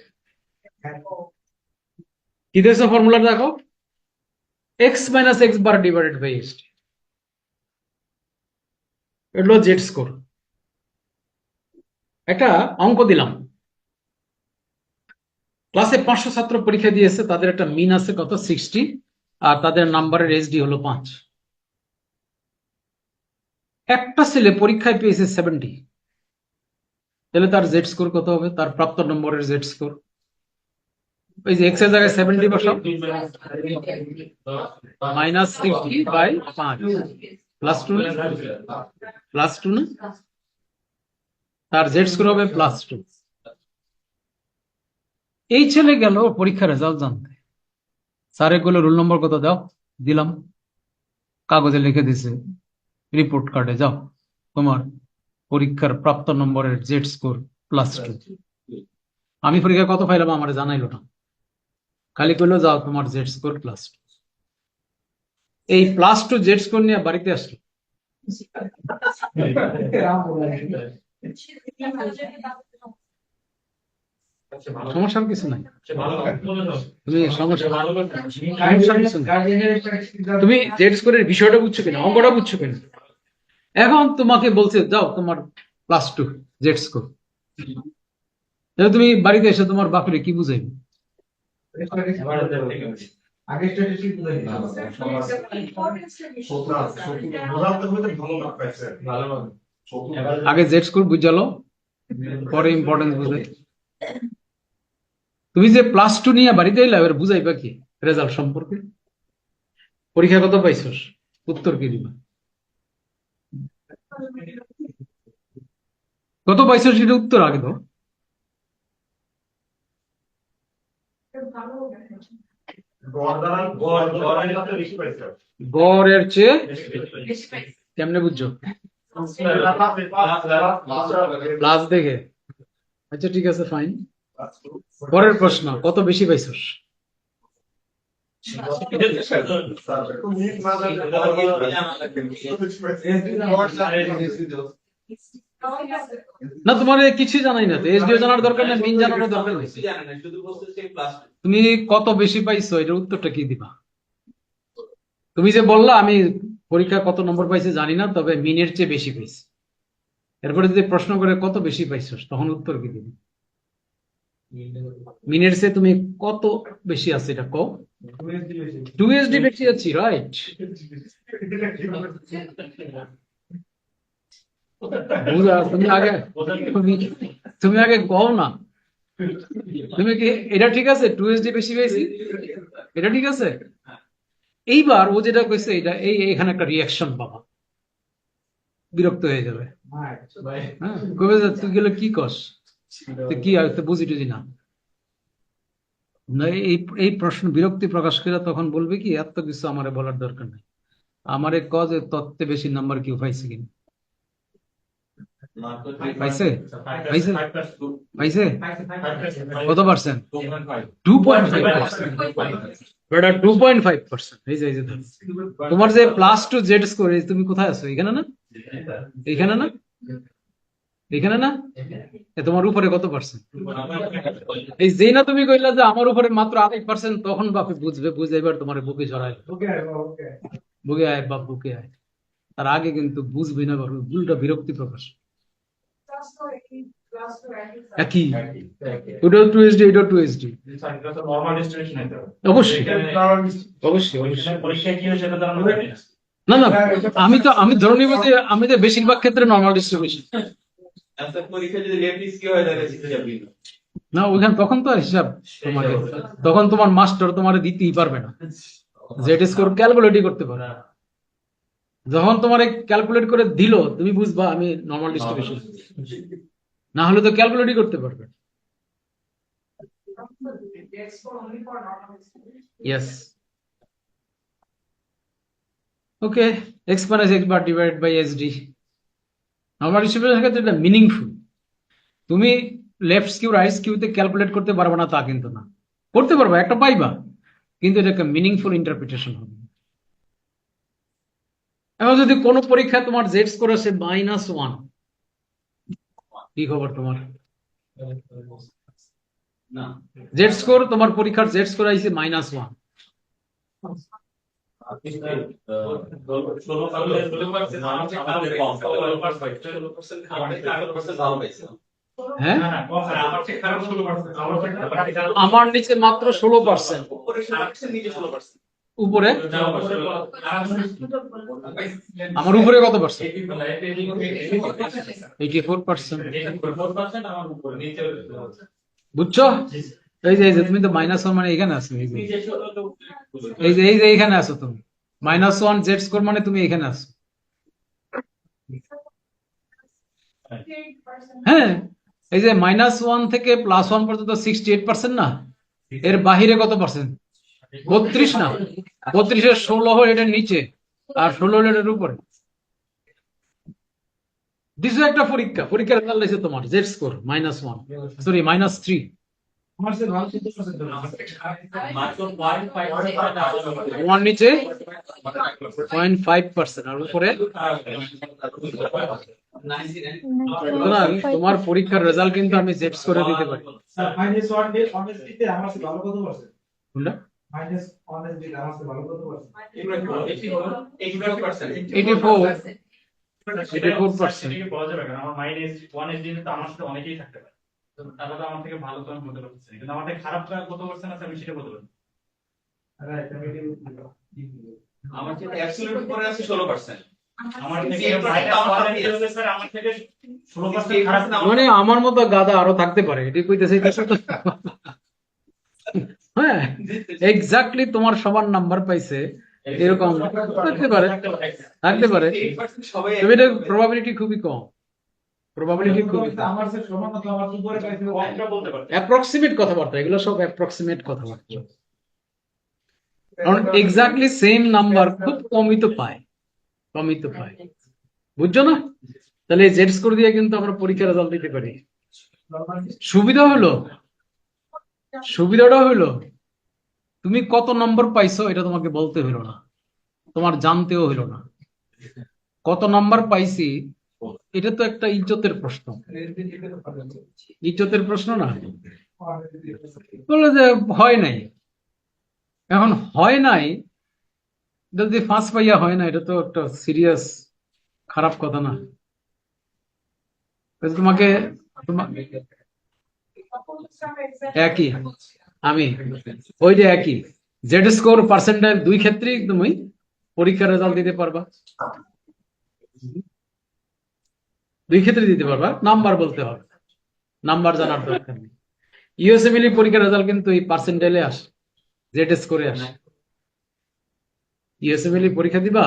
Speaker 1: কি দিয়েছে ফর্মুলা দেখো, x minus x bar divided by S D, এটা জেড স্কোর। একটা অঙ্ক দিলাম, ক্লাসে 500 ছাত্র পরীক্ষা দিয়েছে, তাদের একটা মিন আছে কত 60, আর তাদের নাম্বারের এসডি হলো 5। একটা ছেলে পরীক্ষায় পেয়েছে 70, তাহলে তার জেড স্কোর কত হবে? তার প্রাপ্ত নম্বরের জেড স্কোর, ওই যে এক্স এর জায়গায় 70 বসাও, মাইনাস 60 বাই 5 প্লাস 2 না, তার জেড স্কোর হবে +2। এই ছেলে গেল পরীক্ষার রেজাল্ট জানতে, স্যার এগুলো রোল নম্বর কত দাও, দিলাম, কাগজে লিখে দিছে, রিপোর্ট কার্ডে যাও, তোমার পরীক্ষার প্রাপ্ত নম্বরের জেড স্কোর +2। আমি পরীক্ষা কত পাইলাম আমার জানাইলো না, খালি কইলো যাও তোমার জেড স্কোর +2। এই +2 জেড স্কোর নিয়ে বাড়িতে আসলো, সমস্যার কিছু নাই, তুমি সমস্যার কিছু নাই। তুমি জেড স্কোরের বিষয়টা বুঝছো কিনা, অঙ্কটা বুঝছো কিনা? এখন তোমাকে বলছে যাও তোমার +2 জেড স্কোর, তুমি বাড়িতে এসে তোমার বাপরে কি বুঝাইবে?
Speaker 5: আগে স্ট্যাটিস্টিক বুঝে নিলাম।
Speaker 4: বোঝাতে হবে তো ভালো মার্ক পাইছে।
Speaker 1: আগে জেড স্কোর বুঝালো, পরে ইম্পর্টেন্স বুঝাই। তুমি যে +2 নিয়ে বাড়িতে এলে এবার বুঝাইবা কি রেজাল্ট সম্পর্কে? পরীক্ষা কত পাইছস, উত্তর কি দিবা? কত পাইছস সেটা উত্তর আগে দাও। গড়ের চেয়ে কেমনে বুঝছো? প্লাস দেখে, আচ্ছা ঠিক আছে ফাইন। পরের প্রশ্ন, কত বেশি পাইছস? না তোমার কিছু জানাই না তো, এসডিও জানার দরকার নেই, মিন জানার দরকার নেই, তুমি কত বেশি পাইছো এটার উত্তরটা কি দিবা? তুমি যে বললা আমি পরীক্ষা কত নম্বর পাইছি জানি না, তবে মিনের চেয়ে বেশি পাইছি, এরপরে যদি প্রশ্ন করে কত বেশি পাইছো তখন উত্তর কি দিবি? মিনের চেয়ে তুমি কত বেশি আছে এটা কও। 2SD বেশি আছি, রাইট? তুমি আগে তুমি আগে কও না, তুমি কি এটা ঠিক আছে 2SD বেশি পেয়েছি, এটা ঠিক আছে? এইবার ও যেটা কইছে এটা এখানে একটা রিয়াকশন পাবা, বিরক্ত হয়ে যাবে, হ্যাঁ কবে যে তুই গেলে কি কস, তুই কি আর বুঝি টুঝি না। এই এই প্রশ্ন বিরক্তি প্রকাশ করে তখন বলবে কি এত কিছু আমারে বলার দরকার নেই, আমারে কজে তত্ত্বে বেশি নাম্বার কেউ পাইছে কিনা, পাইছে পাইছে পাইছে কত পার্সেন্ট? 2.5%। এই যে তোমার যে +2 জেড স্কোর, তুমি কোথায় আছো? এখানে না, এখানে না, এখানে না, তোমার উপরে কত পার্সেন্ট? এই যে না তুমি কইলা যে আমার উপরে মাত্র 8%, তখন বাপে বুঝবে, বুঝে এবার তোমার বুকে জড়ায়, বুকে আয় বাপ বুকে আয়, তার আগে কিন্তু বুঝবি না, উল্টা বিরক্তি প্রকাশ। একই, ওটাও 2SD, এটাও 2SD, অবশ্যই অবশ্যই না না, আমি ধরে নিব যে আমি তো বেশিরভাগ ক্ষেত্রে নর্মাল ডিস্ট্রিবিউশন না, ওইখানে তখন তো আর হিসাব তোমাকে, তখন তোমার মাস্টার তোমার দিতেই পারবে না, জেড স্কোর ক্যালকুলেটই করতে পারবে না। যখন তোমার ক্যালকুলেট করে দিল তুমি বুঝবা আমি নর্মাল ডিস্ট্রিবিউশন, না হলে তো ক্যালকুলেটই করতে পারবে না। Yes, okay, X minus x bar divide by S D. Normal ডিস্ট্রিবিউশনের ক্ষেত্রে এটা মিনিংফুল। তুমি লেফট স্কিউ রাইট স্কিউতে ক্যালকুলেট করতে পারবে না তা কিন্তু না, করতে পারবে, একটা পাইবা, কিন্তু এটা একটা মিনিংফুল ইন্টারপ্রিটেশন হবে। এখন যদি কোনো পরীক্ষা তোমার জেড স্কোর আসে -1, কি খবর তোমার?
Speaker 3: না
Speaker 1: জেড স্কোর, তোমার পরীক্ষার জেড স্কোর আইছে -1, হ্যাঁ, আমার নিচে মাত্র 16%, উপরে আমার উপরে কত পার্সেন্ট? 84%। বুঝছো? এই যে তুমি তো -1 মানে এখানে আছো, এই যে এখানে আছো তুমি, -1 জেড স্কোর মানে তুমি এখানে আছো। হ্যাঁ, এই যে -1 থেকে +1 পর্যন্ত 68% না, এর বাহিরে কত পার্সেন্ট? 32 না, 32-এর 16 হল এটার নিচে, আর 16 হল এটার উপরে। দিছো একটা পরীক্ষার রেজাল্ট এসে তোমার জেড স্কোর -1, সরি -3।
Speaker 5: আমার সে ভালো 70%
Speaker 1: তোমার নিচে 0.5% আর উপরে। সুতরাং তোমার পরীক্ষার রেজাল্ট কিন্তু আমি জেড স্কোরে দিতে পারি।
Speaker 5: -1 ডে অনেস্টিতে আমার সে ভালো কত পার্সেন্ট?
Speaker 1: কোনটা?
Speaker 5: -1 ডে আমার সে ভালো কত পার্সেন্ট?
Speaker 1: 84%।
Speaker 4: বলা যাবে কারণ আমার -1 তো আমার সাথে অনেকেই থাকতে পারে, তো তারা তো আমার থেকে ভালো তো আমি বলতে পারছি না, কিন্তু আমার থেকে খারাপ কত পার্সেন্ট আছে আমি সেটা বলতে পারি।
Speaker 5: রাইট, আমি
Speaker 3: আমার থেকে অ্যাবসলিউট উপরে আছে 16%।
Speaker 4: আমার থেকে আমার থেকে 16% খারাপ না।
Speaker 1: মানে আমার মতো গাদা আরো থাকতে পারে, এটি কইতেছে। হ্যাঁ, এক্স্যাক্টলি তোমার সমান নাম্বার পাইছে এরকম থাকতে পারে, তবে এটা প্রবাবিলিটি খুবই কম, প্রবাবিলিটি খুবই কম।
Speaker 5: আমার সে সমান মতো আমার উপরে পাইছে
Speaker 4: কমটা বলতে পারছি।
Speaker 1: অ্যাপ্রক্সিমেট কথাবার্তা, এগুলো সব অ্যাপ্রক্সিমেট কথাবার্তা, কারণ এক্স্যাক্টলি সেম নাম্বার খুব কমই তো পায়। বুঝছো না? তাহলে জেড স্কোর দিয়ে কিন্তু আমরা পরীক্ষার রেজাল্ট দিতে পারি। সুবিধাটা হলো তুমি কত নম্বর পাইছো এটা তোমাকে বলতে হলো না, তোমার জানতেও হলো না। কত নাম্বার পাইছি এটা তো একটা ইজ্জতের প্রশ্ন, না? বললো যে হয় নাই, এখন হয় নাই, যদি ফার্স্ট পাইয়া হয় না, এটা তো একটা সিরিয়াস খারাপ কথা না? তোমাকে একই, আমি ওই যে একই জেড স্কোর পার্সেন্টাইল দুই ক্ষেত্রেই তুমি পরীক্ষার রেজাল্ট দিতে পারবা, নাম্বার বলতে হবে, নাম্বার জানার দরকার নেই। ইউএসএমএলই পরীক্ষার রেজাল্ট কিন্তু এই পার্সেন্টাইলে আসে, জেড স্কোরে আসে। ইউএসএমএলই পরীক্ষা দিবা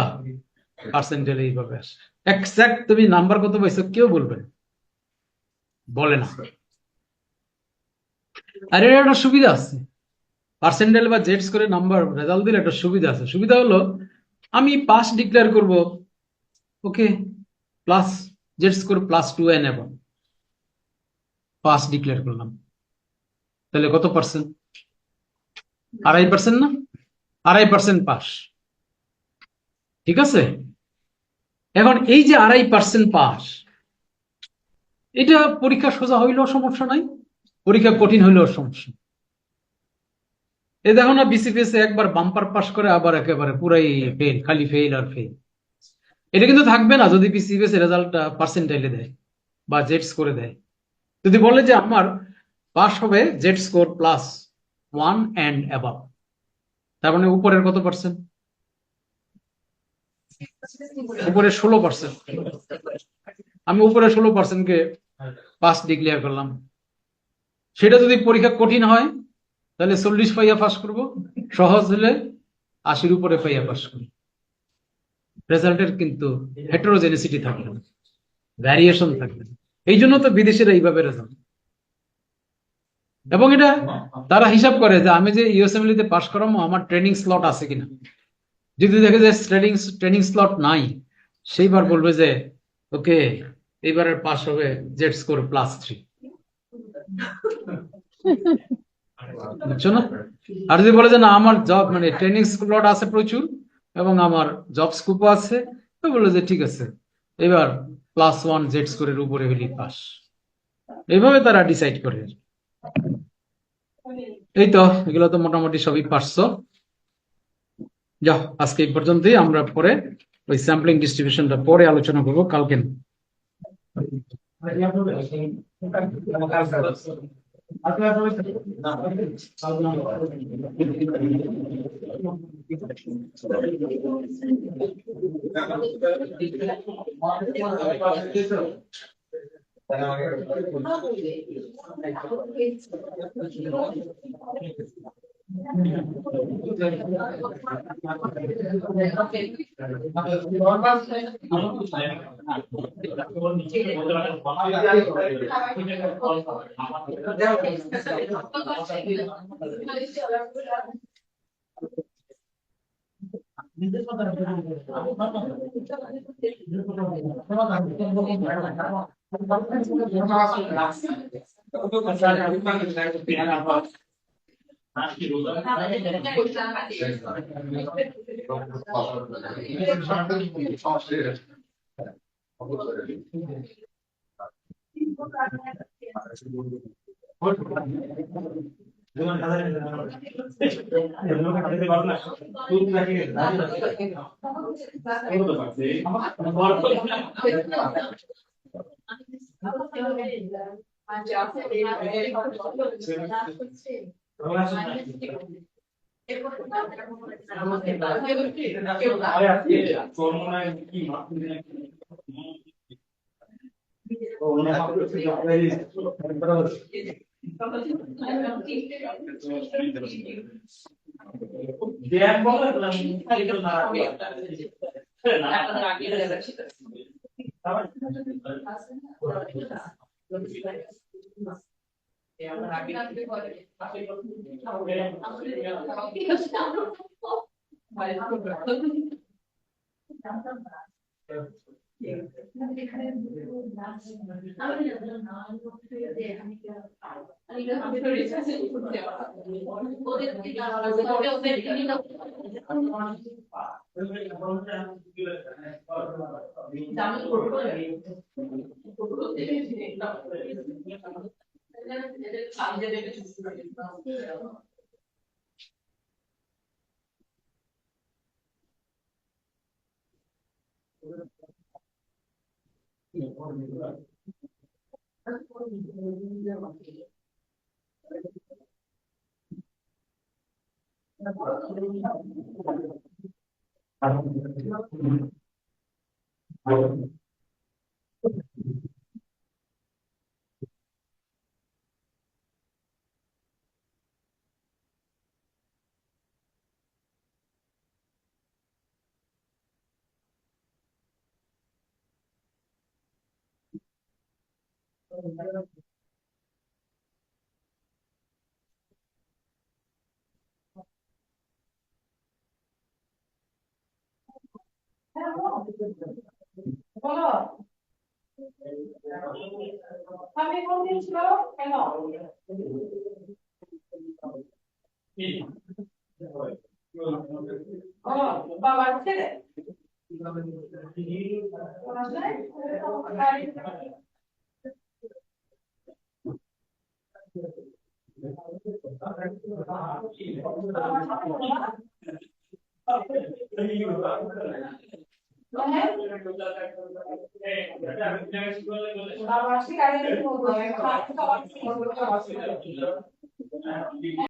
Speaker 1: পার্সেন্টাইলে এইভাবে আসে। এক্সাক্ট তুমি নাম্বার কত পাইছো কেউ বলে না। আর এর একটা সুবিধা আছে, পার্সেন্টাইল বা জেড স্কোরে নাম্বার রেজাল্ট দিলে একটা সুবিধা আছে। সুবিধা হলো আমি পাস ডিক্লেয়ার করব, ওকে, প্লাস জেড স্কোর +2 এন এবং পাস ডিক্লেয়ার করলাম, তাহলে কত পার্সেন্ট? 2.5% না? 2.5% পাস, ঠিক আছে? এখন এই যে 2.5% পাস, এটা পরীক্ষা সোজা হইলেও সমস্যা নাই, পরীক্ষা কঠিন হইলেও সমস্যা। এই দেখো না, বিসিপিএস একবার বাম্পার পাস করে আবার একেবারে পুরাই ফেল, খালি ফেল আর ফেল। এটা কিন্তু থাকবে না যদি বিসিপিএস রেজাল্টটা পার্সেন্টাইলে দেয় বা জেড স্কোরে দেয়। যদি বলে যে আমার পাস হবে জেড স্কোর +1 and above, তার মানে উপরের কত পার্সেন্ট? উপরে 16%। আমি উপরে 16%কে পাস ডিক্লেয়ার করলাম। সেটা যদি পরীক্ষা কঠিন হয় তাহলে 40 পাইয়া পাস করব, সহজ হলে 80-র উপরে পাইয়া পাস করব। রেজাল্টের কিন্তু হেটেরোজেনিসিটি থাকবে না, ভ্যারিয়েশন থাকবে না। এই জন্য তো বিদেশের এইভাবে রেজাল্ট, এবং এটা তারা হিসাব করে যে আমি যে ইউএসএমএলই তে পাস করামো আমার ট্রেনিং স্লট আছে কিনা, যদি দেখে যে ট্রেনিং স্লট নাই, সেইবার বলবে যে ওকে এইবারের পাস হবে জেড স্কোর +3, বুঝছো না? আর যদি বলে যে না আমার জব মানে ট্রেনিং স্লট আছে প্রচুর এবং আমার জব স্কোপও আছে, তো বললো যে ঠিক আছে এবার +1 জেড স্কোরের উপরে হলি পাস। এইভাবে তারা ডিসাইড করে। এই তো এগুলো তো মোটামুটি সবই পারছো। যাও আজকে এই পর্যন্তই, আমরা পরে ওই স্যাম্পলিং ডিস্ট্রিবিউশনটা পরে আলোচনা করবো কালকে।